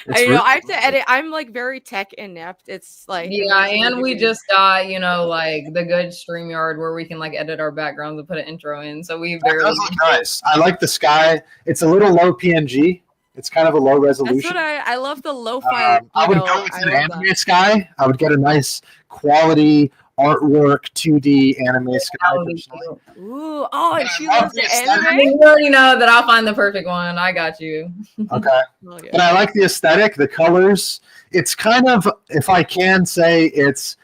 I know. I have to edit. I'm like very tech inept. It's like and we just got like the good StreamYard where we can like edit our backgrounds and put an intro in. So we barely. That does look nice. I like the sky. It's a little low PNG. It's kind of a low resolution. That's what I love the lo-fi. I would go with an anime sky. I would get a nice quality artwork 2D anime sky. Ooh, and she loves the anime. You already know that I'll find the perfect one. I got you. Okay. But I like the aesthetic, the colors. It's kind of, if I can say, it's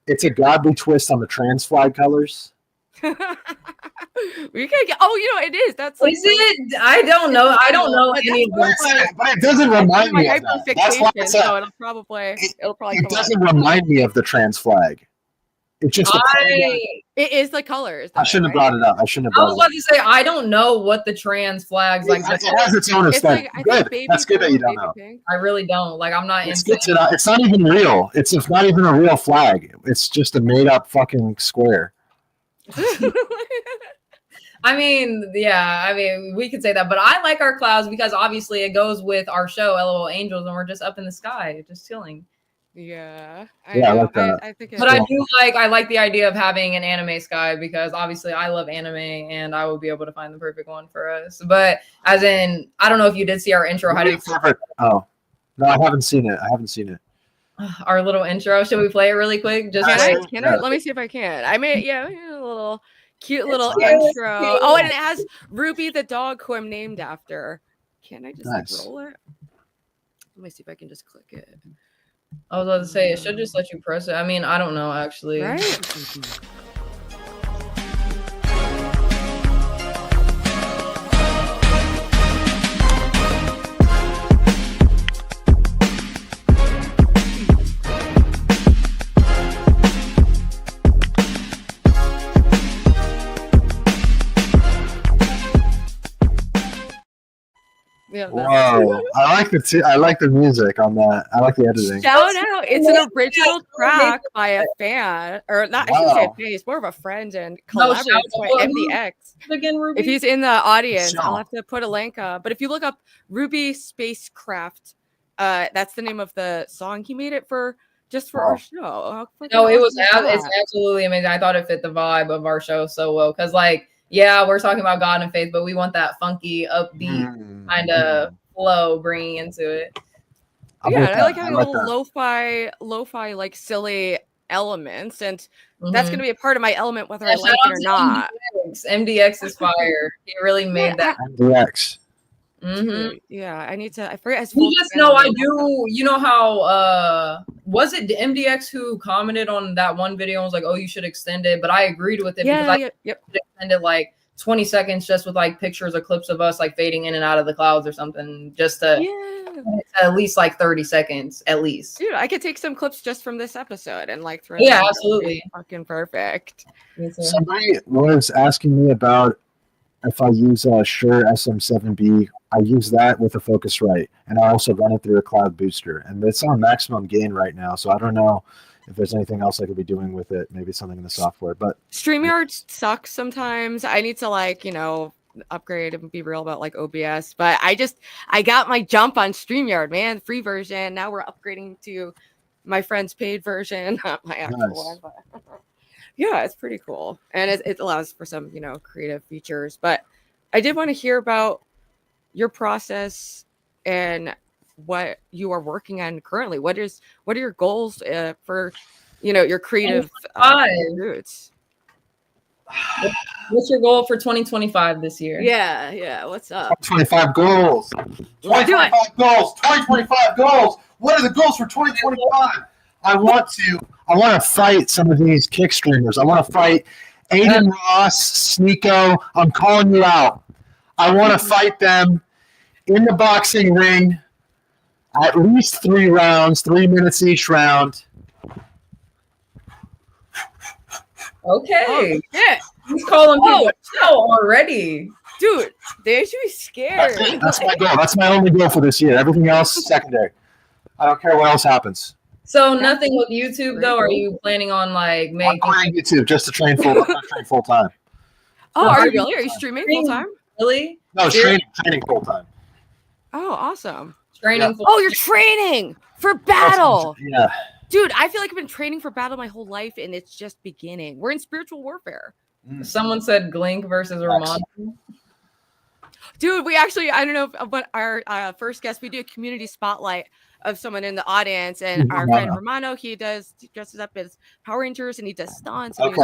a godly twist on the trans flag colors. We can get. It is. That's like. Is it? I don't know. I don't know any of that. But it doesn't remind me of that. That's why I said, so it'll probably. It doesn't remind me of the trans flag. It's just. It is the colors. I shouldn't have brought it up. I was about to say I don't know what the trans flags like. It has its own aesthetic. Good. That's good that you don't know. I really don't. Like I'm not. It's not even real. It's not even a real flag. It's just a made up fucking square. I mean, we could say that, but I like our clouds because obviously it goes with our show, LOL Angels, and we're just up in the sky, just chilling. Yeah, I like that. I think but I like the idea of having an anime sky because obviously I love anime and I will be able to find the perfect one for us. But as in, I don't know if you did see our intro. How do you? Oh, no, I haven't seen it. Our little intro. Should we play it really quick? Can I? Let me see if I can. I made a little cute little intro. Cute. Oh, and it has Ruby the dog, who I'm named after. Can I just roll it? Let me see if I can just click it. I was about to say it should just let you press it. I mean, I don't know actually. Right? Yeah, whoa! I like the music on that. I like the editing. Shout out! It's an original track by a fan, or not? I shouldn't say a fan. He's more of a friend and collaborator with MDX. Again, Ruby. If he's in the audience, I'll have to put a link up. But if you look up Ruby Spacecraft, that's the name of the song. He made it for our show. No, it's absolutely amazing. I thought it fit the vibe of our show so well because we're talking about God and faith, but we want that funky, upbeat kind of flow bringing into it. Yeah, I like having little lo-fi, like silly elements, and that's going to be a part of my element, whether I like it or not. MDX is fire. He really made that. MDX. Mm-hmm. Yeah, I need to. I forget. You just know I do. You know how was it MDX who commented on that one video and was like, "Oh, you should extend it," but I agreed with it because I extended like 20 seconds just with like pictures or clips of us like fading in and out of the clouds or something, just to at least like 30 seconds at least. Dude, I could take some clips just from this episode and like throw. Yeah, absolutely. Fucking perfect. Somebody was asking me about if I use Shure SM7B. I use that with a Focusrite, and I also run it through a cloud booster, and it's on maximum gain right now. So I don't know if there's anything else I could be doing with it, maybe something in the software. But StreamYard sucks sometimes. I need to upgrade and be real about like OBS. But I got my jump on StreamYard, man, free version. Now we're upgrading to my friend's paid version, not my actual one. But yeah, it's pretty cool. And it allows for some, creative features. But I did want to hear about your process and what you are working on currently. What are your goals for, your creative roots? What's your goal for 2025 this year? Yeah. What's up? 2025 goals. 2025 goals. 2025 goals. What are the goals for 2025? I want to fight some of these kick streamers. I want to fight Aiden Ross, Sneeko. I'm calling you out. I want to fight them in the boxing ring, at least 3 rounds, 3 minutes each round. Okay. Yeah. He's calling people out already. Dude, they should be scared. That's my goal. That's my only goal for this year. Everything else is secondary. I don't care what else happens. So nothing with YouTube though? Are you planning on making I'm playing YouTube just to train full time? Oh, are you really? Are you streaming full time? Really? No, training full time. Oh, awesome. Training. Oh, you're training for battle. Yeah. Dude, I feel like I've been training for battle my whole life, and it's just beginning. We're in spiritual warfare. Someone said Glink versus Romano. Dude, we actually, I don't know what our first guest, we do a community spotlight of someone in the audience, and our friend Romano, he dresses up as Power Rangers, and he does stunts. And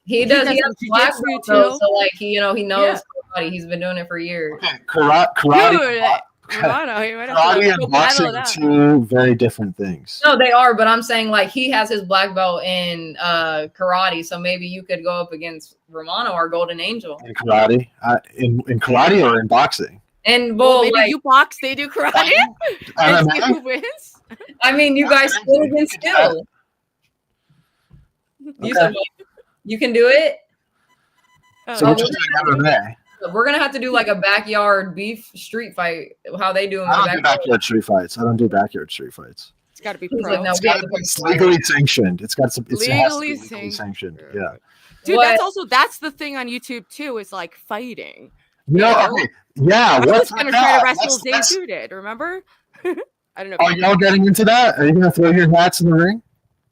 He does. He has black belt too. So he knows karate. He's been doing it for years. Okay. Karate. Dude, Romano, he might have karate and boxing are 2 very different things. No, they are, but I'm saying he has his black belt in karate, so maybe you could go up against Romano or Golden Angel. In karate? In karate or in boxing? And maybe you box, they do karate. And see who wins. I mean, you guys skill against skill. You said you can do it. So we're gonna have to do a backyard beef street fight. How they do? I don't do backyard street fights. It's got to be pro. It's legally sanctioned. It's legally sanctioned. Yeah. Dude, that's the thing on YouTube too. Is fighting. Yeah. I was gonna try to wrestle Zay too did. Remember? I don't know. Are y'all getting into that? Are you gonna throw your hats in the ring?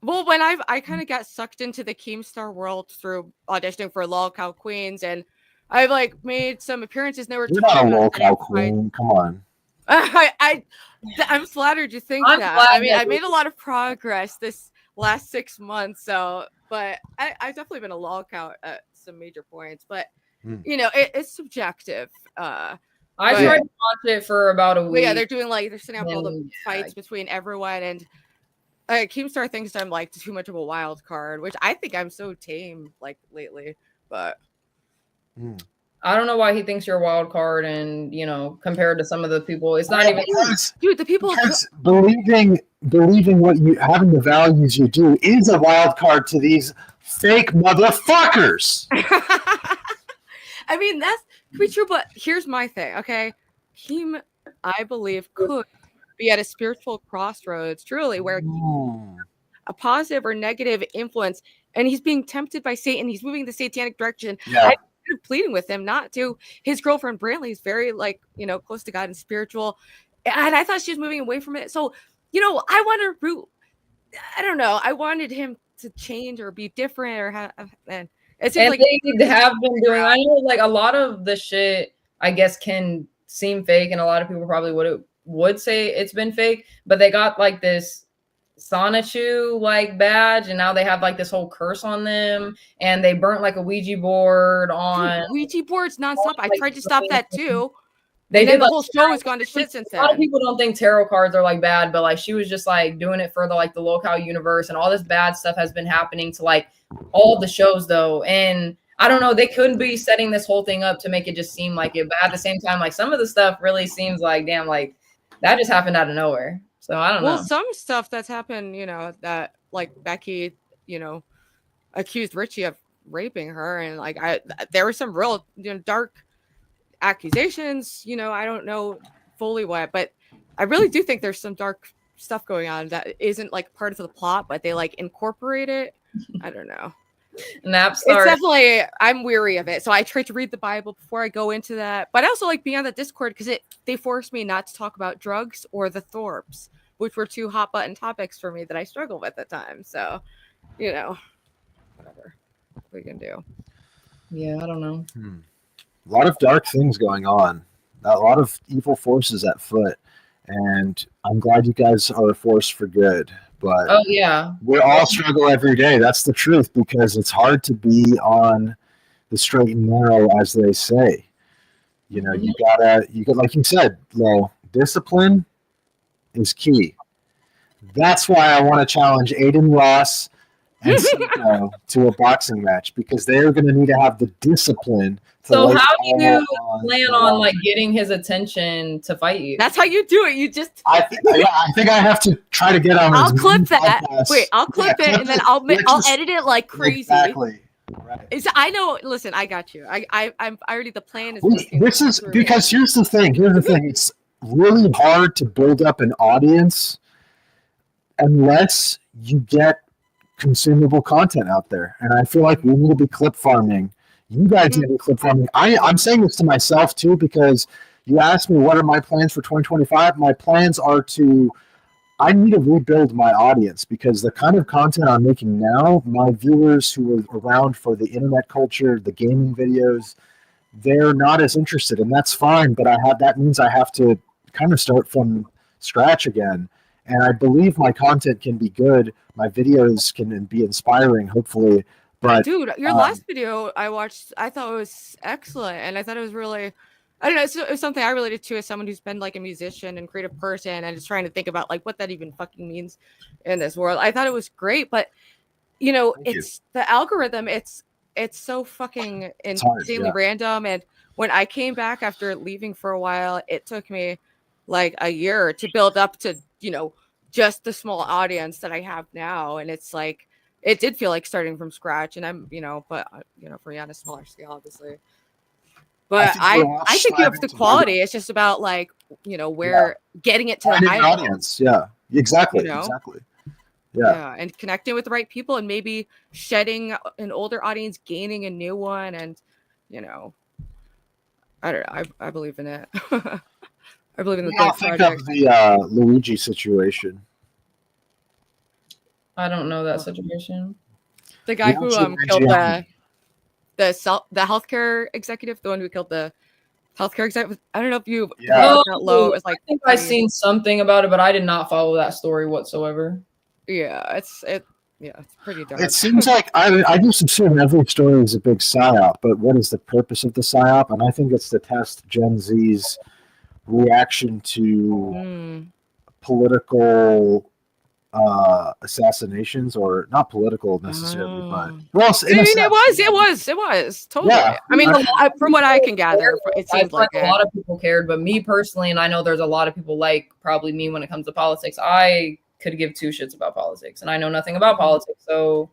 Well, when I kind of got sucked into the Keemstar world through auditioning for LOL Queens, and I've made some appearances. And they were You're not a LOL queen. Come on. I'm flattered you think that. I mean, I made a lot of progress this last 6 months. So, but I've definitely been a LOL count at some major points. But it's subjective. I tried to watch it for about a week. Yeah, they're doing they're setting up all the fights between everyone, and Keemstar thinks I'm too much of a wild card, which I think I'm so tame lately. But I don't know why he thinks you're a wild card, and compared to some of the people, it's not even. Dude, the people believing what you having the values you do is a wild card to these fake motherfuckers. I mean, that's could be true, but here's my thing, okay? Keem, I believe, could be at a spiritual crossroads, truly, where a positive or negative influence, and he's being tempted by Satan. He's moving the satanic direction. Yeah. I'm pleading with him not to. His girlfriend Brantley is very close to God and spiritual, and I thought she was moving away from it. So, I want to root. I don't know. I wanted him to change or be different or have. And it seems they have been doing. I know, a lot of the shit, I guess, can seem fake, and a lot of people probably would say it's been fake. But they got this Sonichu badge, and now they have this whole curse on them, and they burnt a Ouija board on. Dude, Ouija boards nonstop. I tried to stop that too. They did the whole show has gone to shit since then. A lot of people don't think tarot cards are bad, but she was just doing it for the local universe, and all this bad stuff has been happening to all the shows though. And I don't know, they couldn't be setting this whole thing up to make it just seem like it, but at the same time, some of the stuff really seems damn, that just happened out of nowhere. So I don't know. Well, some stuff that's happened, that Becky, accused Richie of raping her, and there were some real dark accusations. I don't know fully what, but I really do think there's some dark stuff going on that isn't like part of the plot, but they like incorporate it. I don't know. It's definitely, I'm weary of it. So I try to read the Bible before I go into that. But I also like being on the Discord because they force me not to talk about drugs or the Thorps, which were 2 hot button topics for me that I struggle with at times. So, you know, whatever we can do. Yeah, I don't know. A lot of dark things going on. A lot of evil forces at foot. And I'm glad you guys are a force for good. But oh yeah, we all struggle every day. That's the truth, because it's hard to be on the straight and narrow, as they say. You know, you got like you said, Lo, discipline is key. That's why I want to challenge Aiden Ross and Seiko to a boxing match, because they're going to need to have the discipline. So how do you plan on like getting his attention to fight you? That's how you do it. You just. I think I have to try to get on. I'll clip that. Wait, I'll clip it and then I'll edit it like crazy. Exactly. Right. I know. Listen, I got you. I'm already. The plan is. This is because here's the thing. It's really hard to build up an audience unless you get consumable content out there, and I feel like we need to be clip farming. You guys need to be clip farming. I'm saying this to myself too, because you asked me what are my plans for 2025. My plans are I need to rebuild my audience, because the kind of content I'm making now, my viewers who are around for the internet culture, the gaming videos, they're not as interested, and that's fine. But that means I have to kind of start from scratch again. And I believe my content can be good. My videos can be inspiring, hopefully. But dude, your last video I watched, I thought it was excellent, and I thought it was really, I don't know, it was something I related to as someone who's been like a musician and creative person, and is trying to think about like what that even fucking means in this world. I thought it was great, but you know, the algorithm. It's so fucking insanely random. And when I came back after leaving for a while, it took me like a year to build up to, you know, just the small audience that I have now, and it's like. It did feel like starting from scratch, and I'm, you know, but you know, for me on a smaller scale, obviously. But I think you have the quality. It's just about like, you know, getting it to the audience. Yeah, exactly, you know? Exactly. Yeah, and connecting with the right people, and maybe shedding an older audience, gaining a new one, and you know, I don't know. I believe in it. I believe in the project. Think of the Luigi situation. I don't know that situation. The guy who killed the healthcare executive, the one who killed the healthcare executive. I don't know if you low. It's like I think I've seen something about it, but I did not follow that story whatsoever. Yeah, it's pretty dark. It seems like I just assume every story is a big psyop, but what is the purpose of the psyop? And I think it's to test Gen Z's reaction to political assassinations, or not political necessarily, but well, it was totally. Yeah. I mean, from what I can gather, it seems like a lot of people cared, but me personally, and I know there's a lot of people like probably me when it comes to politics, I could give 2 shits about politics, and I know nothing about politics, so,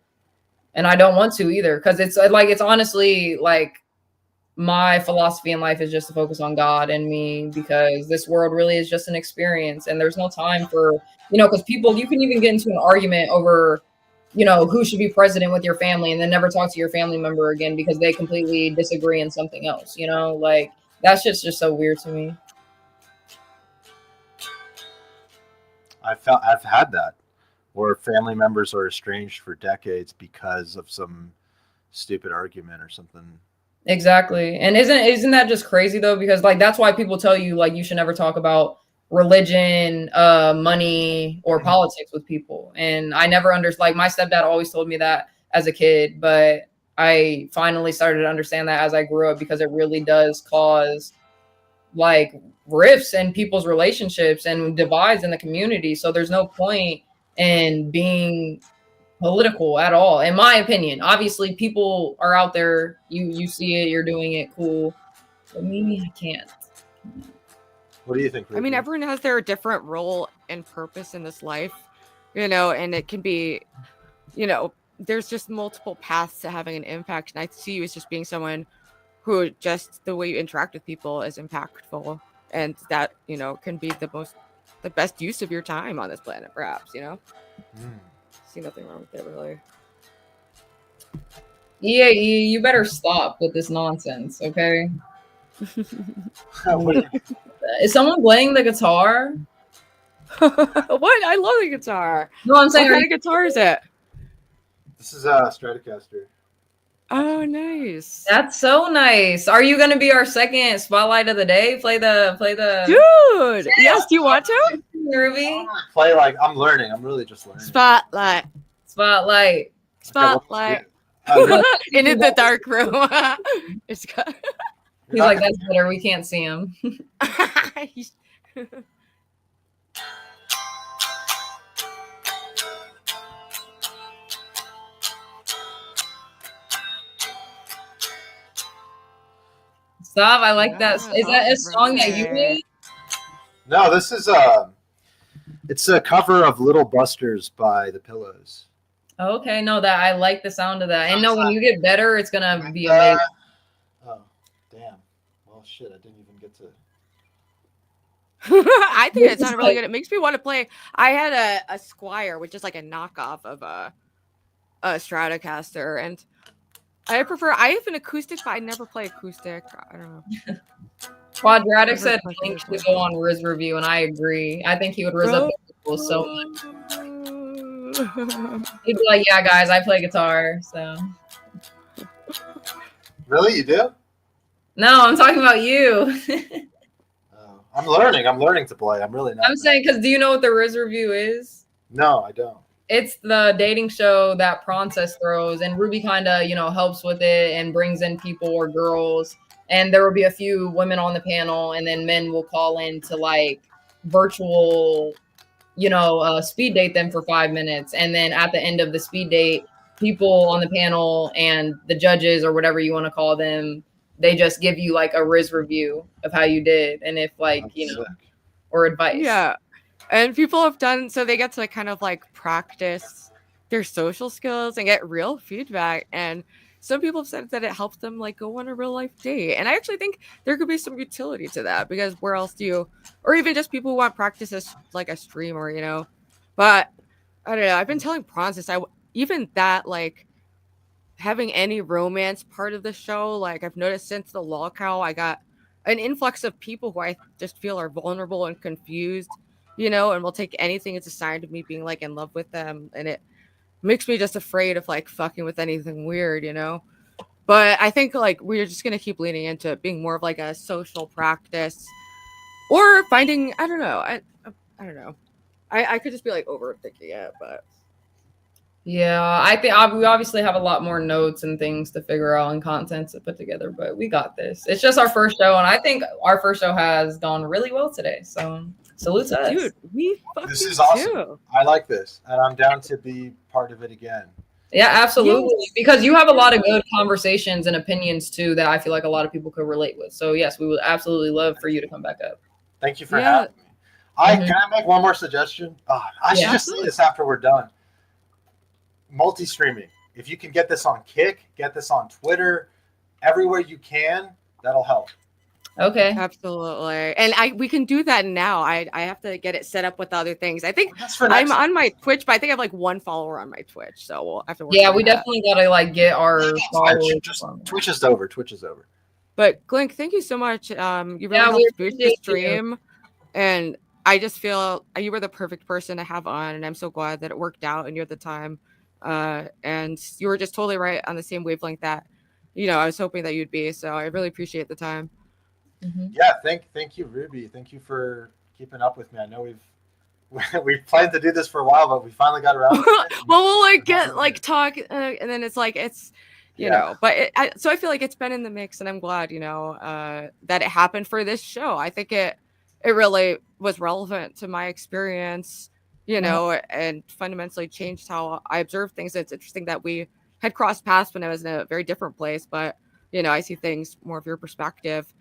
and I don't want to either, because it's honestly like my philosophy in life is just to focus on God and me, because this world really is just an experience, and there's no time for, you know, because people, you can even get into an argument over, you know, who should be president with your family, and then never talk to your family member again because they completely disagree in something else, you know, like that's just so weird to me. I've had that, where family members are estranged for decades because of some stupid argument or something. Exactly. And isn't that just crazy though? Because like that's why people tell you like you should never talk about religion, money, or politics with people. And I never understood, like my stepdad always told me that as a kid, but I finally started to understand that as I grew up, because it really does cause like rifts in people's relationships and divides in the community. So there's no point in being political at all, in my opinion. Obviously people are out there, you see it, you're doing it, cool, but me, I can't. What do you think, Ruby? I mean, everyone has their different role and purpose in this life, you know, and it can be, you know, there's just multiple paths to having an impact, and I see you as just being someone who just the way you interact with people is impactful, and that, you know, can be the the best use of your time on this planet, perhaps, you know? Mm. See nothing wrong with it, really. Yeah, you better stop with this nonsense, okay? What- Is someone playing the guitar? What? I love the guitar. No, I'm saying, What kind of guitar is it? This is a Stratocaster. Oh, nice. that's so nice. Are you gonna be our second spotlight of the day? Play the Dude! Yes, do you want to? Ruby Play like I'm learning. I'm really just learning. Spotlight. spotlight. Spotlight. Okay, In the dark room. It's got... He's like, that's better. We can't see him. Stop. I like that. Is that a song that you made? No, this is it's a cover of Little Busters by The Pillows. Okay, no, that I like the sound of that. And no, when you get better, it's gonna be amazing. Oh, damn. Well, shit, I didn't even get to. I think it sounded really good. It makes me want to play. I had a Squire, which is like a knockoff of a Stratocaster, and I have an acoustic, but I never play acoustic. I don't know. Quadratic said Link should go on Riz review, and I agree. I think he would riz up people so much. He'd be like, "Yeah, guys, I play guitar." So. Really, you do? No, I'm talking about you. Oh, I'm learning to play. I'm really not. I'm saying, because do you know what the Riz review is? No, I don't. It's the dating show that Princess throws, and Ruby kind of, helps with it and brings in people or girls. And there will be a few women on the panel, and then men will call in to like virtual, speed date them for 5 minutes. And then at the end of the speed date, people on the panel and the judges or whatever you want to call them, they just give you like a Riz review of how you did, and if like or advice. Yeah. And people have done so they get to kind of like practice their social skills and get real feedback. And some people have said that it helps them like go on a real life date. And I actually think there could be some utility to that, because where else do you, or even just people who want practice as like a streamer, But I don't know. I've been telling Francis, even that like having any romance part of the show, like I've noticed since the lolcow, I got an influx of people who I just feel are vulnerable and confused, and will take anything as a sign of me being like in love with them. And it makes me just afraid of like fucking with anything weird, But I think like we're just gonna keep leaning into it being more of like a social practice, or finding, I don't know. I don't know. I could just be like overthinking it, but Yeah, I think we obviously have a lot more notes and things to figure out and content to put together, but we got this. It's just our first show, and I think our first show has gone really well today. So salute to us. Dude, we fucking This is awesome. do. I like this, and I'm down to be part of it again. Yeah, absolutely. Yes. Because you have a lot of good conversations and opinions too that I feel like a lot of people could relate with. So yes, we would absolutely love for you to come back up. Thank you for having me. Can I make one more suggestion? I should Yeah. just say this after we're done. Multi-streaming. If you can get this on Kick, get this on Twitter, everywhere you can, that'll help. Okay. Absolutely. And we can do that now. I have to get it set up with other things. I think That's for I'm next on my Twitch, but I think I have like one follower on my Twitch. So we'll have to work Yeah, on we that. definitely gotta like get our followers. Twitch is over. Twitch is over. But Glink, thank you so much. You really Yeah, we helped boost the appreciate stream. And I just feel you were the perfect person to have on, and I'm so glad that it worked out and you're at the time. And you were just totally right on the same wavelength that, I was hoping that you'd be. So I really appreciate the time. Mm-hmm. Yeah, thank you, Ruby. Thank you for keeping up with me. I know we've planned to do this for a while, but we finally got around to it. Well, we'll like talk, and then it's like you know. But so I feel like it's been in the mix, and I'm glad that it happened for this show. I think it really was relevant to my experience, and fundamentally changed how I observe things. It's interesting that we had crossed paths when I was in a very different place, but I see things more of your perspective.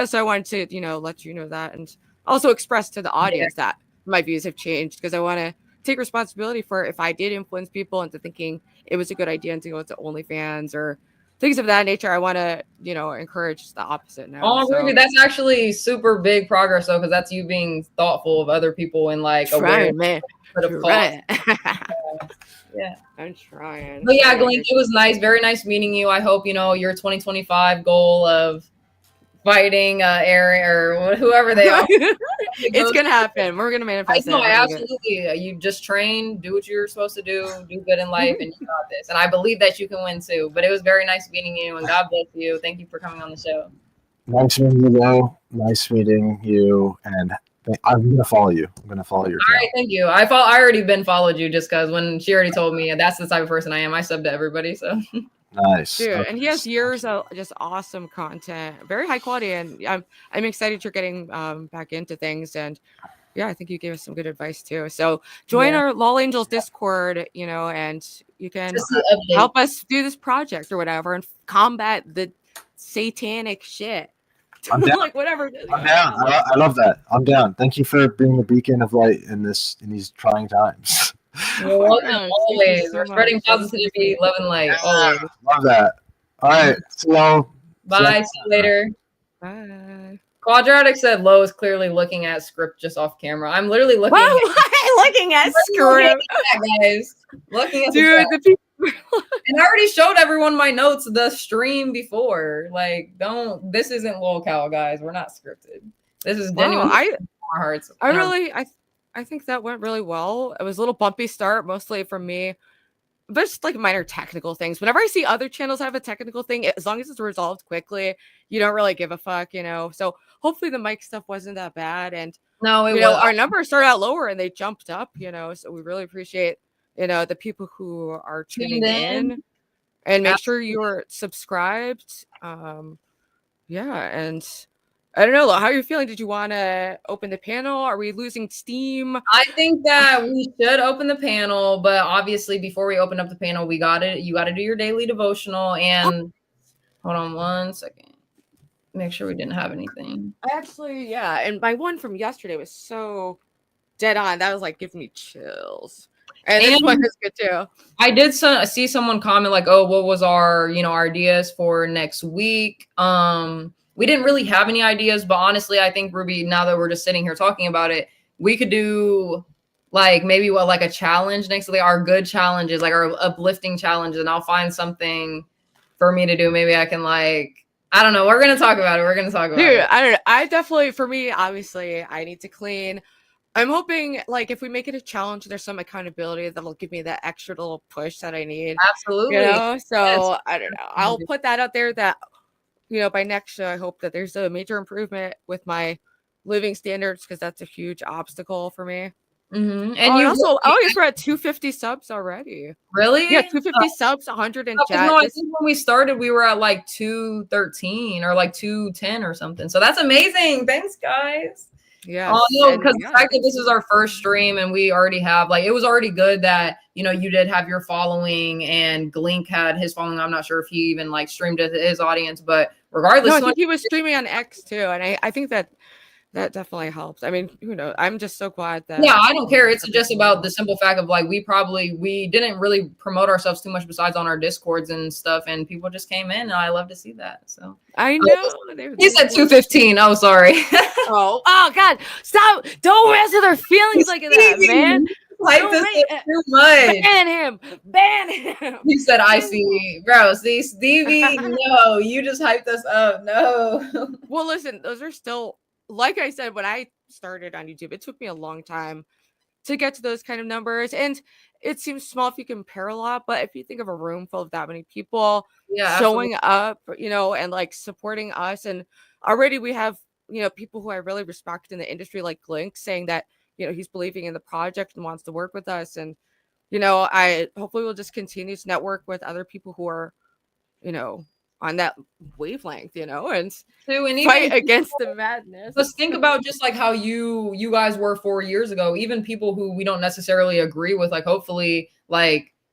So I wanted to, let you know that, and also express to the audience that my views have changed, because I want to take responsibility for if I did influence people into thinking it was a good idea to go to OnlyFans or, things of that nature. I want to, encourage the opposite now. Oh, so. Ruby, that's actually super big progress though, because that's you being thoughtful of other people and like aware man. of cost. Yeah, I'm trying. But yeah, Glink, it was nice, very nice meeting you. I hope your 2025 goal of fighting Aaron or whoever they are. It's gonna happen. We're gonna manifest. I absolutely. You just train, do what you're supposed to do good in life, and you got this. And I believe that you can win too. But it was very nice meeting you, and God bless you. Thank you for coming on the show. Nice meeting you, Lo. Nice meeting you, and I'm gonna follow you. I'm gonna follow your channel. All right, thank you. I already been followed you just because when she already told me that's the type of person I am. I sub to everybody, so. Nice, dude. okay. And he has years of just awesome content, very high quality, and I'm excited you're getting back into things. And yeah, I think you gave us some good advice too. So join our LOLAngelz Discord, and you can help us do this project or whatever and combat the satanic shit. I'm down. Like whatever. I'm down. I love that. I'm down. Thank you for being a beacon of light in these trying times. You're welcome, always. We're spreading positivity, love, and light. Always. Love that. All right. So bye. See you later. Bye. Quadratic said Lo is clearly looking at script just off camera. I'm literally looking looking at script. Guys. Looking at dude, the people. And I already showed everyone my notes the stream before. Like, this isn't lolcal, guys. We're not scripted. This is genuine. Our hearts. I think that went really well. It was a little bumpy start, mostly from me, but just like minor technical things. Whenever I see other channels have a technical thing, as long as it's resolved quickly, you don't really give a fuck, So hopefully the mic stuff wasn't that bad. And no, our numbers started out lower and they jumped up, So we really appreciate, the people who are tuning in, and make sure you're subscribed. And I don't know, how are you feeling? Did you want to open the panel? Are we losing steam? I think that we should open the panel, but obviously before we open up the panel, you got to do your daily devotional. And hold on one second. Make sure we didn't have anything. Actually, yeah. And my one from yesterday was so dead on. That was like giving me chills. And this one is good too. I did see someone comment like, "Oh, what was our ideas for next week?" We didn't really have any ideas, but honestly, I think Ruby, now that we're just sitting here talking about it, we could do like maybe like a challenge next week, our good challenges, like our uplifting challenges, and I'll find something for me to do. Maybe I can I don't know. We're gonna talk about it. Dude, I don't know. I definitely, for me, obviously, I need to clean. I'm hoping if we make it a challenge, there's some accountability that'll give me that extra little push that I need. Absolutely. So yes. I don't know. I'll put that out there that, by next show, I hope that there's a major improvement with my living standards, because that's a huge obstacle for me. Mm-hmm. And we're at 250 subs already. Really? Yeah, 250 subs, 100 in chat. No, I think when we started, we were at 213 or 210 or something. So that's amazing. Thanks, guys. Yeah. No, because the fact that this is our first stream and we already have it was already good that you did have your following and Glink had his following. I'm not sure if he even streamed it to his audience, but regardless, I think he was streaming on X too, and I think that definitely helps. I mean, I'm just so glad that. Yeah, I don't care. It's just about the simple fact of we didn't really promote ourselves too much besides on our Discords and stuff, and people just came in, and I love to see that. So I know. He said 215. Oh, sorry. oh God! Stop! Don't mess with our feelings like that, man. Hype this up too much. Ban him. He said, "I see, bro. See, Stevie. No, you just hyped us up. No." Well, listen, those are still. Like I said, when I started on YouTube, it took me a long time to get to those kind of numbers. And it seems small if you compare a lot, but if you think of a room full of that many people showing up, and supporting us, and already we have, people who I really respect in the industry, like Glink, saying that, he's believing in the project and wants to work with us. And, I hopefully will just continue to network with other people who are, on that wavelength, and fight against the madness. Let's think about just how you guys were 4 years ago. Even people who we don't necessarily agree with, hopefully,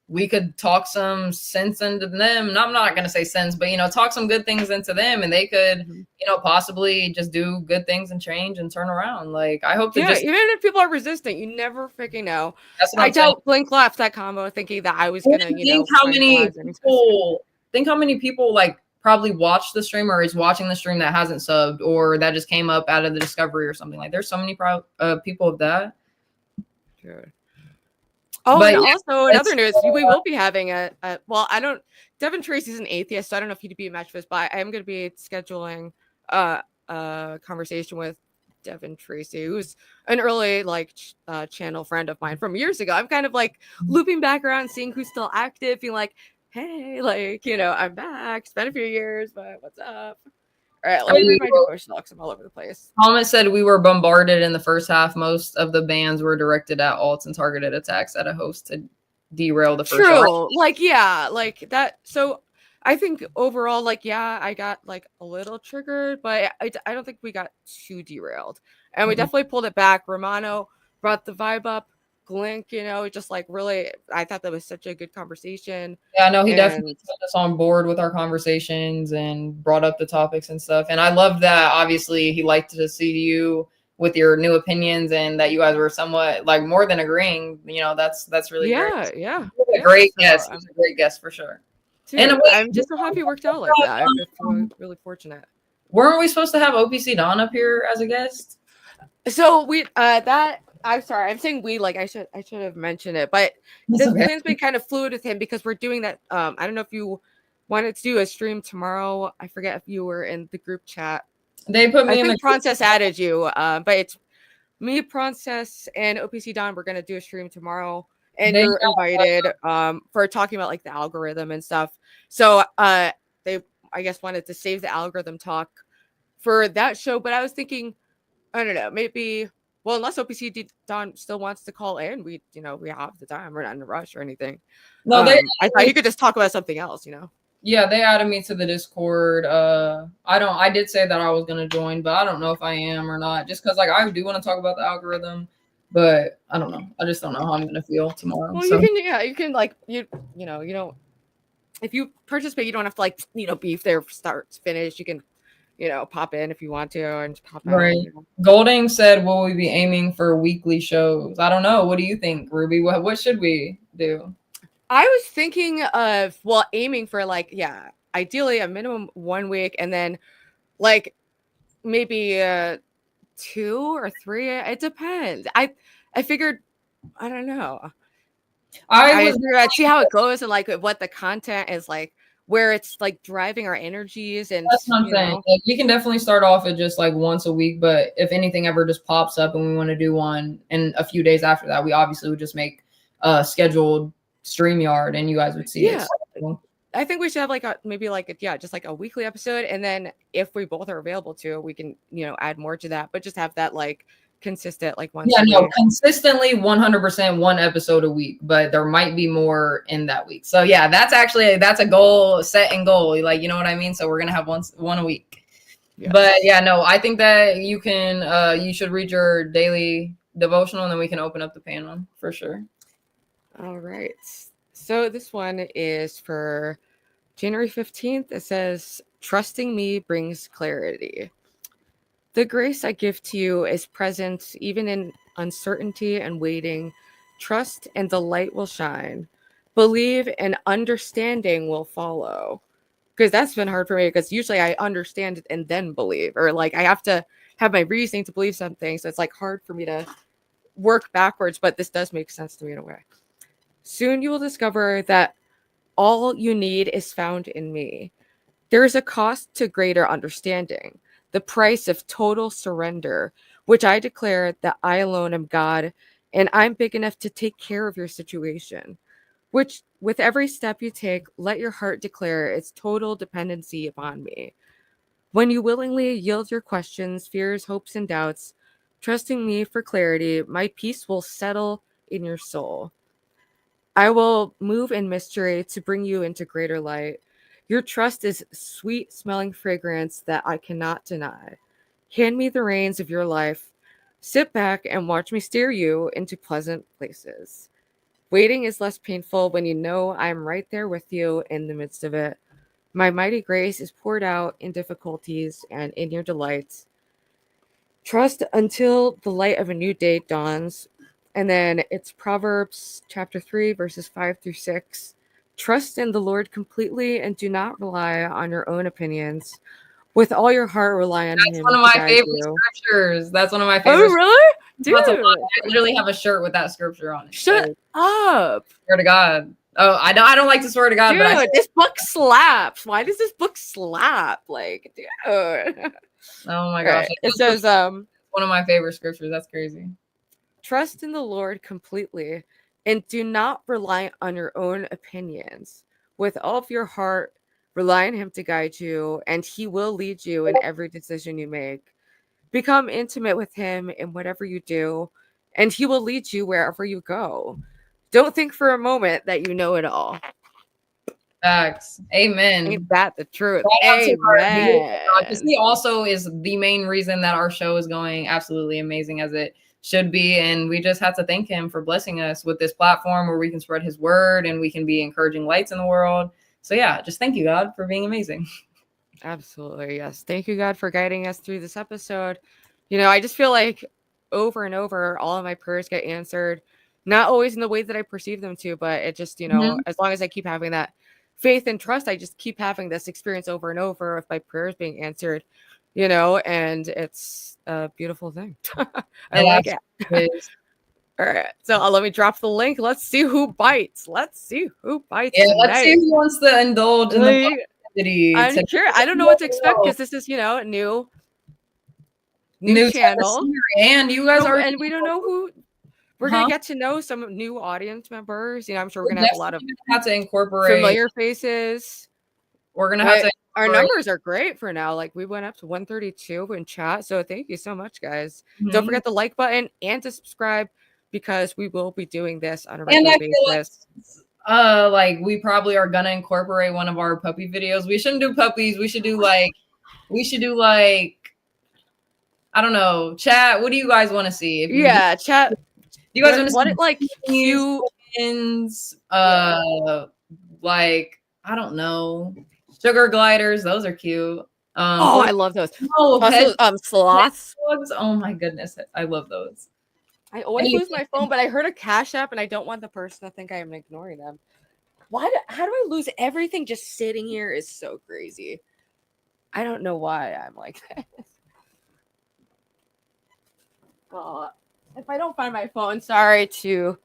we could talk some sense into them. I'm not gonna say sense, but talk some good things into them, and they could, possibly just do good things and change and turn around. I hope that even if people are resistant, you never freaking know. I doubt Blink left that combo thinking that I was gonna, think how many people think how many people like probably watched the stream or is watching the stream that hasn't subbed or that just came up out of the discovery or something. Like there's so many people of that. Good. Oh, But and yeah, also another news, we will be having well, Devin Tracy's an atheist, so I don't know if he'd be a match for this, but I am going to be scheduling a conversation with Devin Tracy, who's an early like channel friend of mine from years ago. I'm kind of like looping back around, seeing who's still active, being like, hey, like, you know, I'm back. It's been a few years, but what's up? All right, let me read my devotional because I'm all over the place. Thomas said we were bombarded in the first half. Most of the bans were directed at alts and targeted attacks at a host to derail the first True. round. Like, yeah, like that. So I think overall, like, yeah, I got like a little triggered, but I don't think we got too derailed. And we definitely pulled it back. Romano brought the vibe up. Glink, you know, just like really, I thought that was such a good conversation. Yeah, no, he definitely put us on board with our conversations and brought up the topics and stuff. And I love that. Obviously, he liked to see you with your new opinions and that you guys were somewhat like more than agreeing. You know, that's really great. Yeah. He's a great guest. He's a great guest for sure. Dude, and I'm just so happy it worked out like that. I'm really fortunate. Weren't we supposed to have OPC Don up here as a guest? So we I'm sorry, I'm saying we, like I should have mentioned it, but the plan's been kind of fluid with him because we're doing that. I don't know if you wanted to do a stream tomorrow. I forget if you were in the group chat. They put me I in think the Princess added you, but it's me, Princess, and OPC Don. We're gonna do a stream tomorrow, and you're invited for talking about like the algorithm and stuff. So they, I guess, wanted to save the algorithm talk for that show, but I was thinking, I don't know, maybe. Well, unless OPC Don still wants to call in, we have the time. We're not in a rush or anything. No, I thought you could just talk about something else, you know. Yeah, they added me to the Discord. I did say that I was gonna join, but I don't know if I am or not. Just because like I do want to talk about the algorithm, but I don't know. I just don't know how I'm gonna feel tomorrow. Well, you can like you don't. If you participate, you don't have to like be there start to finish. You can pop in if you want to and pop out. Right. Golding said, will we be aiming for weekly shows? I don't know. What do you think, Ruby? What should we do? I was thinking of, aiming for like, yeah, ideally a minimum 1 week and then like maybe 2 or 3. It depends. I figured, I don't know. I see how it goes and like what the content is like, where it's like driving our energies. And that's what I'm saying. Like, we can definitely start off at just like once a week, but if anything ever just pops up and we want to do one and a few days after that, we obviously would just make a scheduled StreamYard and you guys would see it. I think we should have like just like a weekly episode, and then if we both are available to, we can add more to that, but just have that like consistent like once consistently 100% one episode a week, but there might be more in that week. So yeah, that's a goal, set and goal, like, you know what I mean? So we're gonna have one a week. But yeah, no, I think that you should read your daily devotional and then we can open up the panel for sure. All right, so this one is for January 15th. It says, trusting me brings clarity. The grace I give to you is present even in uncertainty and waiting. Trust and the light will shine. Believe and understanding will follow. Because that's been hard for me, because usually I understand and then believe, or like I have to have my reasoning to believe something. So it's like hard for me to work backwards, but this does make sense to me in a way. Soon you will discover that all you need is found in me. There is a cost to greater understanding. The price of total surrender, which I declare that I alone am God, and I'm big enough to take care of your situation. Which, with every step you take, let your heart declare its total dependency upon me. When you willingly yield your questions, fears, hopes, and doubts, trusting me for clarity, my peace will settle in your soul. I will move in mystery to bring you into greater light. Your trust is sweet-smelling fragrance that I cannot deny. Hand me the reins of your life. Sit back and watch me steer you into pleasant places. Waiting is less painful when you know I am right there with you in the midst of it. My mighty grace is poured out in difficulties and in your delights. Trust until the light of a new day dawns. And then it's Proverbs chapter 3, verses 5 through 6. Trust in the Lord completely and do not rely on your own opinions. With all your heart, rely on That's Him. one of to my guide favorite you. scriptures. That's one of my Oh, favorite. really? That's a Dude. lot. I literally have a shirt with that scripture on it. Shut up. Swear to God. Oh, I don't like to swear to God, Dude, but this book slaps. Why does this book slap? Like, dude. Oh my gosh. Right. It says, one of my favorite scriptures. That's crazy. trust in the Lord completely and do not rely on your own opinions. With all of your heart, rely on Him to guide you, and He will lead you in every decision you make. Become intimate with Him in whatever you do, and He will lead you wherever you go. Don't think for a moment that you know it all. Facts. Amen. Ain't that the truth? Shout out to our Amen. beautiful God, 'cause he also is the main reason that our show is going absolutely amazing as it should be. And we just have to thank him for blessing us with this platform where we can spread his word and we can be encouraging lights in the world. So yeah, just thank you, God, for being amazing. Absolutely. Yes. Thank you, God, for guiding us through this episode. You know, I just feel like over and over, all of my prayers get answered, not always in the way that I perceive them to, but it just, you know, as long as I keep having that faith and trust, I just keep having this experience over and over of my prayers being answered, you know, and it's a beautiful thing. I like it. All right. So let me drop the link. Let's see who bites. Let's see who bites. Yeah, tonight. let's see who wants to indulge in the positivity. I'm sure. I don't know what to expect because this is, you know, a new channel. And you guys are, and we don't know who. We're gonna get to know some new audience members. You know, I'm sure we're gonna have a lot of incorporate familiar faces. We're gonna have to. Our numbers are great for now. Like we went up to 132 in chat. So thank you so much, guys. Don't forget the like button and to subscribe because we will be doing this on a regular basis. Like we probably are gonna incorporate one of our puppy videos. We shouldn't do puppies. We should do like I don't know, chat. What do you guys want to see? Chat. You guys want to see like cute like I don't know, sugar gliders? Those are cute. I love those. Sloths. Oh my goodness, I love those. I always lose my phone, but I heard a Cash App, and I don't want the person to think I am ignoring them. How do I lose everything just sitting here? Is so crazy. I don't know why I'm like that. If I don't find my phone, sorry to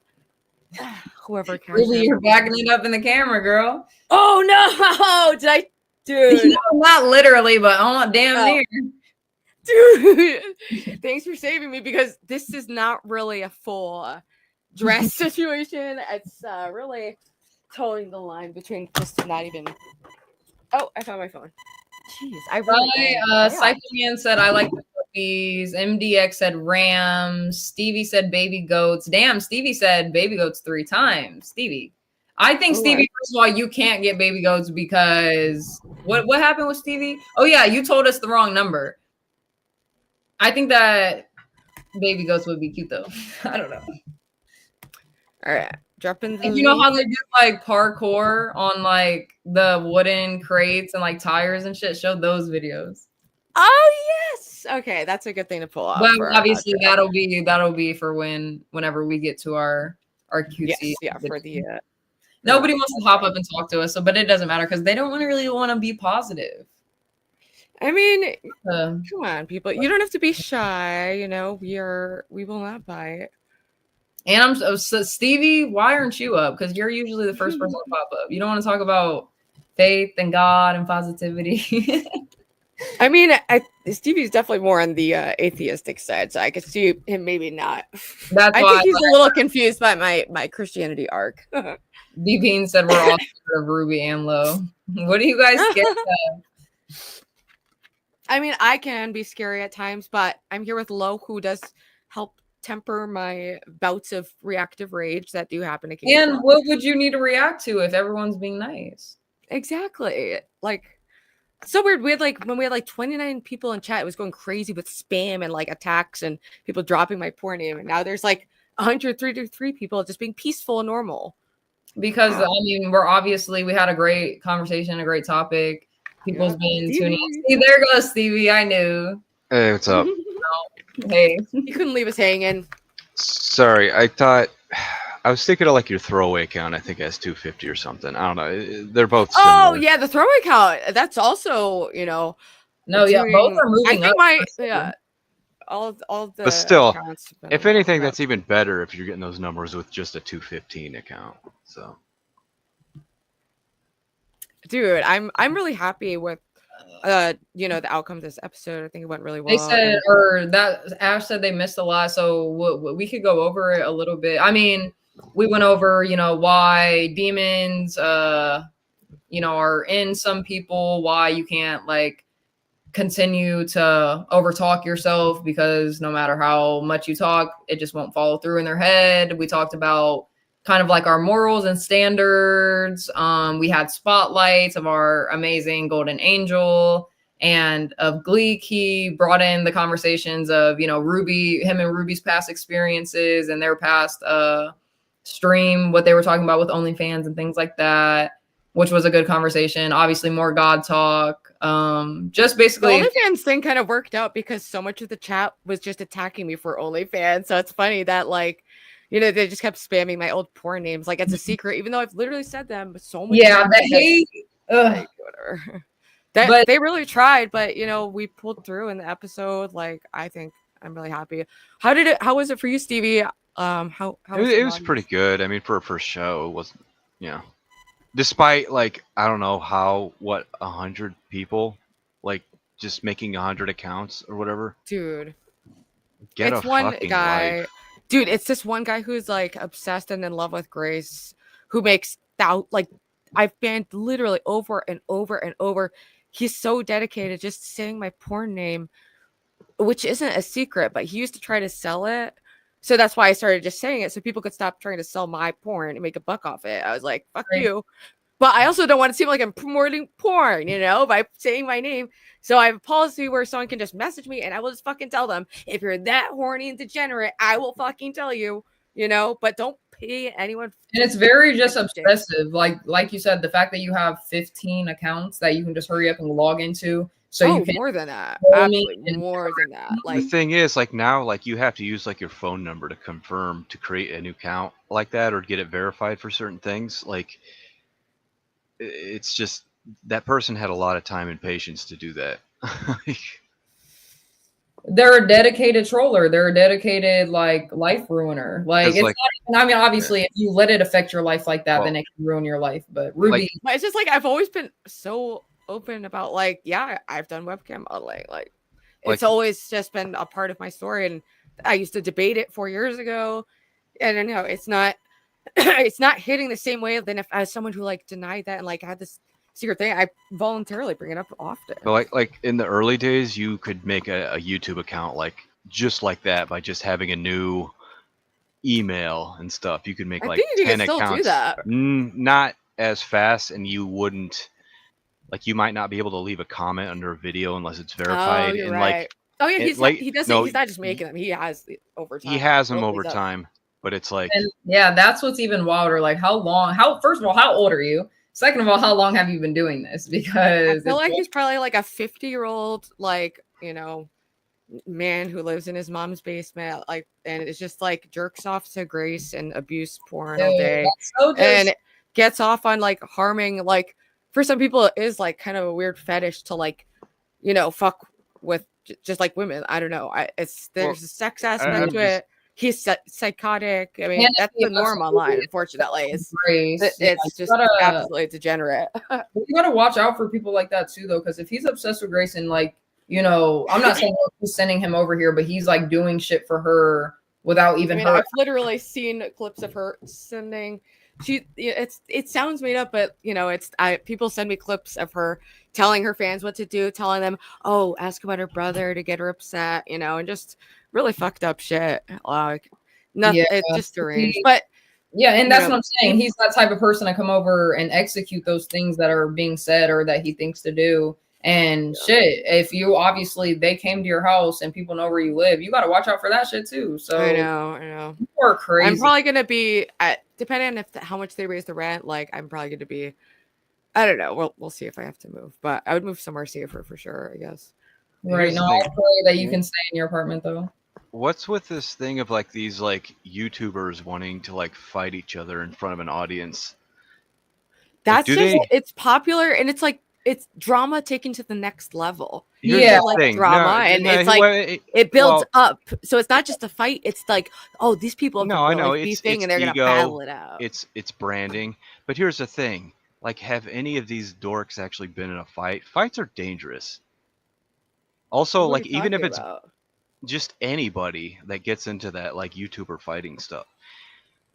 whoever. You're backing it up in the camera, girl. Oh no! Did I, dude? No, not literally, but damn near. Dude, thanks for saving me because this is not really a full dress situation. It's really towing the line between just not even. Oh, I found my phone. Jeez, I really. Cypherman said I like the puppies. MDX said rams. Stevie said baby goats. Damn, Stevie said baby goats 3 times. Stevie, I think Stevie. First of all, you can't get baby goats because what happened with Stevie? Oh yeah, you told us the wrong number. I think that baby goats would be cute though. I don't know. All right, dropping. You know how they do like parkour on like the wooden crates and like tires and shit? Show those videos. Oh yes. Okay, that's a good thing to pull off. But obviously that'll be for whenever we get to our cutesy. Yes, for the. Nobody wants to hop up and talk to us, but it doesn't matter because they don't really want to be positive. I mean, come on, people. You don't have to be shy. You know, we will not bite. And so Stevie, why aren't you up? Because you're usually the first person to pop up. You don't want to talk about faith and God and positivity. I mean, Stevie's definitely more on the atheistic side, so I could see him maybe not. I think he's a little confused by my Christianity arc. D Bean said we're all scared of Ruby and Lo. What are you guys scared of? I mean, I can be scary at times, but I'm here with Lo, who does help temper my bouts of reactive rage that do happen occasionally. And what would you need to react to if everyone's being nice? Exactly. Like, so weird. When we had 29 people in chat, it was going crazy with spam and like attacks and people dropping my poor name. And now there's like 133 people just being peaceful and normal. Because I mean, we had a great conversation, a great topic. People's been tuning in. See, there goes Stevie. I knew. Hey, what's up? Hey. You couldn't leave us hanging. Sorry, I thought I was thinking of like your throwaway account. I think it has 250 or something. I don't know. They're both Oh similar. yeah, the throwaway count. That's also, No, yeah, both are I moving think up. yeah, all the But still, accounts have been if moving anything, up. that's even better if you're getting those numbers with just a 215 account. So, dude, I'm really happy with the outcome of this episode. I think it went really well. They said, or that Ash said they missed a lot, so we could go over it a little bit. I mean, we went over, why demons, are in some people, why you can't like continue to overtalk yourself because no matter how much you talk, it just won't follow through in their head. We talked about kind of like our morals and standards. We had spotlights of our amazing golden angel and of Gleek. He brought in the conversations of, Ruby, him and Ruby's past experiences and their past stream, what they were talking about with OnlyFans and things like that, which was a good conversation. Obviously more God talk. Just basically the OnlyFans thing kind of worked out because so much of the chat was just attacking me for OnlyFans. So it's funny that like, they just kept spamming my old porn names like it's a secret, even though I've literally said them so much. Yeah, the hate. Like, whatever. They really tried, but we pulled through in the episode. Like, I think I'm really happy. How was it for you, Stevie? How it was pretty good. I mean, for a first show, it wasn't, despite like I don't know 100 people like just making 100 accounts or whatever. Dude, get it's a one fucking guy. life. Dude, it's this one guy who's like obsessed and in love with Grace, who makes like I've banned literally over and over and over. He's so dedicated just saying my porn name, which isn't a secret, but he used to try to sell it. So that's why I started just saying it so people could stop trying to sell my porn and make a buck off it. I was like, fuck you. But I also don't want to seem like I'm promoting porn, by saying my name. So I have a policy where someone can just message me and I will just fucking tell them, if you're that horny and degenerate, I will fucking tell you, but don't pay anyone. And it's very just obsessive. Like you said, the fact that you have 15 accounts that you can just hurry up and log into. So you can more than that. Absolutely more than that. Like the thing is, like now, like you have to use like your phone number to confirm to create a new account like that or get it verified for certain things. Like it's just that person had a lot of time and patience to do that. They're a dedicated troller. They're a dedicated like life ruiner. Like it's not even, I mean, obviously, if you let it affect your life like that, then it can ruin your life. But Ruby, it's just like I've always been so open about like, yeah, I've done webcam modeling. Like it's always just been a part of my story, and I used to debate it 4 years ago. I don't know. It's not it's not hitting the same way than if as someone who like denied that and like had this secret thing. I voluntarily bring it up often. But like in the early days, you could make a YouTube account like just like that by just having a new email and stuff. You could make like 10 accounts. Do that. Not as fast, and you wouldn't like you might not be able to leave a comment under a video unless it's verified. You're and right. like he doesn't. No, he's not just making them. He has over time. He has them over time, but it's like that's what's even wilder. Like first of all, how old are you? Second of all, how long have you been doing this? Because I feel like he's probably like a 50-year-old, like, man who lives in his mom's basement, like, and it's just like jerks off to Grace and abuse porn all day, and gets off on like harming. Like for some people, it is like kind of a weird fetish to like, fuck with just like women. I don't know. There's a sex aspect to it. He's psychotic. I mean, that's the norm online, unfortunately. It's just absolutely degenerate. You gotta watch out for people like that too, though, because if he's obsessed with Grace and like, I'm not saying he's sending him over here, but he's like doing shit for her without even her. I've literally seen clips of her sending. It sounds made up, but people send me clips of her telling her fans what to do, telling them, oh, ask about her brother to get her upset, and just really fucked up shit. Like nothing, it's just deranged. But yeah, and that's what I'm saying. He's that type of person to come over and execute those things that are being said or that he thinks to do. And shit, if you obviously they came to your house and people know where you live, you got to watch out for that shit too. So I know. You are crazy. I'm probably gonna be depending on how much they raise the rent. Like I'm probably gonna be, I don't know. We'll see if I have to move, but I would move somewhere safer for sure. I guess. Right now, I'll pray that you can stay in your apartment though. What's with this thing of like these like YouTubers wanting to like fight each other in front of an audience? That's it's popular, and it's like it's drama taken to the next level. Here's like thing. drama, and it's like it builds up. So it's not just a fight. It's like, oh, these people have I know it's it's and they're ego, gonna battle it out. It's branding. But here's the thing: like, have any of these dorks actually been in a fight? Fights are dangerous. Also, like, even if it's just anybody that gets into that like YouTuber fighting stuff.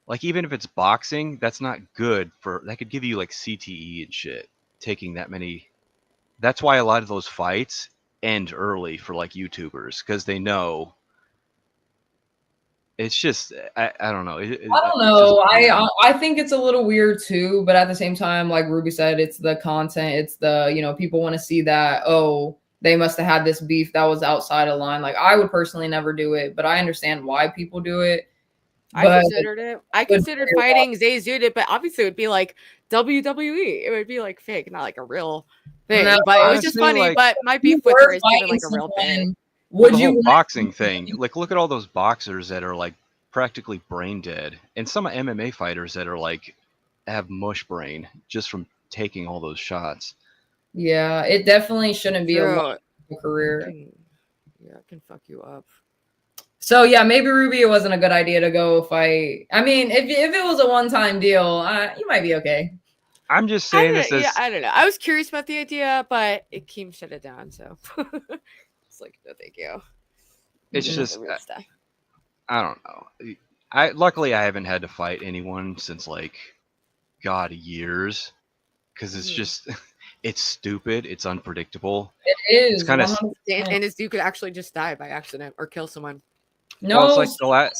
Like, even if it's boxing, that's not good that could give you like CTE and shit, taking that many. That's why a lot of those fights end early for like YouTubers, because they know. It's just, I don't know. I don't know. I think it's a little weird too, but at the same time, like Ruby said, it's the content. It's the, people want to see that, oh, they must have had this beef that was outside of line. Like, I would personally never do it, but I understand why people do it. I considered it. I considered fighting Zay Zudit, but obviously it would be like WWE. It would be like fake, not like a real thing. No, but it was just funny. Like, but my beef with her is given like a real thing. Would you boxing thing? Like, look at all those boxers that are like practically brain dead, and some MMA fighters that are like have mush brain just from taking all those shots. Yeah, it definitely shouldn't be a career. It can fuck you up. So yeah, maybe Ruby, it wasn't a good idea to go fight. I mean, if it was a one-time deal, you might be okay. I'm just saying this as I don't know. I was curious about the idea, but Keem shut it down. So it's like, no, thank you. It's just I don't know. Luckily I haven't had to fight anyone since like years, because it's just it's stupid. It's unpredictable. It is. It's kind of and you could actually just die by accident or kill someone. No, it's like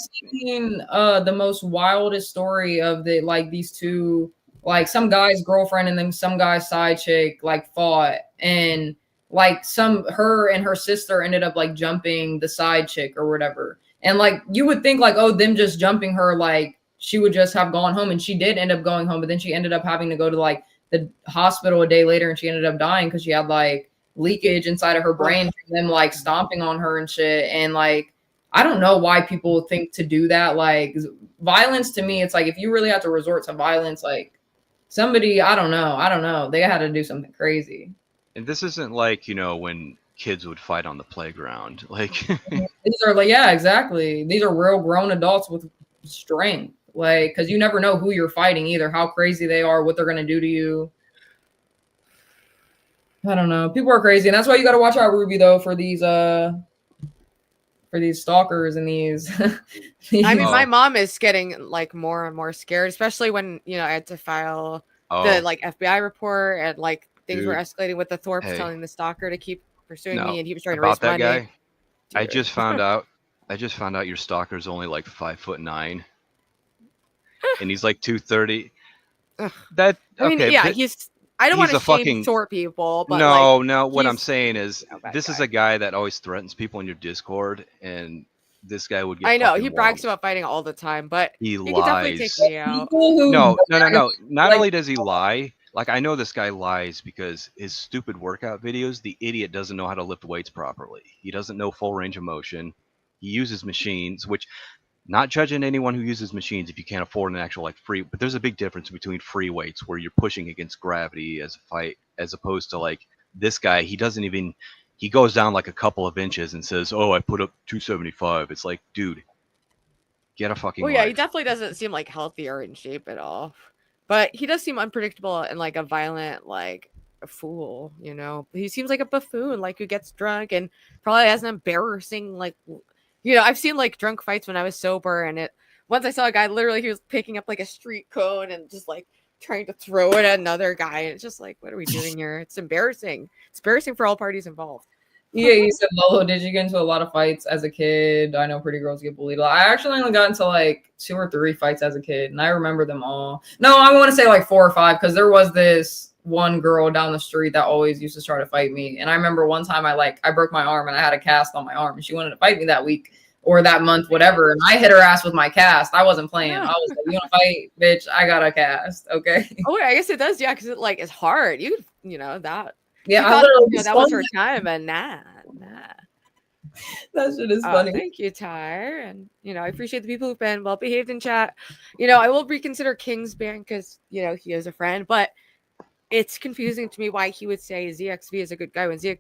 the most wildest story of these two, like some guy's girlfriend and then some guy's side chick like fought, and like her and her sister ended up like jumping the side chick or whatever. And like you would think like, oh, them just jumping her, like she would just have gone home, and she did end up going home, but then she ended up having to go to like the hospital a day later, and she ended up dying because she had like leakage inside of her brain from them like stomping on her and shit. And like, I don't know why people think to do that. Like, violence to me, it's like if you really have to resort to violence, like somebody, I don't know. They had to do something crazy. And this isn't like, when kids would fight on the playground. Like these are like, yeah, exactly. These are real grown adults with strength. Like, because you never know who you're fighting either, how crazy they are, what they're gonna do to you. I don't know. People are crazy, and that's why you got to watch out, Ruby, though, for these stalkers and these. I mean, my mom is getting like more and more scared, especially when I had to file the like FBI report, and like things were escalating with the Thorpes telling the stalker to keep pursuing me, and he was trying to raise money. Guy, I just found out your stalker's only like 5'9", and he's like 230. That I mean, okay, yeah, I don't want to shame short people, but no. What I'm saying is, this is a guy that always threatens people in your Discord, and this guy would get. I know he brags about fighting all the time, but he lies. Could definitely take me out. No. Not only does he lie, like I know this guy lies because his stupid workout videos, the idiot doesn't know how to lift weights properly. He doesn't know full range of motion. He uses machines, which. Not judging anyone who uses machines if you can't afford an actual like free, but there's a big difference between free weights where you're pushing against gravity as a fight, as opposed to like this guy. He goes down like a couple of inches and says, "Oh, I put up 275." It's like, dude, get a fucking. Well, yeah, he definitely doesn't seem like healthy or in shape at all, but he does seem unpredictable and like a violent, like a fool. He seems like a buffoon, like who gets drunk and probably has an embarrassing like. I've seen like drunk fights when I was sober, and once I saw a guy literally he was picking up like a street cone and just like trying to throw it at another guy. And it's just like, what are we doing here? It's embarrassing. It's embarrassing for all parties involved. Yeah, you said, Lolo, did you get into a lot of fights as a kid? I know pretty girls get bullied a lot. I actually only got into like 2 or 3 fights as a kid, and I remember them all. No, I want to say like 4 or 5, because there was this one girl down the street that always used to try to fight me. And I remember one time I broke my arm, and I had a cast on my arm, and she wanted to fight me that week or that month, whatever. And I hit her ass with my cast. I wasn't playing. I was like, you want to fight, bitch? I got a cast. Okay. Oh, I guess it does. Yeah. Cause it's hard. That. Yeah. That was her time, and nah. That shit is funny. Thank you, Tyre. And, you know, I appreciate the people who've been well behaved in chat. You know, I will reconsider King's ban because, you know, he is a friend, but it's confusing to me why he would say ZXV is a good guy when this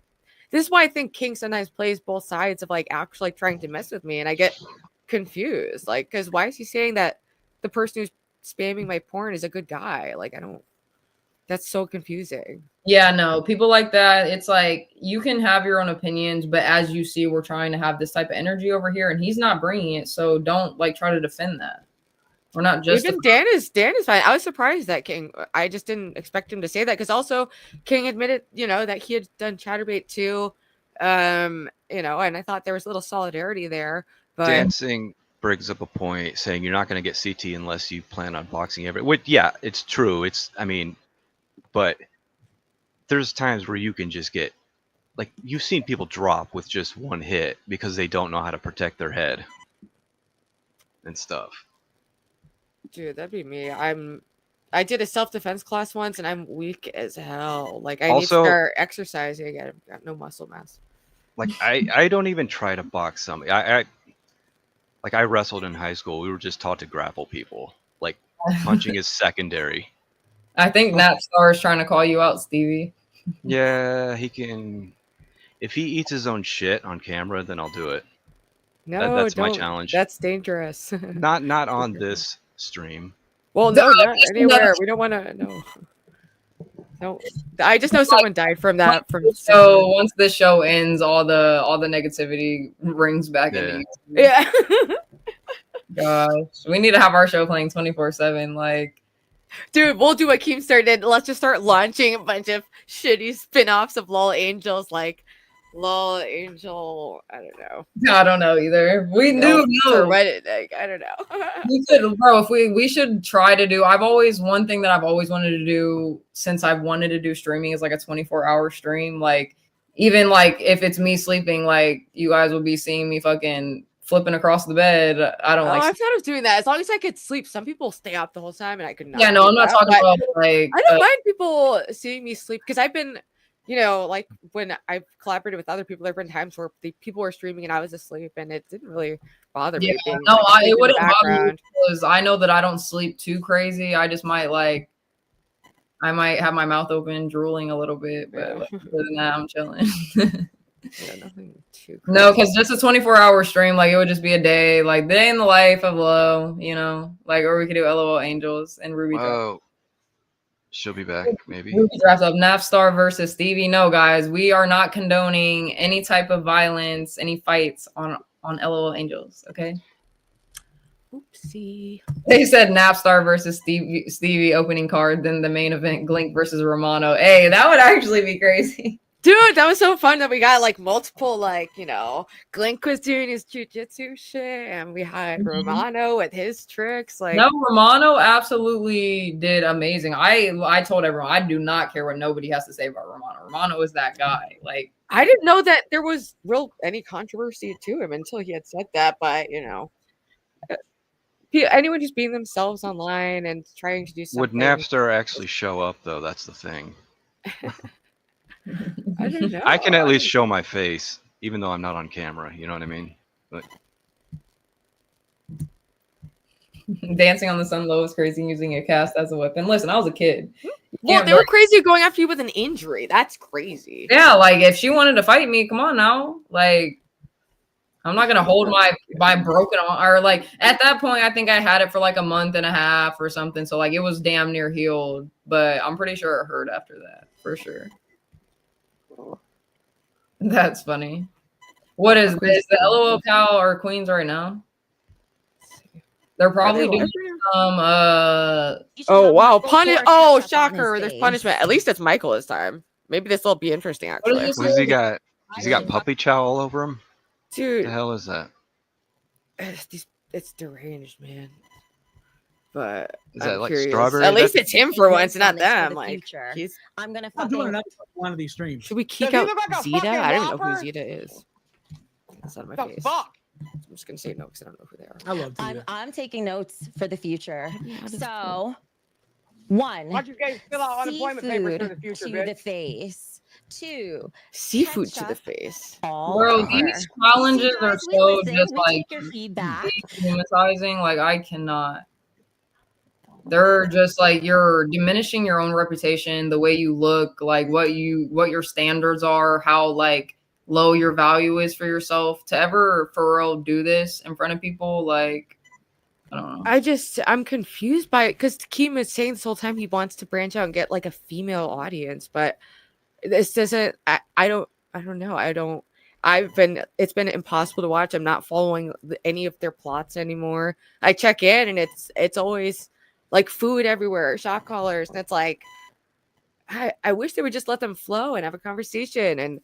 is why I think King sometimes plays both sides of like actually trying to mess with me, and I get confused. Like, because why is he saying that the person who's spamming my porn is a good guy? Like, I don't. That's so confusing. Yeah, no, people like that. It's like you can have your own opinions, but as you see, we're trying to have this type of energy over here, and he's not bringing it. So don't like try to defend that. We're not just even Dan is fine. I was surprised that King. I just didn't expect him to say that because also King admitted, you know, that he had done Chatterbait too. You know, and I thought there was a little solidarity there. But Dancing brings up a point saying you're not going to get CT unless you plan on boxing every. Which, yeah, it's true. I mean, but there's times where you can just get, like, you've seen people drop with just one hit because they don't know how to protect their head and stuff. Dude, that'd be me. I did a self-defense class once and I'm weak as hell. Like I Also, need to start exercising. I've got no muscle mass. Like I don't even try to box somebody. I wrestled in high school. We were just taught to grapple people. Like punching is secondary. I think Napstar is trying to call you out, Stevie. Yeah, he can. If he eats his own shit on camera, then I'll do it. No, that's my don't. Challenge. That's dangerous. Not on this stream. Well, no, not anywhere. We don't want to. No. I just know someone died from that. So once the show ends, all the negativity rings back into you. Yeah. Gosh, we need to have our show playing 24/7. Like, dude, we'll do what Keem started. Let's just start launching a bunch of shitty spin-offs of LOLAngelz, like LOLAngel. I don't know either. We do know. Like, I don't know. We could, bro. If we should try to do. One thing that I've always wanted to do since I've wanted to do streaming is like a 24-hour stream. Like, even like if it's me sleeping, like you guys will be seeing me fucking flipping across the bed. I don't like. I've thought of doing that as long as I could sleep. Some people stay up the whole time, and I could not. Yeah, no, I'm not talking about like. I don't mind people seeing me sleep because I've been. You know, like when I've collaborated with other people, there have been times where the people were streaming and I was asleep, and it didn't really bother me. Yeah, no, it wouldn't bother me because I know that I don't sleep too crazy. I just might I might have my mouth open, drooling a little bit, but other than that, I'm chilling. Yeah, nothing too crazy. No, because just a 24-hour stream, like it would just be a day, like day in the life of Lo, you know, like or we could do LOLAngelz and Ruby. Oh. She'll be back, maybe. Ruby drafts up Napstar versus Stevie. No, guys, we are not condoning any type of violence, any fights on LOLAngelz. Okay. Oopsie. They said Napstar versus Stevie opening card, then the main event Glink versus Romano. Hey, that would actually be crazy. Dude, that was so fun that we got like multiple, like, you know, Glink was doing his jujitsu shit, and we had Romano with his tricks. Like, no, Romano absolutely did amazing. I told everyone I do not care what nobody has to say about Romano. Romano is that guy. Like, I didn't know that there was any controversy to him until he had said that. But you know, anyone just being themselves online and trying to do something. Would Napstar actually show up though? That's the thing. I don't know. I can at least show my face, even though I'm not on camera. You know what I mean? But Dancing on the Sun Low is crazy using a cast as a weapon. Listen, I was a kid. Well, they were crazy going after you with an injury. That's crazy. Yeah, like if she wanted to fight me, come on now. Like, I'm not gonna hold my broken arm. Or like at that point, I think I had it for like a month and a half or something. So like it was damn near healed. But I'm pretty sure it hurt after that for sure. That's funny. What is this? The LOL Cal or Queens right now? They're probably doing some oh wow, punish! Oh shocker! There's punishment. At least it's Michael this time. Maybe this will be interesting. Actually, what does he got? Has he got puppy chow all over him? Dude, what the hell is that? It's deranged, man. But is that like curious. strawberry? At least it's him for once, not them. Like I'm gonna doing another one of these streams. Should we kick out Zeta? I don't even know who Zeta is. That's on my face. Fuck. I'm just gonna say no because I don't know who they are. I love Zeta. I'm taking notes for the future. So, one. Why don't you guys fill out unemployment papers for the future, to bitch? the face. 2. Seafood to the ketchup face. all Bro, over. these challenges So you are guys, we so listen, just we like take your feedback. dehumanizing. Like I cannot. They're just like you're diminishing your own reputation, the way you look, like what your standards are, how like low your value is for yourself. To ever for real do this in front of people, like I don't know. I'm confused by it because Keem is saying this whole time he wants to branch out and get like a female audience, but this doesn't. I don't know. It's been impossible to watch. I'm not following any of their plots anymore. I check in and it's always like food everywhere, shot callers, and it's like I wish they would just let them flow and have a conversation and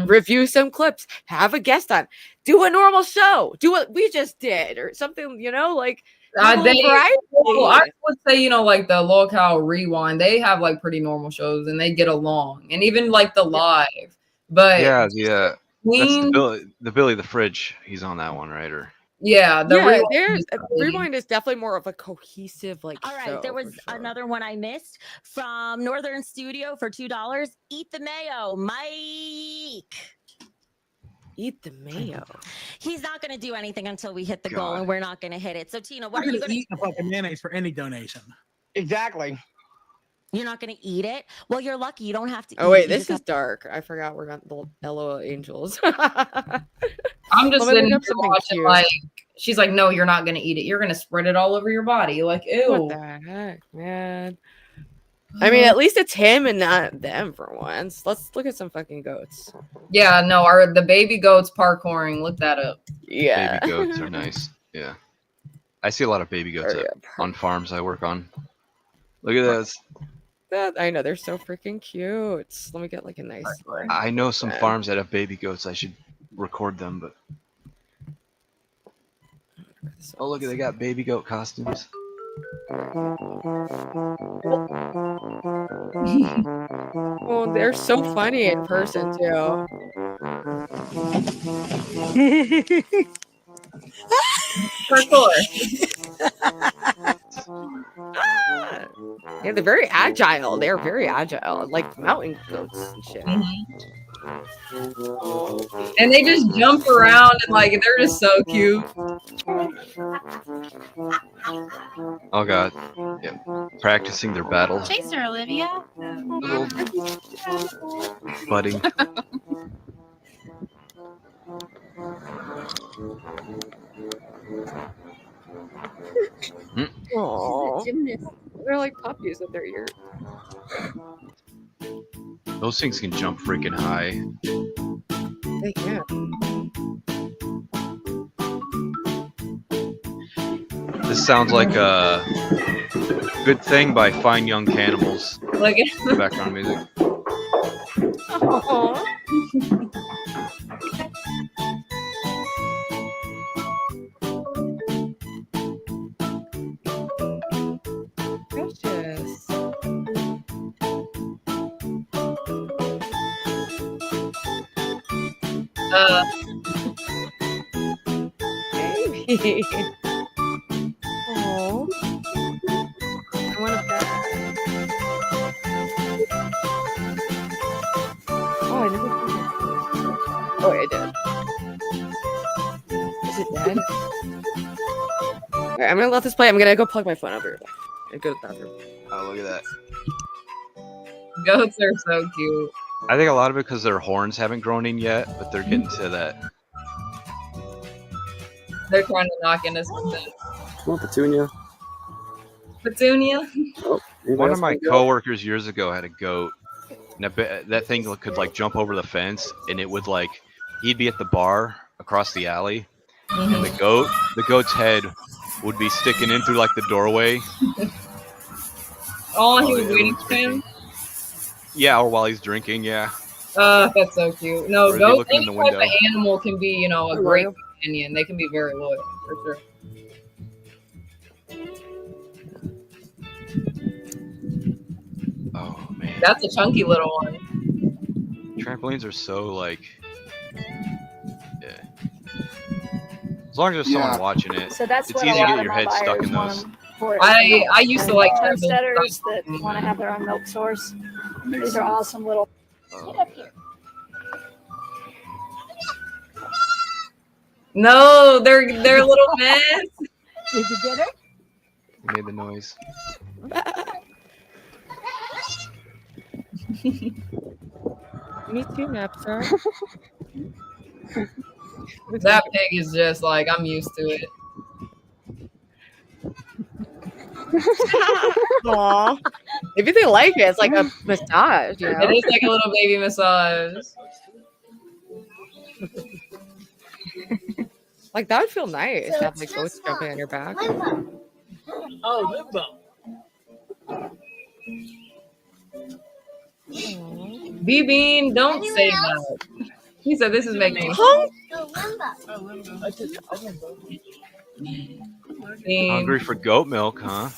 review some clips, have a guest on, do a normal show, do what we just did or something, like I would say, like the Local Rewind, they have like pretty normal shows and they get along, and even like the live. But yeah, that's the Billy the Fridge. He's on that one, right? Or Rewind is definitely more of a cohesive All right, there was another one I missed from Northern Studio for $2. Eat the Mayo, Mike. Eat the Mayo. He's not going to do anything until we hit the goal, and we're not going to hit it. So Tina, what I'm are you going to eat the fucking mayonnaise for any donation? Exactly. You're not going to eat it? Well, you're lucky. You don't have to. Oh wait, this is dark. I forgot we're on the LOLAngelz. I'm just sitting here watching. Like she's like, no, you're not going to eat it. You're going to spread it all over your body. Like, ew. What the heck, man? I mean, at least it's him and not them for once. Let's look at some fucking goats. Yeah, no, the baby goats parkouring. Look that up. Yeah, baby goats are nice. Yeah, I see a lot of baby goats on farms I work on. Look at this. I know they're so freaking cute. Let me get like a nice. I know some farms that have baby goats. I should record them, but oh look, they got baby goat costumes. Oh, they're so funny in person too. Yeah, they're very agile. They're very agile, like mountain goats and shit. And they just jump around and like they're just so cute. Oh god, yeah, practicing their battle. Chaser, Olivia. Budding. Aww. They're like puppies with their ears. Those things can jump freaking high. They can. This sounds like a Good Thing by Fine Young Cannibals. Like background music. Aww. Precious. Baby. Oh. I want a bed. Oh, I never did it. Oh, I did. Is it dead? Alright, I'm gonna let this play. I'm gonna go plug my phone over and go to the bathroom. Oh, look at that. Goats are so cute. I think a lot of it because their horns haven't grown in yet, but they're getting to that. They're trying to knock into something. Oh, Petunia. Petunia? Oh, one of my coworkers years ago had a goat. And that thing could like jump over the fence, and it would like, he'd be at the bar across the alley, and the goat's head would be sticking in through like the doorway. Oh, he was waiting for him? Yeah, or while he's drinking, yeah. That's so cute. No, goats, any type window. of animal can be, a great companion. They can be very loyal, for sure. Oh, man. That's a chunky little one. Trampolines are so, like... Yeah. As long as there's someone watching it, So that's it's what easy a to lot get of your my head stuck in buyers those. I used to like homesteaders that want to have their own milk source. These are awesome little. Get up here. No, they're a little mess. Did you get her? You made the noise. Me too, Napster. That pig is just like, I'm used to it. Aw. Maybe they like it. It's like a massage, you know? It is like a little baby massage. Like, that would feel nice to have like goats jumping on your back. Oh, limbo. B-Bean, don't say that. He said this is making me Hungry for goat milk, huh?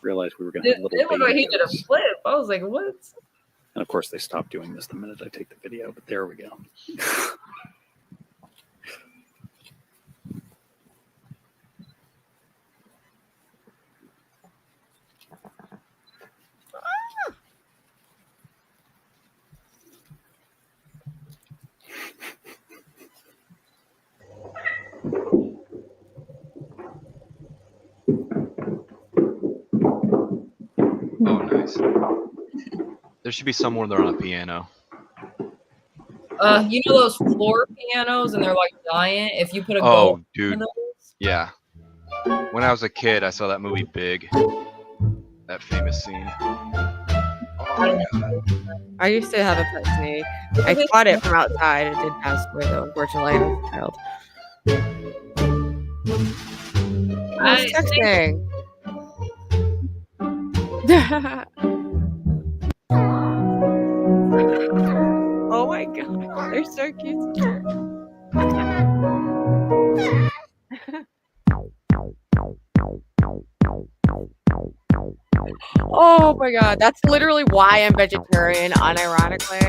Realized we were going to have a little It looked like he baby did a flip. I was like, what? And of course, they stopped doing this the minute I take the video, but there we go. Oh, nice. There should be somewhere there on a piano. You know those floor pianos, and they're like giant. If you put a Oh, goat dude. in those, Yeah. When I was a kid, I saw that movie Big. That famous scene. I used to have a pet snake. I caught it from outside. It did pass away, though, unfortunately, as a child. Oh, it's texting. Oh my god, they're so cute. Oh my god, that's literally why I'm vegetarian. Unironically,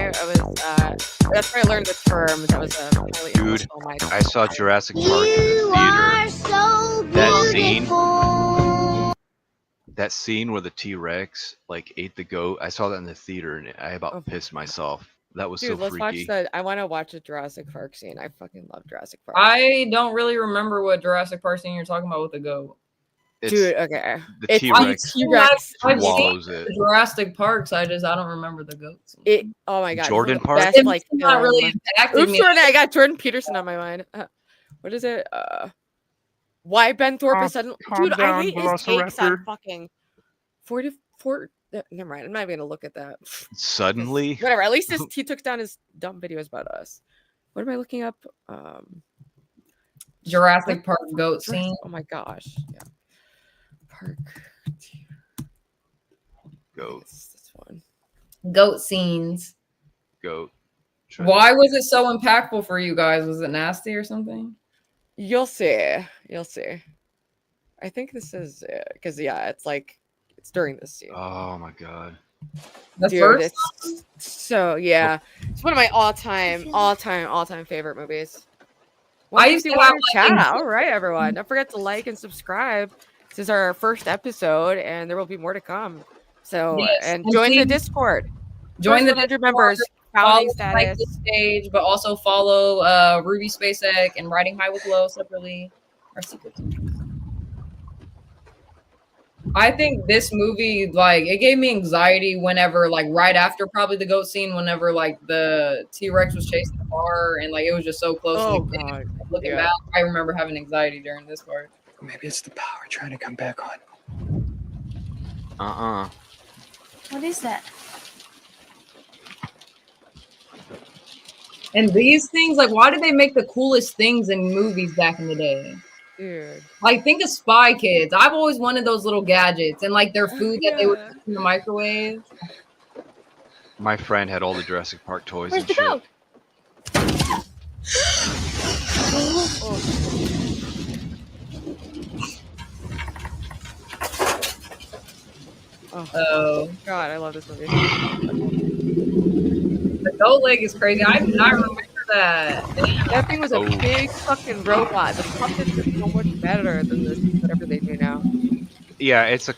that's where I learned the term. That was a really Dude, I saw Jurassic Park in the theater. So That scene where the T-Rex like ate the goat. I saw that in the theater and I about pissed myself. That was Dude, so let's freaky. watch that. I want to watch a Jurassic Park scene. I fucking love Jurassic Park. I don't really remember what Jurassic Park scene you're talking about with the goat. Dude, okay. The It's T-Rex T-Rex. I've swallows seen it. Jurassic Parks. I don't remember the goat scene. Oh my god. Jordan it's the Park? best, like, It's not really film. impacted Oops, me. Jordan, I got Jordan Peterson on my mind. What is it? Why Ben Thorpe is suddenly... Dude, I hate his takes on fucking 44... Never mind, I'm not even gonna look at that. Suddenly? Whatever, at least he took down his dumb videos about us. What am I looking up? Jurassic Park goat scene. Oh my gosh. Yeah. Park. Goat. This one. Goat scenes. Goat. Why was it so impactful for you guys? Was it nasty or something? You'll see. You'll see. I think this is because yeah, it's like it's during this scene. Oh my god. The Dude, first it's so yeah. It's one of my all-time favorite movies. I used to have chat. All right, everyone. Don't forget to like and subscribe. This is our first episode, and there will be more to come. So Yes, and and join the please Discord. join the 100 Discord, members. follow Founding like status. this page, but also follow Ruby SpaceX and Riding High with Low separately. Our secrets. I think this movie, like, it gave me anxiety whenever, like, right after probably the goat scene, whenever, like, the T-Rex was chasing the car and, like, it was just so close. Oh, to the God. Looking Yeah. back, I remember having anxiety during this part. Maybe it's the power trying to come back on. What is that? And these things, like, why did they make the coolest things in movies back in the day? Dude. Like, think of Spy Kids. I've always wanted those little gadgets and, like, their food that they would Yeah. put in the microwave. My friend had all the Jurassic Park toys Where's and the shit. goat? Oh, God, I love this movie. the goat leg is crazy. I remember that. That thing was a big fucking robot. The puppets are so much better than this, whatever they do now. Yeah, it's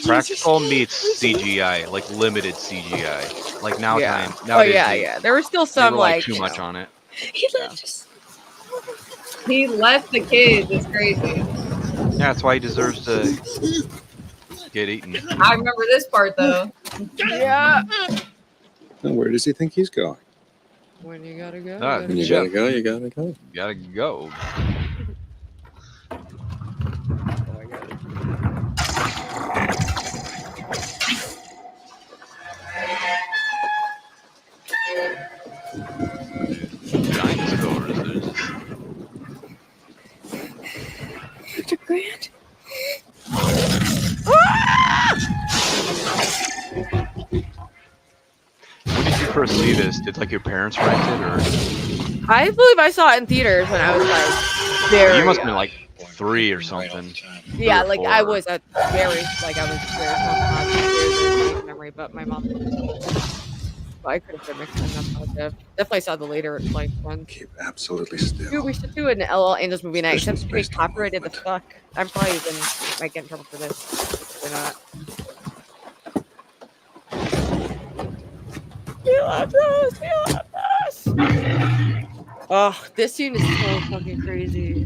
practical meets CGI, like limited CGI. Like nowadays, yeah. There was still some like like too much on it. He left us. He left the kids. It's crazy. Yeah, that's why he deserves to get eaten. I remember this part though. Yeah. Now, where does he think he's going? When you gotta go. When you gotta go, you gotta go. You gotta go. Dr. Grant. When did you first see this? Did like your parents rent it, or? I believe I saw it in theaters when I was like very. You must have been like 3 or something. Yeah, 3 or like 4. I was a very small memory, but my mom. I could have been mixing up positive. Definitely saw the later like one. Keep absolutely still. Dude, we should do an LOLangelz movie night. Except it's being copyrighted the fuck. I'm probably might get in trouble for this. We're not. We love us. We love us. Oh, this scene is so fucking crazy.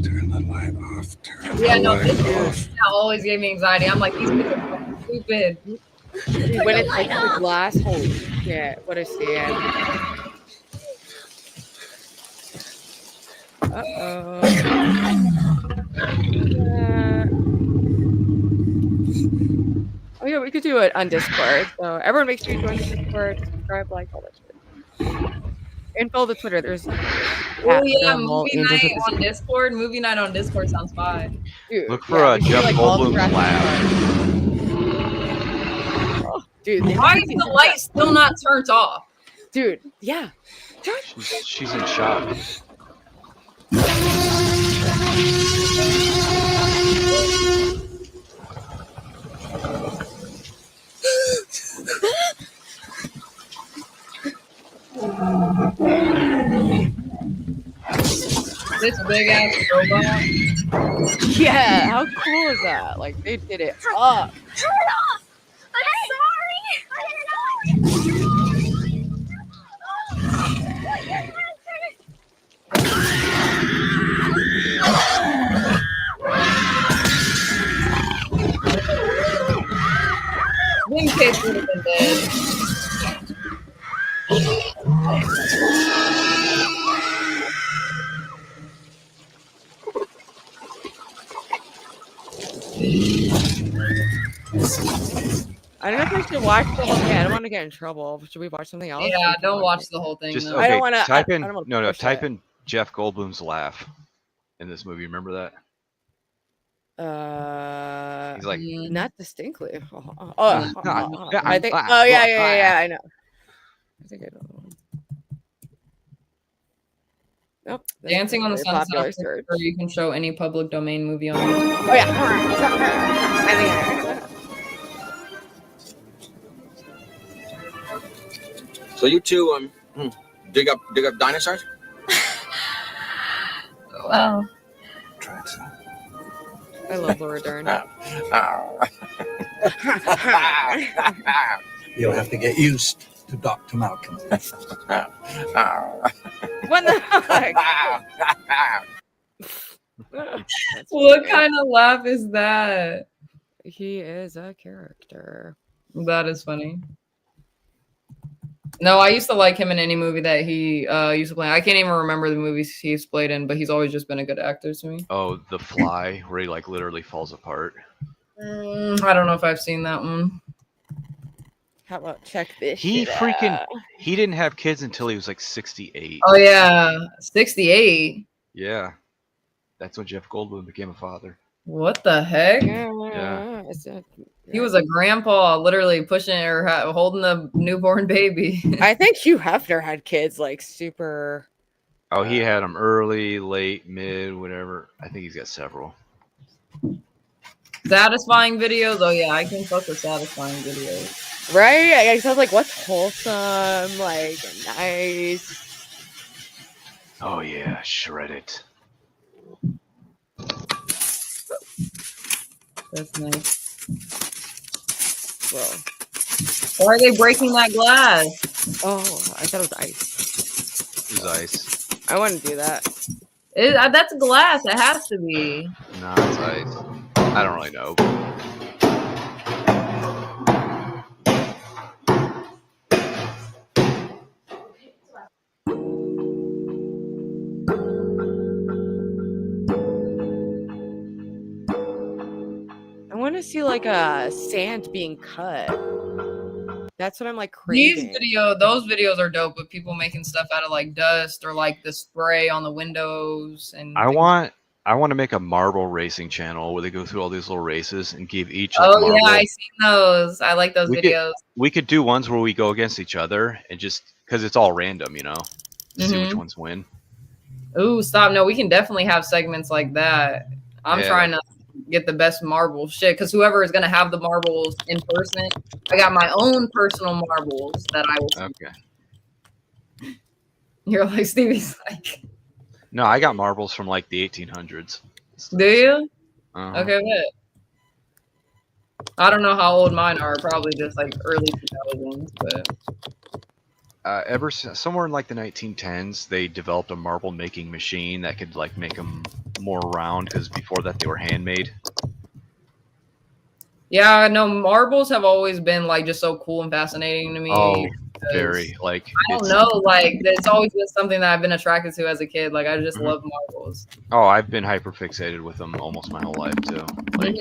Turn the light off. Turn Yeah, the no, light this off. that always gave me anxiety. I'm like, these people are stupid. Dude, when it's like the glass, holy shit, what a scene. Uh-oh. Oh yeah, we could do it on Discord. So everyone make sure you join the Discord, subscribe, like, all that shit. And follow the Twitter. There's Oh yeah, movie night on Discord. Movie night on Discord sounds fine. Dude, Look for Jeff Goldblum's laugh. Oh, dude, why is the light still not turned off? Dude, yeah. She's in shock. This big ass robot. Yeah, how cool is that? Like they did it up. Turn it off! I'm sorry! Wing kids would have been dead. I don't know if I should watch the whole thing. I don't want to get in trouble. Should we watch something else? Yeah, don't watch the whole thing. Just though. okay. I don't wanna, type in I don't wanna no, type it. in Jeff Goldblum's laugh in this movie. Remember that? He's like not distinctly. I think. Oh yeah. I know. I think I know. Nope. Dancing on the Sunset, or you can show any public domain movie on YouTube. Oh yeah. I think So you two dig up dinosaurs? Wow. Try to. I love Laura Dern. You'll have to get used to Dr. Malcolm. What the heck? What kind of laugh is that? He is a character. That is funny. No, I used to like him in any movie that he used to play. I can't even remember the movies he's played in, but he's always just been a good actor to me. Oh, The Fly, where he like literally falls apart. I don't know if I've seen that one. How about check this? He shit freaking out. he didn't have kids until he was like 68. Oh yeah, 68. Yeah, that's when Jeff Goldblum became a father. What the heck? Yeah. He was a grandpa, literally pushing or holding a newborn baby. I think Hugh Hefner had kids like super. Oh, he had them early, late, mid, whatever. I think he's got several. Satisfying videos. Oh yeah, I can fuck with satisfying videos. Right? I was like, what's wholesome? Like, nice. Oh yeah, shred it. That's nice. Whoa. Why are they breaking that glass? Oh, I thought it was ice. It was ice. I wouldn't do that. That's glass. It has to be. No, it's ice. I don't really know. I want to see like a sand being cut. That's what I'm like craving. Those videos are dope with people making stuff out of like dust or like the spray on the windows. And I want to make a marble racing channel where they go through all these little races and give each like oh marble. Yeah, I seen those. I like those videos. We could do ones where we go against each other and just because it's all random, you know, see which ones win. Ooh, stop! No, we can definitely have segments like that. I'm trying to get the best marble shit because whoever is gonna have the marbles in person, I got my own personal marbles that I will. Okay. You're like Stevie's like. No, I got marbles from like the 1800s. Do you? Uh-huh. Okay, good. I don't know how old mine are. Probably just like early 2000s, but. Somewhere in like the 1910s, they developed a marble making machine that could like make them more round because before that they were handmade. Yeah, no, marbles have always been like just so cool and fascinating to me. Oh, very like. I don't know, like it's always been something that I've been attracted to as a kid. Like I just love marbles. Oh, I've been hyper fixated with them almost my whole life too. Like,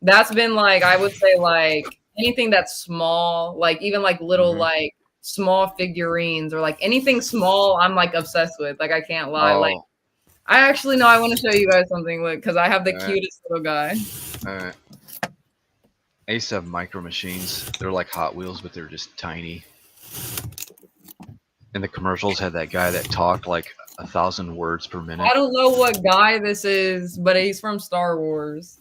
that's been like I would say like anything that's small, like even like little like small figurines or like anything small, I'm like obsessed with. Like I can't lie. Like I actually know I want to show you guys something because I have the cutest little guy. I used to have micro machines. They're like Hot Wheels, but they're just tiny. And the commercials had that guy that talked like 1,000 words per minute. I don't know what guy this is, but he's from Star Wars.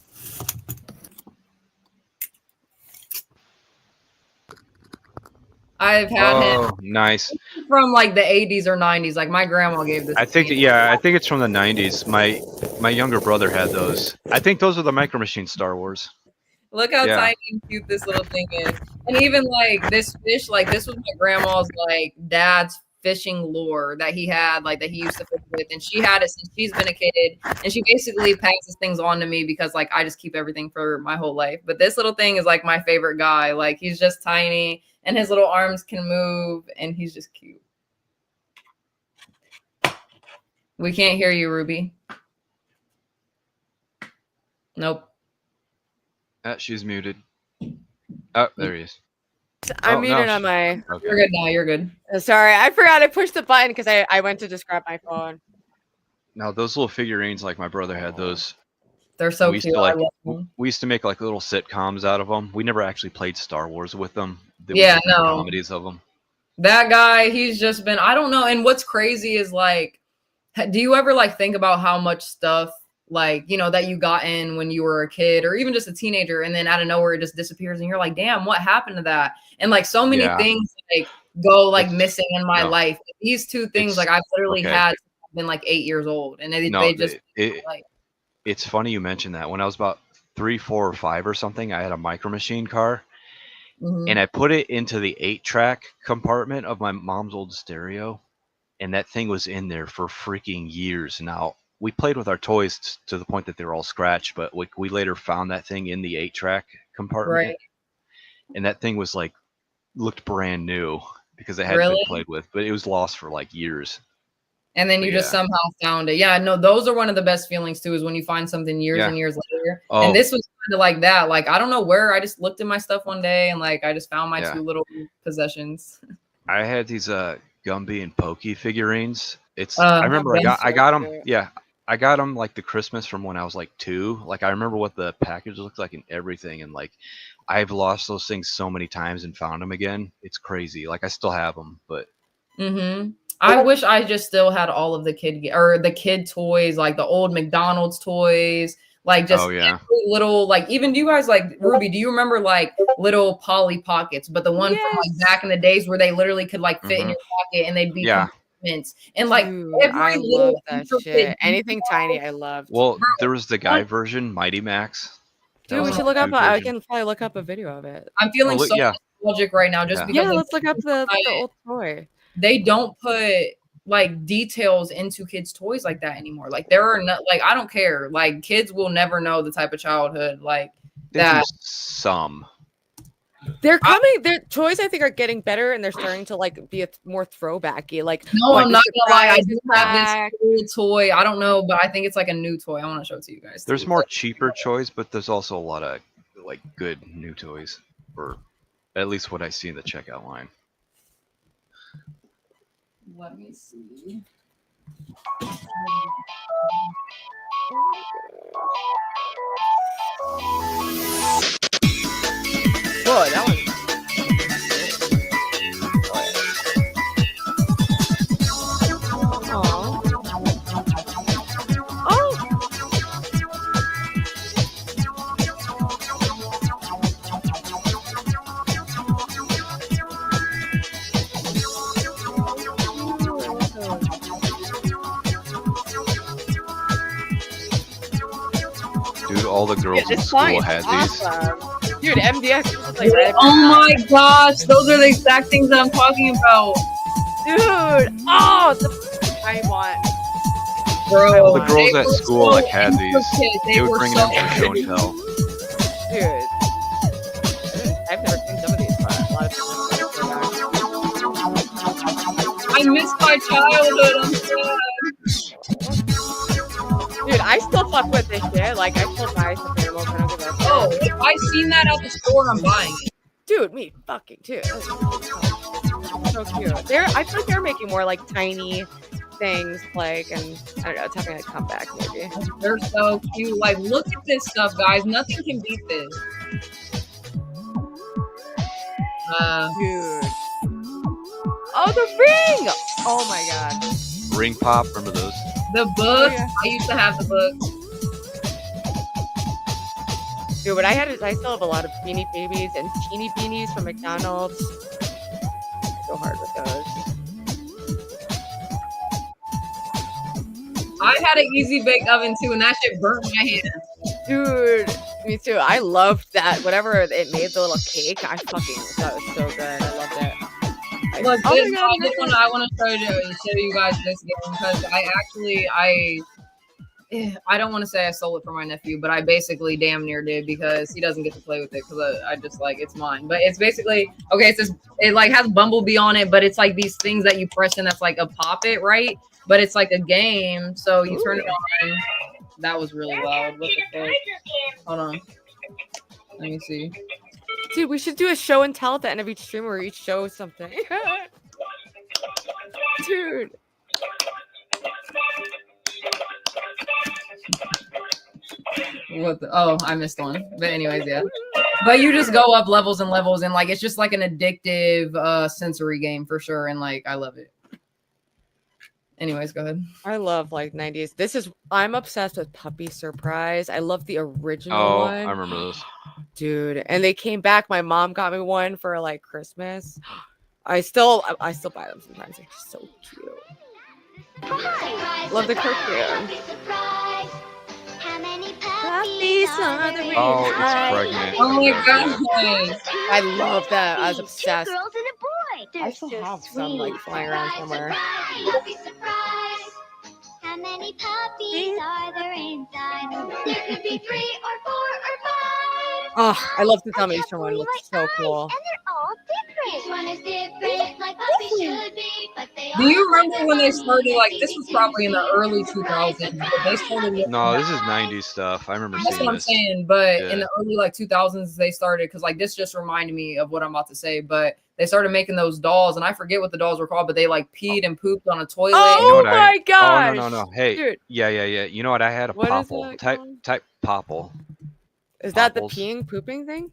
I've had him nice from like the 80s or 90s. Like my grandma gave this. I think it's from the 90s. My younger brother had those. I think those are the Micro Machines Star Wars. Look how tiny and cute this little thing is. And even like this fish, like this was my grandma's like dad's fishing lure that he had, like that he used to fish with, and she had it since she's been a kid, and she basically passes things on to me because like I just keep everything for my whole life. But this little thing is like my favorite guy. Like he's just tiny and his little arms can move and he's just cute. We can't hear you, Ruby. Nope. She's muted. Oh, there he is. I'm muted on my. Okay. You're good now. You're good. Sorry, I forgot I pushed the button because I went to just grab my phone. Now those little figurines, like my brother had those. They're so cute. We used to make like little sitcoms out of them. We never actually played Star Wars with them. Comedies of them. That guy, he's just been. I don't know. And what's crazy is like, do you ever like think about how much stuff like, you know, that you got in when you were a kid or even just a teenager, and then out of nowhere it just disappears and you're like, damn, what happened to that? And like so many things like go like missing in my life. These two things like I've literally had been like 8 years old, and they just like. It's funny you mentioned that. When I was about 3, 4, or 5 or something, I had a Micro Machine car, and I put it into the 8-track compartment of my mom's old stereo, and that thing was in there for freaking years. Now we played with our toys to the point that they were all scratched, but we later found that thing in the 8-track compartment, and that thing was like looked brand new because it hadn't been played with, but it was lost for like years. And then you just somehow found it. Yeah, no, those are one of the best feelings too, is when you find something years and years later. And this was kind of like that. Like, I don't know where, I just looked at my stuff one day and like, I just found my two little possessions. I had these Gumby and Pokey figurines. I remember I got them. Yeah, I got them like the Christmas from when I was like 2. Like, I remember what the package looked like and everything. And like, I've lost those things so many times and found them again. It's crazy. Like, I still have them, but. I wish I just still had all of the kid toys, like the old McDonald's toys, like just little, like, even do you guys like, Ruby, do you remember like little Polly Pockets, but the one from like back in the days where they literally could like fit in your pocket and they'd be attachments and like Dude, every I little love that shit. intricate Anything tiny, I loved. Well, there was the guy version, Mighty Max. Dude, we should look up. I can probably look up a video of it. I'm feeling so nostalgic right now just because. Yeah, let's look up the old toy. They don't put like details into kids' toys like that anymore. Like there are not like I don't care. Like kids will never know the type of childhood like that. Some. They're coming. Their toys, I think, are getting better, and they're starting to like be more throwbacky. Like no, like I'm not gonna lie. I do have pack. this cool toy. I don't know, but I think it's like a new toy. I want to show it to you guys. There's more cheaper toys, but there's also a lot of like good new toys, or at least what I see in the checkout line. Let me see. Whoa, that one. Dude, all the girls in school had these. Dude, MDX is like right oh my gosh, those are the exact things that I'm talking about. Dude, oh, I want. Bro, all the girls at school like had these. They would bring them for show and tell. Dude, I've never seen some of these, but a lot of people. I miss my childhood. I'm sad. Dude, I still fuck with this shit. Like, I still buy some animals. I don't give a fuck. Oh, if I seen that at the store, I'm buying it. Dude, me fucking too. So cute. I feel like they're making more like tiny things, like, and I don't know, it's having a comeback maybe. They're so cute. Like, look at this stuff, guys. Nothing can beat this. Dude. Oh, the ring! Oh my god. Ring pop, remember those? The books. Oh, yeah. I used to have the books. Dude, but I still have a lot of Beanie Babies and Teeny Beanies from McDonald's. I go hard with those. I had an easy bake oven too, and that shit burnt my hand. Dude, me too. I loved that. Whatever it made, the little cake, that was so good. I loved it. Look, I want to show you guys this game because I don't want to say I stole it from my nephew, but I basically damn near did because he doesn't get to play with it because I just like it's mine. But it's basically okay. It like has Bumblebee on it, but it's like these things that you press in that's like a pop it, right? But it's like a game, so you turn it on. That was really loud. What the fuck? Hold on. Let me see. Dude, we should do a show and tell at the end of each stream where each shows something. Dude. What the, oh, I missed one. But anyways, yeah. But you just go up levels and levels and like it's just like an addictive sensory game for sure. And like I love it. Anyways, go ahead. I love like 90s. I'm obsessed with Puppy Surprise. I love the original one. I remember those. Dude, and they came back. My mom got me one for like Christmas. I still buy them sometimes. They're just so cute. Love the cartoon. Oh, it's pregnant. Oh my god. I love that. I was obsessed. Girls and a boy. I still have some like flying around somewhere. How many puppies are there inside? There could be 3 or 4 or 5. Oh, I love the Dalmatian one. It looks so cool. And they're all different. Each one is different, like puppies should be. But they Do you remember when they started? Like this was probably in the early 2000s. But they started. No, this is 90s stuff. I remember That's seeing what I'm this. saying. But in the early like 2000s, they started because like this just reminded me of what I'm about to say. But they started making those dolls, and I forget what the dolls were called, but they like peed and pooped on a toilet. Oh my gosh! Oh no. Hey, dude. Yeah. You know what? I had a popple. Type popple. Is that the peeing pooping thing?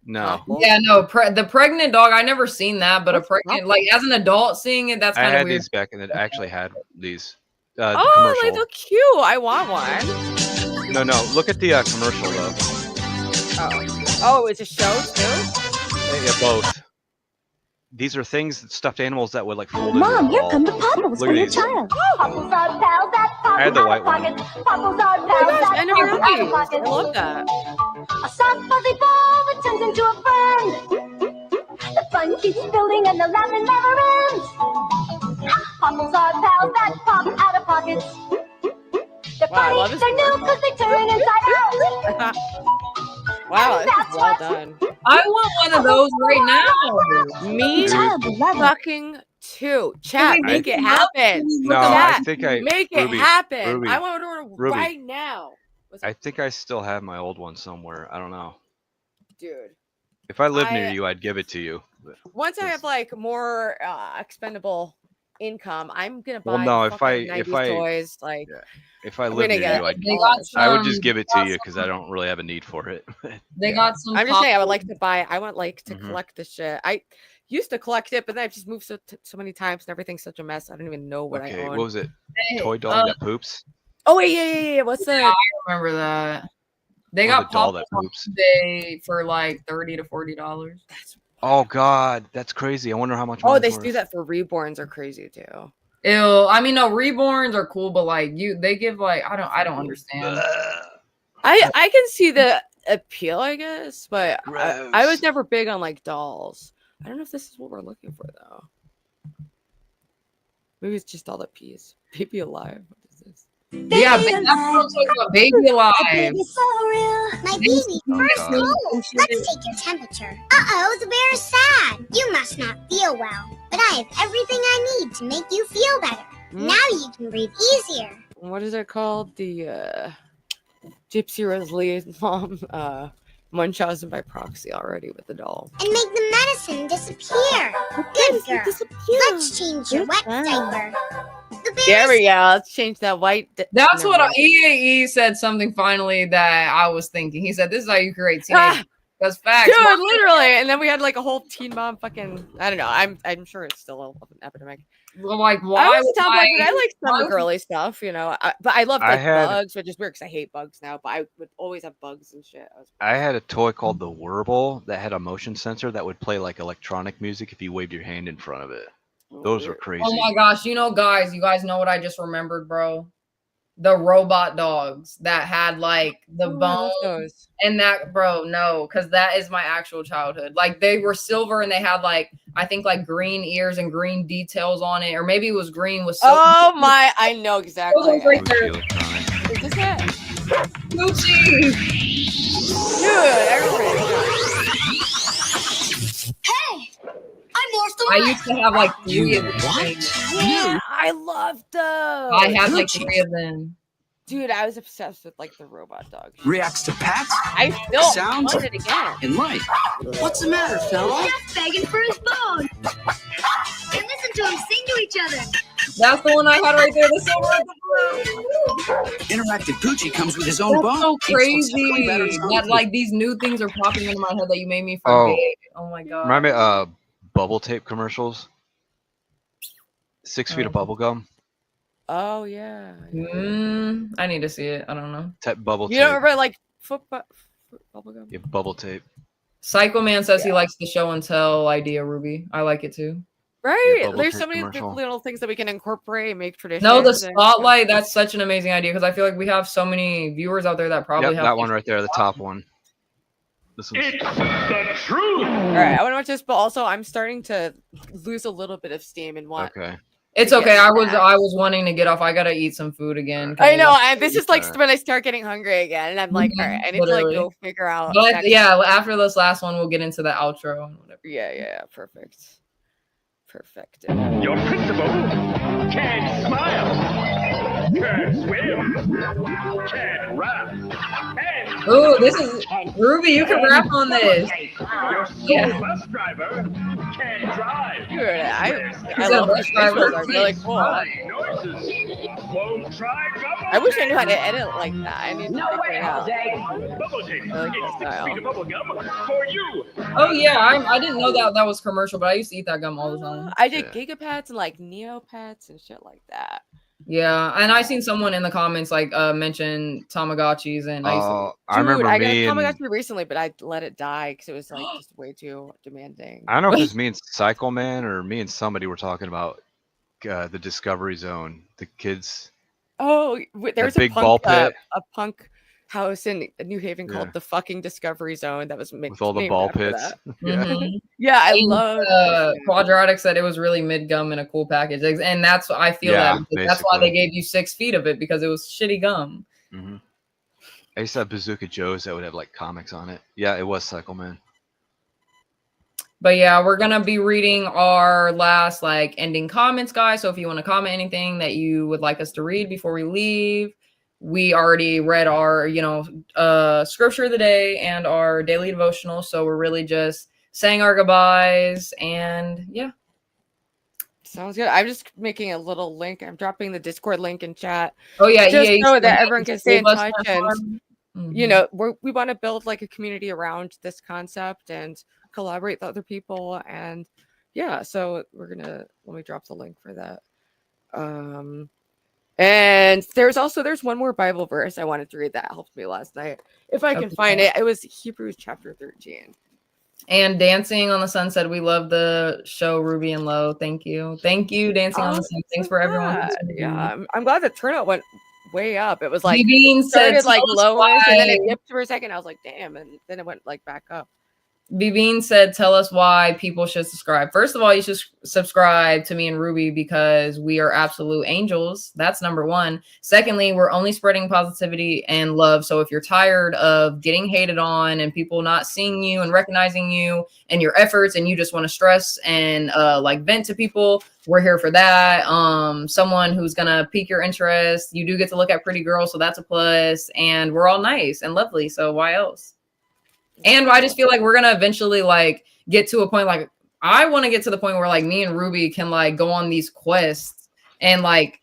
No. Yeah, no. The pregnant dog. I never seen that, but a pregnant like as an adult seeing it, that's kind of weird. I had these back in the. I actually had these. Oh, they look cute. I want one. No. Look at the commercial though. Oh, it's a show too. Yeah, both. these are things, stuffed animals that would like fold Mom, into a here ball. come the Popples Look for at your these. child. Popples are pals that pop I had the out white of one. pockets. Popples are Oh my pals gosh, that I never pop had out of these. pockets. I love that. A soft fuzzy ball that turns into a friend. The fun keeps building and the laughing never ends. Popples are pals that pop out of pockets. They're Wow, I funny, love this they're new because they turn inside out. Wow, this is well done. I want one of those right now. Me fucking too. Chat, They make it look up happen. and No, look I up. Chat, think I make it Ruby, happen. Ruby, I want to order Ruby. right now. I think I still have my old one somewhere. I don't know. Dude. If I lived near you, I'd give it to you. But Once I have like more expendable income, I'm gonna buy well, no, if fucking 90s toys. Like, yeah, if I I'm lived gonna near get you, They got I would some- just give it to you because I don't really have a need for it. They got some. I'm just saying, I would Popples. like to buy. I want like to Mhm. collect this shit. I used to collect it, but then I've just moved so many times and everything's such a mess. I don't even know what I Okay, own. what was it? Hey, Toy dog that poops? Oh wait, yeah. What's the? I remember that. They Or got the doll Popples that on poops. eBay for like $30 to $40. Oh God, that's crazy. I wonder how much. Oh, mine's they worth. do that for reborns. Are crazy too. Ew. I mean, no, reborns are cool, but like they give like I don't understand. I can see the appeal, I guess, but I was never big on like dolls. I don't know if this is what we're looking for though. Maybe it's just all the peas. Baby alive. What is this? Yeah, that's what I'm talking about. Baby alive. Baby's so real. My baby, first God. cold. Let's take your temperature. Uh-oh, the bear is sad. You must not feel well. But I have everything I need to make you feel better. Now you can breathe easier. What is it called? The Gypsy Rosalie's mom Munchausen by proxy already with the doll. And make the medicine disappear. Good girl. Let's change your wet diaper. The bear There is we go. Let's change that white. That's what EAE said. Something finally that I was thinking. He said, "This is how you create teenage." That's facts, Dude, Mom. literally. And then we had like a whole teen mom fucking. I don't know. I'm sure it's still an epidemic. Well, like, I why? was top like, I like why some would- girly stuff, you know. But I love I like had- bugs, which is weird because I hate bugs now. But I would always have bugs and shit. I had a toy called the Wurble that had a motion sensor that would play like electronic music if you waved your hand in front of it. Those are crazy. Oh my gosh, you guys know what I just remembered, bro? The robot dogs that had like the bone and that, bro, no, because that is my actual childhood. Like they were silver and they had like, I think like green ears and green details on it, or maybe it was green with silver. Oh my, I know exactly. Those ones right there. Is this it? Gucci. Dude, everybody. Hey! I'm more still I used to have like 3 of them. Yeah, I love those. I had like 3 of them. Dude, I was obsessed with like the robot dog. Reacts to pats, I still sounds, want it again. and light. What's the matter, fella? Just begging for his bone. And listen to him sing to each other. That's the one I had right there. The silver and the blue. Interactive Poochie comes with his own That's bone. so Each looks crazy better that like these new things are popping into my head that you made me Oh. forget. Oh my god. Remember bubble tape commercials? 6 feet of bubble gum. Oh yeah. I need to see it. I don't know. Bubble You tape. don't remember like foot bubblegum? Yeah, bubble tape. Psycho Man says he likes the show and tell idea, Ruby. I like it too. Right. bubble There's tape so many commercial. little things that we can incorporate and make traditions. No, the and- spotlight, that's such an amazing idea because I feel like we have so many viewers out there that probably Yep, have that one right there, the top one. This one's the truth. All right, I want to watch this, but also I'm starting to lose a little bit of steam and want. okay. It's to okay. get I was snacks. wanting to get off. I gotta eat some food again. I know, and this is like Alright. when I start getting hungry again, and I'm like, all right, I need to Literally. like go figure out. But next- yeah, after this last one, we'll get into the outro and whatever. yeah, perfect. Your principal can smile, can swim, can rap, and Ooh, this is Ruby. You can rap on this. your school Yeah. bus driver can drive. Dude, I said love bus these driver. visuals. Are really cool. Noises won't try bubble I wish I tape. knew how to edit like that. I need to No figure way, it out. Jose. Bubble tape. I like It's that 6 style. feet of bubble gum for you. Oh yeah, I didn't know that was commercial, but I used to eat that gum all the time. I did Gigapets and like Neopets and shit like that. Yeah, and I seen someone in the comments like mention Tamagotchis, and I Dude, remember I got a me and Tamagotchi recently, but I let it die because it was like just way too demanding. I don't know if it's me and Cycle Man or me and somebody were talking about the Discovery Zone. The kids. Oh, there's big ball pit. A punk house in New Haven called Yeah. the fucking Discovery Zone that was With all the named ball after pits. that. Yeah. Mhm. Yeah, I And, love Quadratic said it was really mid gum in a cool package, and that's I feel Yeah, that because that's why they basically. gave you 6 feet of it, because it was shitty gum. hmm I used to have Bazooka Joe's that would have like comics on it. Yeah, it was Cycle Man. But yeah, we're gonna be reading our last like ending comments, guys. So if you want to comment anything that you would like us to read before we leave, we already read our, scripture of the day and our daily devotional. So we're really just saying our goodbyes, and yeah. Sounds good. I'm just making a little link. I'm dropping the Discord link in chat. Oh yeah, just EA so that Sports everyone can stay in gave us touch. that And fun. you know, we want to build like a community around this concept and collaborate with other people. And yeah, so we're gonna let me drop the link for that. And there's one more Bible verse I wanted to read that helped me last night. If I can find it, it was Hebrews chapter 13. And Dancing on the Sun said, we love the show, Ruby and Low. Thank you. Thank you, Dancing on the Sun. Thanks for everyone. Yeah, I'm glad the turnout went way up. It was like Bean started said, like "Tell us lowish and then it why." dipped for a second. I was like, damn, and then it went like back up. Bean said, tell us why people should subscribe. First of all, you should subscribe to me and Ruby because we are absolute angels. That's number one. Secondly, we're only spreading positivity and love. So if you're tired of getting hated on and people not seeing you and recognizing you and your efforts, and you just want to stress and like vent to people, we're here for that. Someone who's gonna pique your interest. You do get to look at pretty girls, so that's a plus. And we're all nice and lovely. So why else? And I just feel like we're gonna eventually like get to a point, like I want to get to the point where like me and Ruby can like go on these quests and like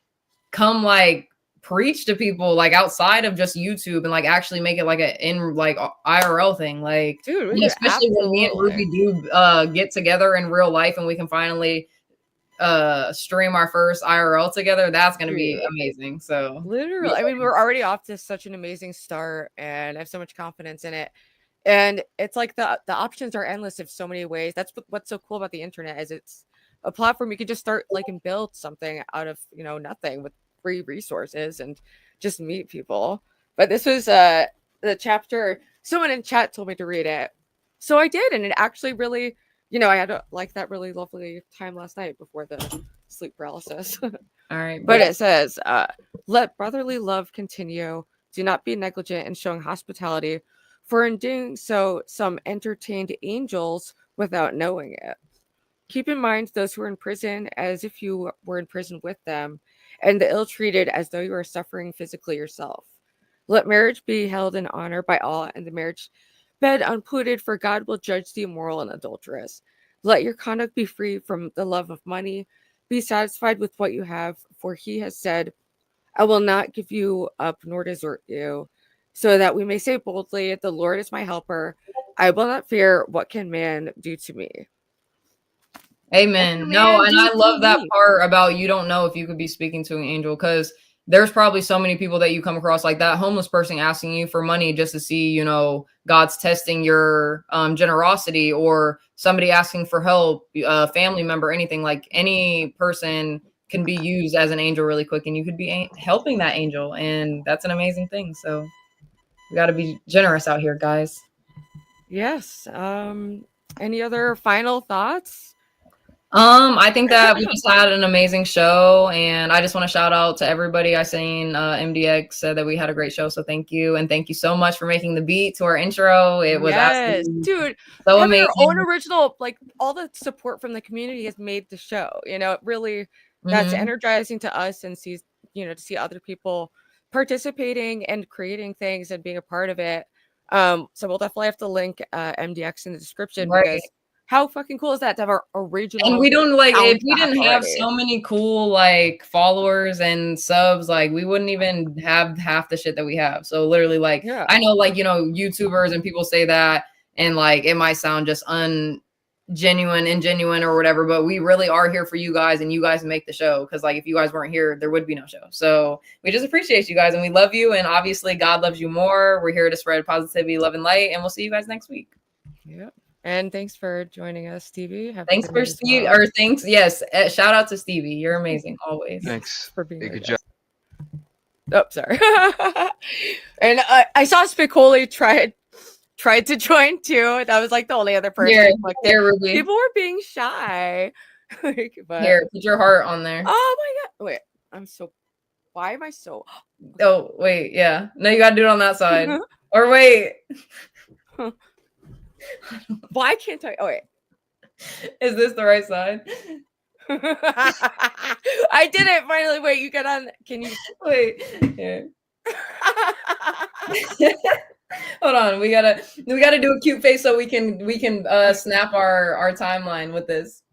come like preach to people like outside of just YouTube and like actually make it like a in like IRL thing. Like, dude, especially when me and Ruby do get together in real life and we can finally stream our first IRL together, that's gonna be amazing. So literally, I mean, we're already off to such an amazing start and I have so much confidence in it. And it's like the options are endless in so many ways. That's what's so cool about the internet, is it's a platform you can just start like and build something out of nothing with free resources and just meet people. But this was the chapter. Someone in chat told me to read it, so I did, and it actually really, I had like that really lovely time last night before the sleep paralysis. All right, but it says, "Let brotherly love continue. Do not be negligent in showing hospitality. For in doing so, some entertained angels without knowing it. Keep in mind those who are in prison as if you were in prison with them, and the ill-treated as though you were suffering physically yourself. Let marriage be held in honor by all, and the marriage bed unpolluted, for God will judge the immoral and adulterous. Let your conduct be free from the love of money. Be satisfied with what you have, for he has said, I will not give you up nor desert you. So that we may say boldly, the Lord is my helper. I will not fear. What can man do to me?" Amen. No, and I love that part about you don't know if you could be speaking to an angel, because there's probably so many people that you come across, like that homeless person asking you for money just to see, God's testing your generosity, or somebody asking for help, a family member, anything. Like any person can be used as an angel really quick, and you could be helping that angel, and that's an amazing thing. So we got to be generous out here, guys. Yes. Any other final thoughts? I think that we just had an amazing show, and I just want to shout out to everybody. I seen MDX said that we had a great show, so thank you, and thank you so much for making the beat to our intro. It was absolutely dude, so having amazing. Your own original, like all the support from the community has made the show. It really that's energizing to us, and to see other people participating and creating things and being a part of it. So we'll definitely have to link MDX in the description, because how fucking cool is that to have our original? And we don't if we didn't have so many cool like followers and subs, like we wouldn't even have half the shit that we have. So literally, I know, like, YouTubers and people say that, and like it might sound just genuine or whatever, but we really are here for you guys, and you guys make the show, because like if you guys weren't here, there would be no show. So we just appreciate you guys, and we love you, and obviously God loves you more. We're here to spread positivity, love, and light, and we'll see you guys next week. Yeah. And thanks for joining us, Stevie. Thanks for Steve, or thanks, yes, shout out to Stevie. You're amazing always. Thanks for being good job. Oh, sorry. And I saw Spicoli tried to join too. That was like the only other person. Here, like, Ruby. People were being shy. But... Here, put your heart on there. Oh my god! Wait, why am I so? Oh wait, yeah. No, you gotta do it on that side. Or wait. Why can't I? Oh wait. Is this the right side? I did it finally. Wait, you get on. Can you wait? Here. Hold on, we gotta do a cute face so we can snap our timeline with this.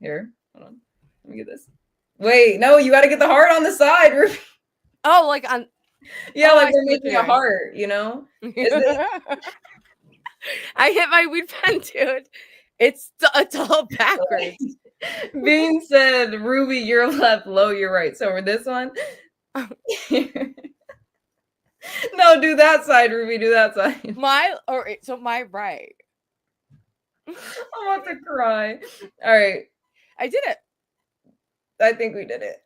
Here, hold on, let me get this. Wait, no, you gotta get the heart on the side. Oh, like on. Yeah, like we're making a heart. You know. I hit my weed pen, dude. It's all backwards. Bean said, "Ruby, you're left, Low, you're right." So for this one. No, do that side, Ruby. Do that side. My right. I'm about to cry. All right. I did it. I think we did it.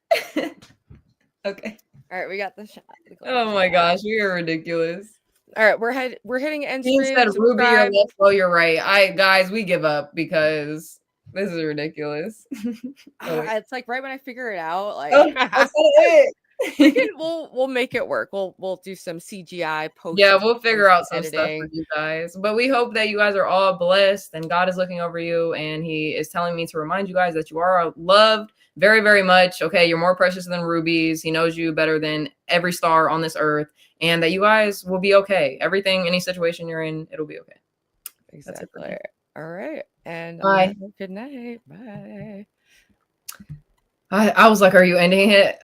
Okay. All right, we got the shot. Oh my gosh, we are ridiculous. All right, we're hitting end He screen. said, "Ruby, you're left, Low, you're right." Guys, we give up because this is ridiculous. It's like right when I figure it out, like that's it. we'll make it work. We'll do some CGI post. Yeah, we'll figure out some editing. stuff for you guys. But we hope that you guys are all blessed, and God is looking over you, and He is telling me to remind you guys that you are loved very, very much. Okay, you're more precious than rubies. He knows you better than every star on this earth, and that you guys will be okay. Everything, any situation you're in, it'll be okay. Exactly. All right, and bye. Good night. Bye. I was like, "Are you ending it?"